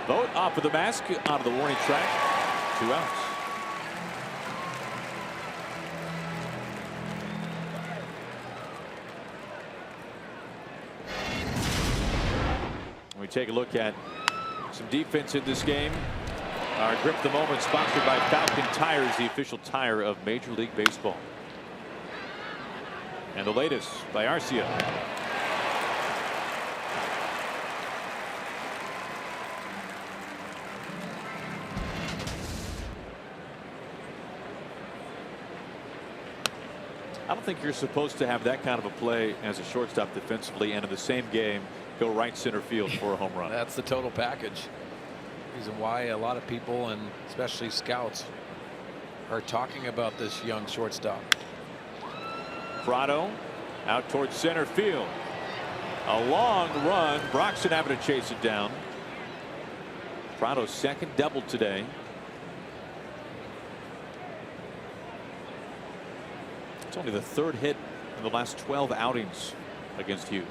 Vogt off of the mask, out of the warning track. 2 outs. We take a look at some defense in this game. Our Grip the Moment, sponsored by Falcon Tires, the official tire of Major League Baseball. And the latest by Arcia. I don't think you're supposed to have that kind of a play as a shortstop defensively, and in the same game go right center field for a home run. That's the total package. Reason why a lot of people, and especially scouts, are talking about this young shortstop. Prado out towards center field. A long run. Broxton having to chase it down. Prado's second double today. It's only the 3rd hit in the last 12 outings against Hughes.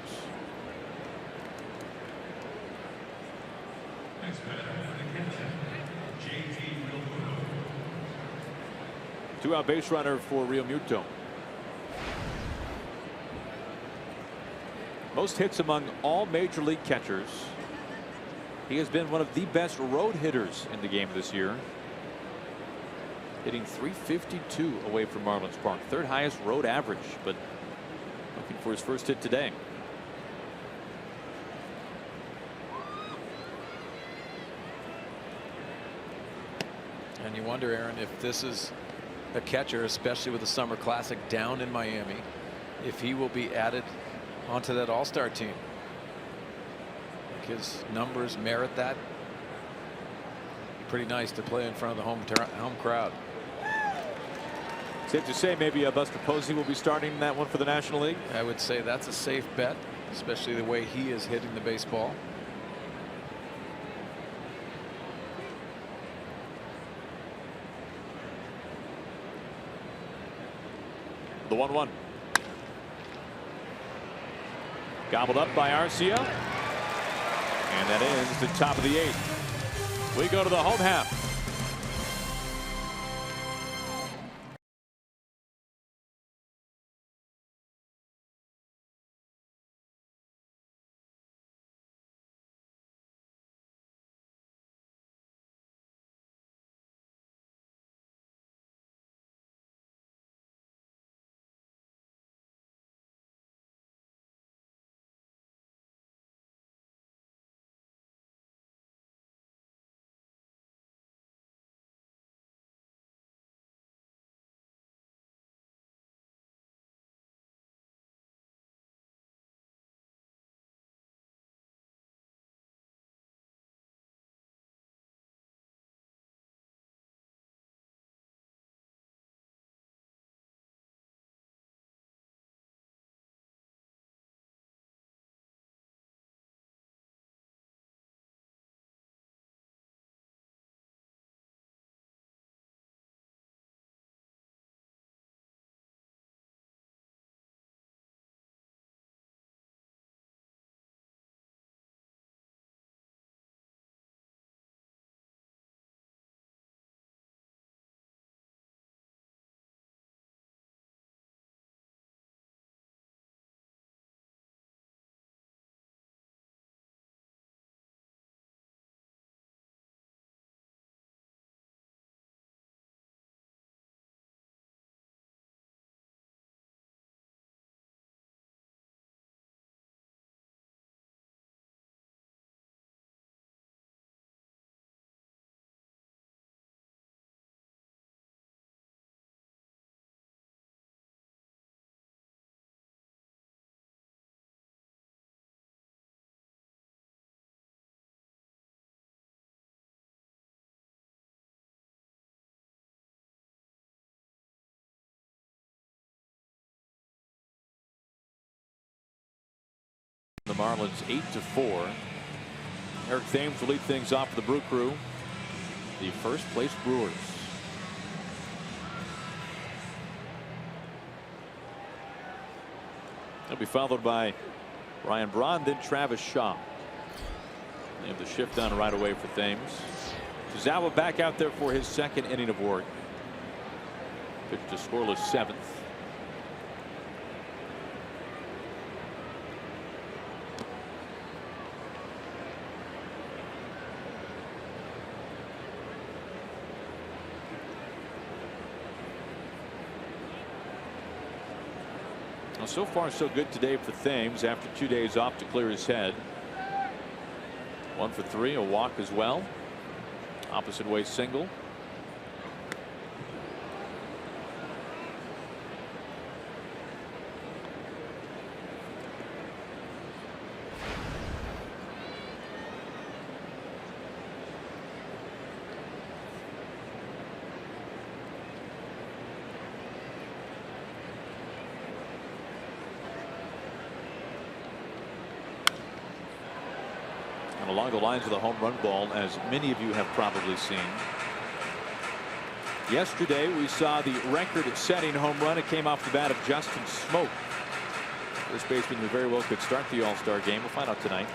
Two-out base runner for Real Muto. Most hits among all major league catchers. He has been one of the best road hitters in the game this year. Hitting .352 away from Marlins Park. 3rd highest road average, but looking for his first hit today. And you wonder, Aaron, if this is a catcher, especially with the Summer Classic down in Miami, if he will be added onto that All-Star team. His numbers merit that. Pretty nice to play in front of the home crowd. Safe to say maybe Buster Posey will be starting that one for the National League. I would say that's a safe bet, especially the way he is hitting the baseball. The 1-1. Gobbled up by Arcia. And that ends the top of the 8th. We go to the home half. The Marlins 8-4. Eric Thames will lead things off for the Brew Crew. The first place Brewers. They'll be followed by Ryan Braun, then Travis Shaw. They have the shift on right away for Thames. Zawa back out there for his second inning of work. Pitched a scoreless 7th. Well, so far so good today for Thames after 2 days off to clear his head. 1 for 3, a walk as well. Opposite way single. Along the lines of the home run ball, as many of you have probably seen. Yesterday we saw the record-setting home run. It came off the bat of Justin Smoke. This baseman who very well could start the All-Star game. We'll find out tonight.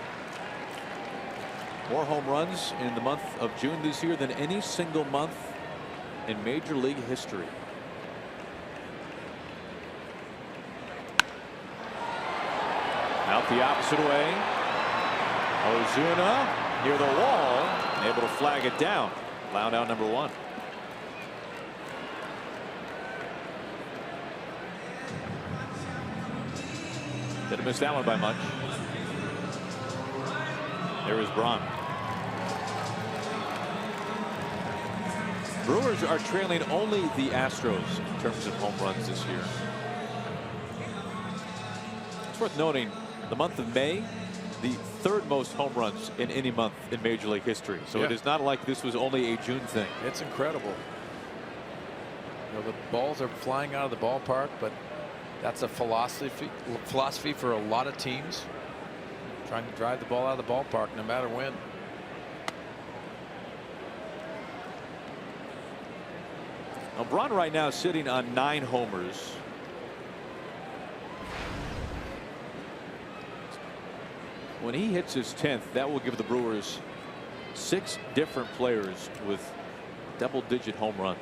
More home runs in the month of June this year than any single month in Major League history. Out the opposite way. Ozuna near the wall, able to flag it down. Loud out number 1. Didn't miss that one by much. There is Braun. Brewers are trailing only the Astros in terms of home runs this year. It's worth noting the month of May, the 3rd most home runs in any month in Major League history. So it is not like this was only a June thing. It's incredible. You know, the balls are flying out of the ballpark, but that's a philosophy for a lot of teams, trying to drive the ball out of the ballpark no matter when. Now, Braun right now sitting on 9 homers. when he hits his 10th, that will give the Brewers 6 different players with double-digit home runs.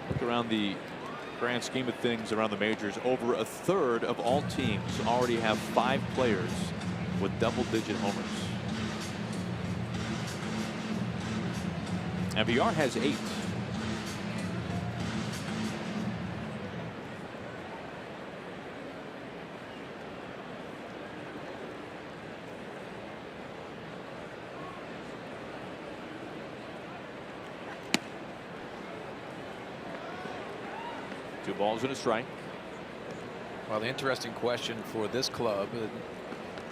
Look around the grand scheme of things around the majors. Over a third of all teams already have 5 players with double-digit homers. And VR has 8. Two balls and a strike. Well, the interesting question for this club,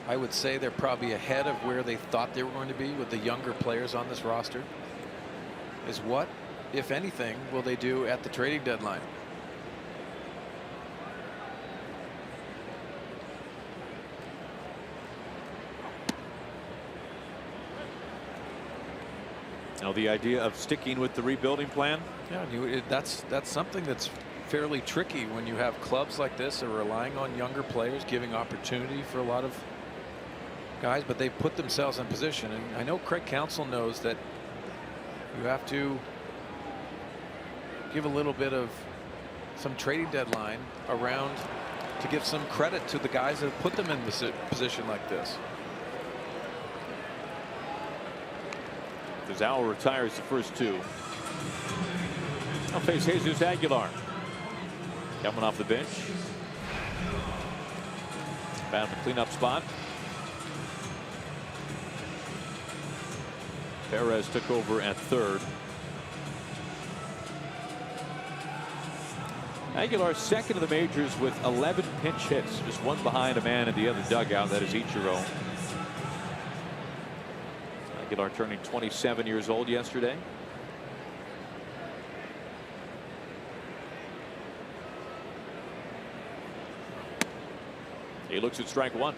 I would say they're probably ahead of where they thought they were going to be with the younger players on this roster, is what, if anything, will they do at the trading deadline? Now the idea of sticking with the rebuilding plan. Yeah, that's something that's fairly tricky when you have clubs like this are relying on younger players, giving opportunity for a lot of guys, but they put themselves in position. And I know Craig Counsell knows that you have to give a little bit of some trading deadline around to give some credit to the guys that have put them in this position like this. Zawa retires the first 2. I'll face Jesus Aguilar. Coming off the bench. Found the cleanup spot. Perez took over at third. Aguilar second in the majors with 11 pinch hits, just one behind a man in the other dugout. That is Ichiro. Aguilar turning 27 years old yesterday. He looks at strike 1.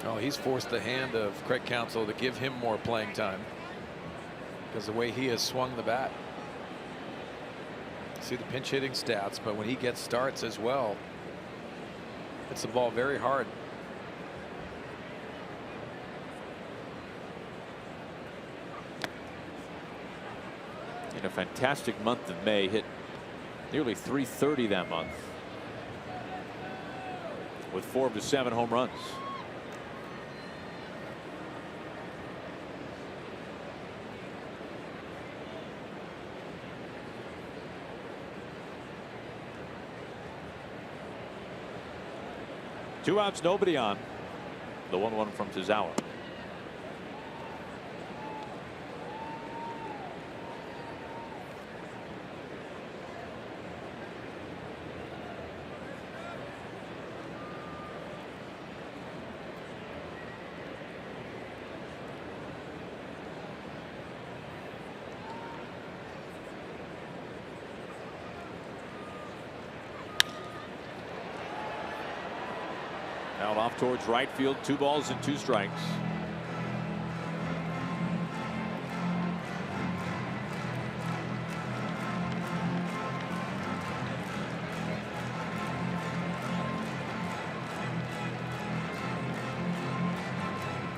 Oh, he's forced the hand of Craig Counsell to give him more playing time because the way he has swung the bat. See the pinch hitting stats, but when he gets starts as well, hits the ball very hard. In a fantastic month of May, hit nearly .330 that month with 4 of his 7 home runs. Two outs, nobody on. The 1-1 from Tazawa. Out off towards right field. 2 balls and 2 strikes.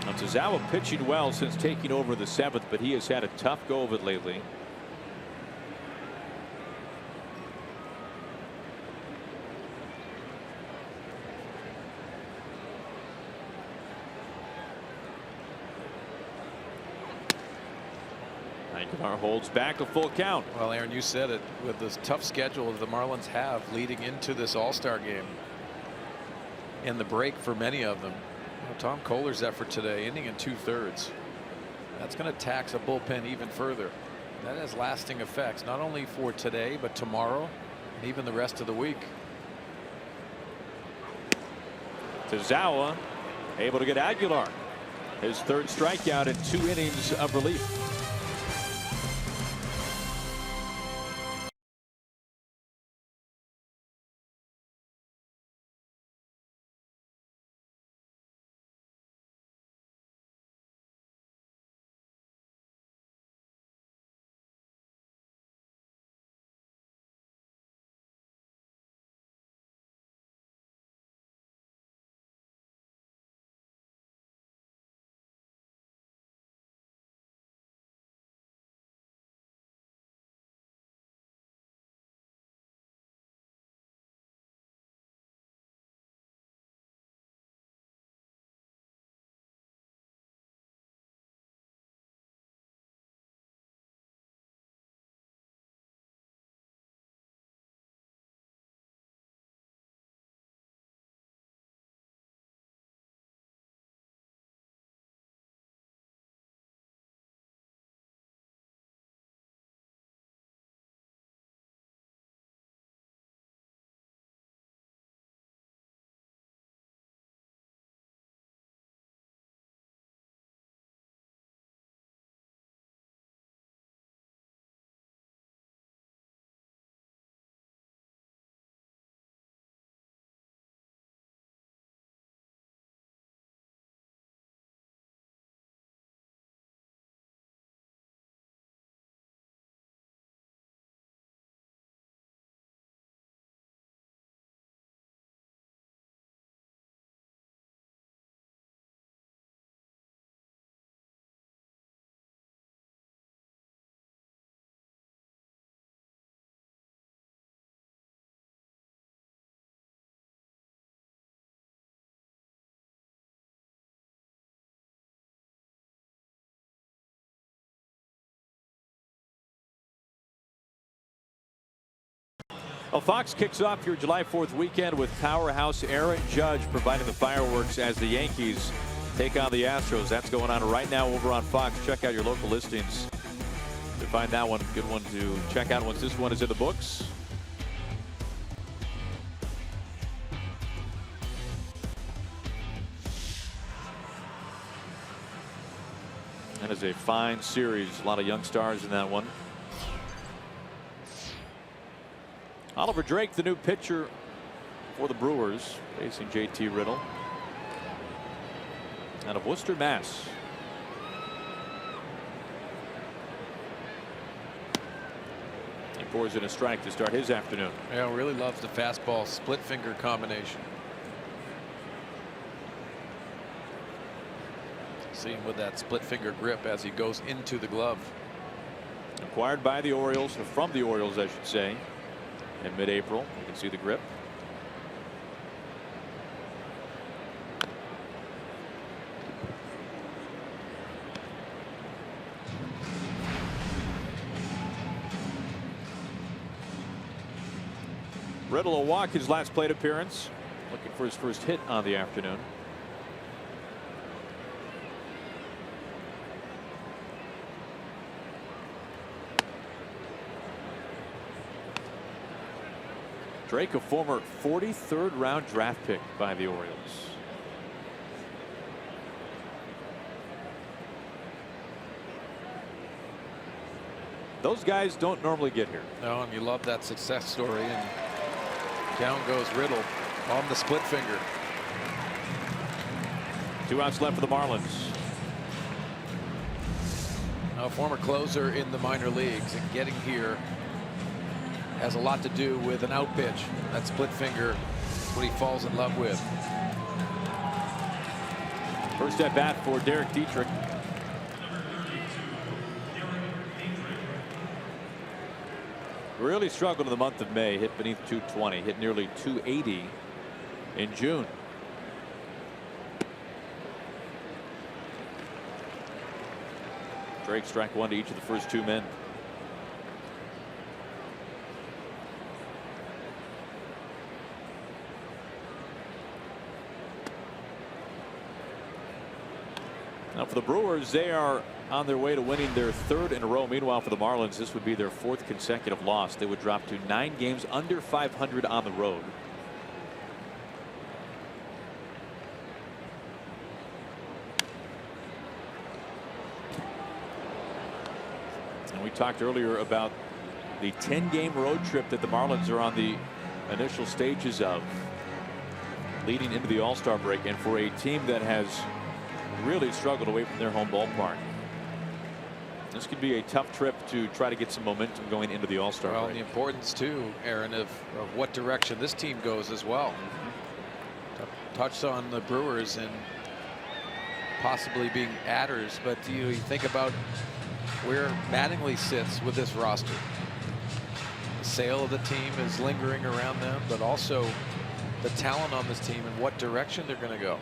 Now Tazawa pitching well since taking over the 7th, but he has had a tough go of it lately. Aguilar holds back a full count. Well, Aaron, you said it, with this tough schedule that the Marlins have leading into this All-Star game and the break for many of them. Tom Kohler's effort today, inning in 2/3. That's going to tax a bullpen even further. That has lasting effects, not only for today, but tomorrow and even the rest of the week. Tazawa able to get Aguilar his 3rd strikeout in 2 innings of relief. Well, Fox kicks off your July 4th weekend with powerhouse Aaron Judge providing the fireworks as the Yankees take on the Astros. That's going on right now over on Fox. Check out your local listings to find that one. Good one to check out once this one is in the books. That is a fine series. A lot of young stars in that one. Oliver Drake, the new pitcher for the Brewers, facing JT Riddle out of Worcester, Mass. He pours in a strike to start his afternoon. Yeah, really loves the fastball split finger combination. See him with that split finger grip as he goes into the glove. Acquired by the Orioles, or from the Orioles, I should say, in mid-April. You can see the grip. Riddle will walk his last plate appearance, looking for his first hit on the afternoon. Drake, a former 43rd round draft pick by the Orioles. Those guys don't normally get here. No, and you love that success story. And down goes Riddle on the split finger. 2 outs left for the Marlins. A former closer in the minor leagues, and getting here has a lot to do with an out pitch. That split finger is what he falls in love with. First at bat for Derek Dietrich. Really struggled in the month of May. Hit beneath 220. Hit nearly 280 in June. Drake strike one to each of the first 2 men. Now for the Brewers, they are on their way to winning their 3rd in a row. Meanwhile, for the Marlins, this would be their 4th consecutive loss. They would drop to 9 games under 500 on the road. And we talked earlier about the 10-game road trip that the Marlins are on the initial stages of, leading into the All-Star break, and for a team that has really struggled away from their home ballpark, this could be a tough trip to try to get some momentum going into the All-Star break. Well, the importance too, Aaron, of what direction this team goes as well. Touched on the Brewers and possibly being adders, but you think about where Mattingly sits with this roster. The sale of the team is lingering around them, but also the talent on this team and what direction they're going to go.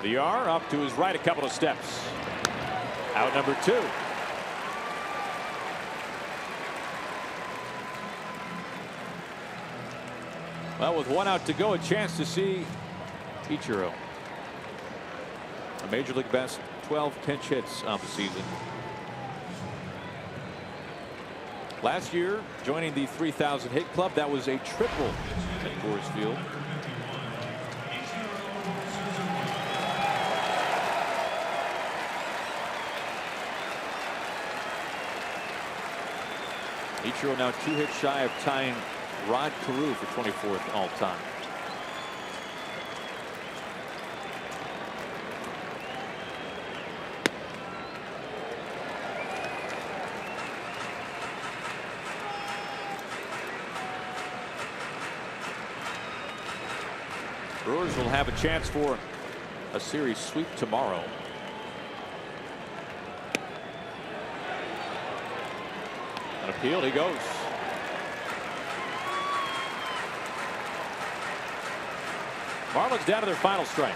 The R up to his right a couple of steps. Out number 2. Well, with 1 out to go, a chance to see Ichiro. A major league best 12 pinch hits on the season. Last year, joining the 3,000 hit club, that was a triple at Coors Field. Ichiro now 2 hits shy of tying Rod Carew for 24th all time. Brewers will have a chance for a series sweep tomorrow. An appeal, he goes. Marlins down to their final strike.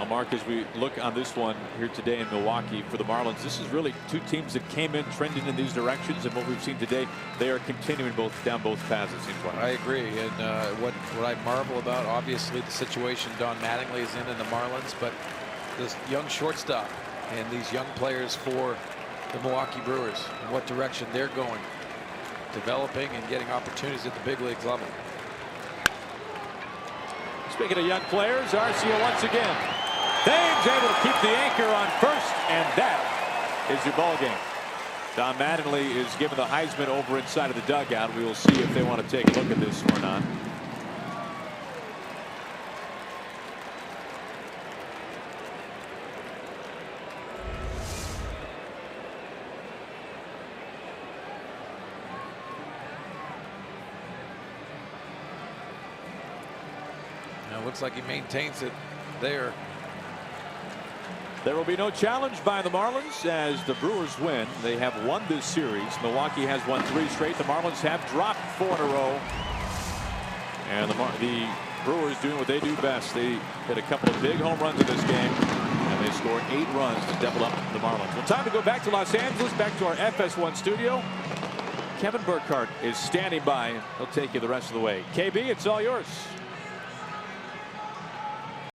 Well, Mark, as we look on this one here today in Milwaukee for the Marlins, this is really two teams that came in trending in these directions, and what we've seen today, they are continuing down both paths, it seems like. I agree, and what I marvel about, obviously, the situation Don Mattingly is in the Marlins, but this young shortstop and these young players for the Milwaukee Brewers, and what direction they're going, developing and getting opportunities at the big leagues level. Speaking of young players, Arcia once again. Thames able to keep the anchor on first, and that is your ball game. Don Mattingly is giving the Heisman over inside of the dugout. We will see if they want to take a look at this or not. Now, looks like he maintains it there. There will be no challenge by the Marlins as the Brewers win. They have won this series. Milwaukee has won 3 straight. The Marlins have dropped 4 in a row. And the Brewers doing what they do best. They hit a couple of big home runs in this game, and they scored 8 runs to double up the Marlins. Well, time to go back to Los Angeles, back to our FS1 studio. Kevin Burkhardt is standing by. He'll take you the rest of the way. KB, it's all yours.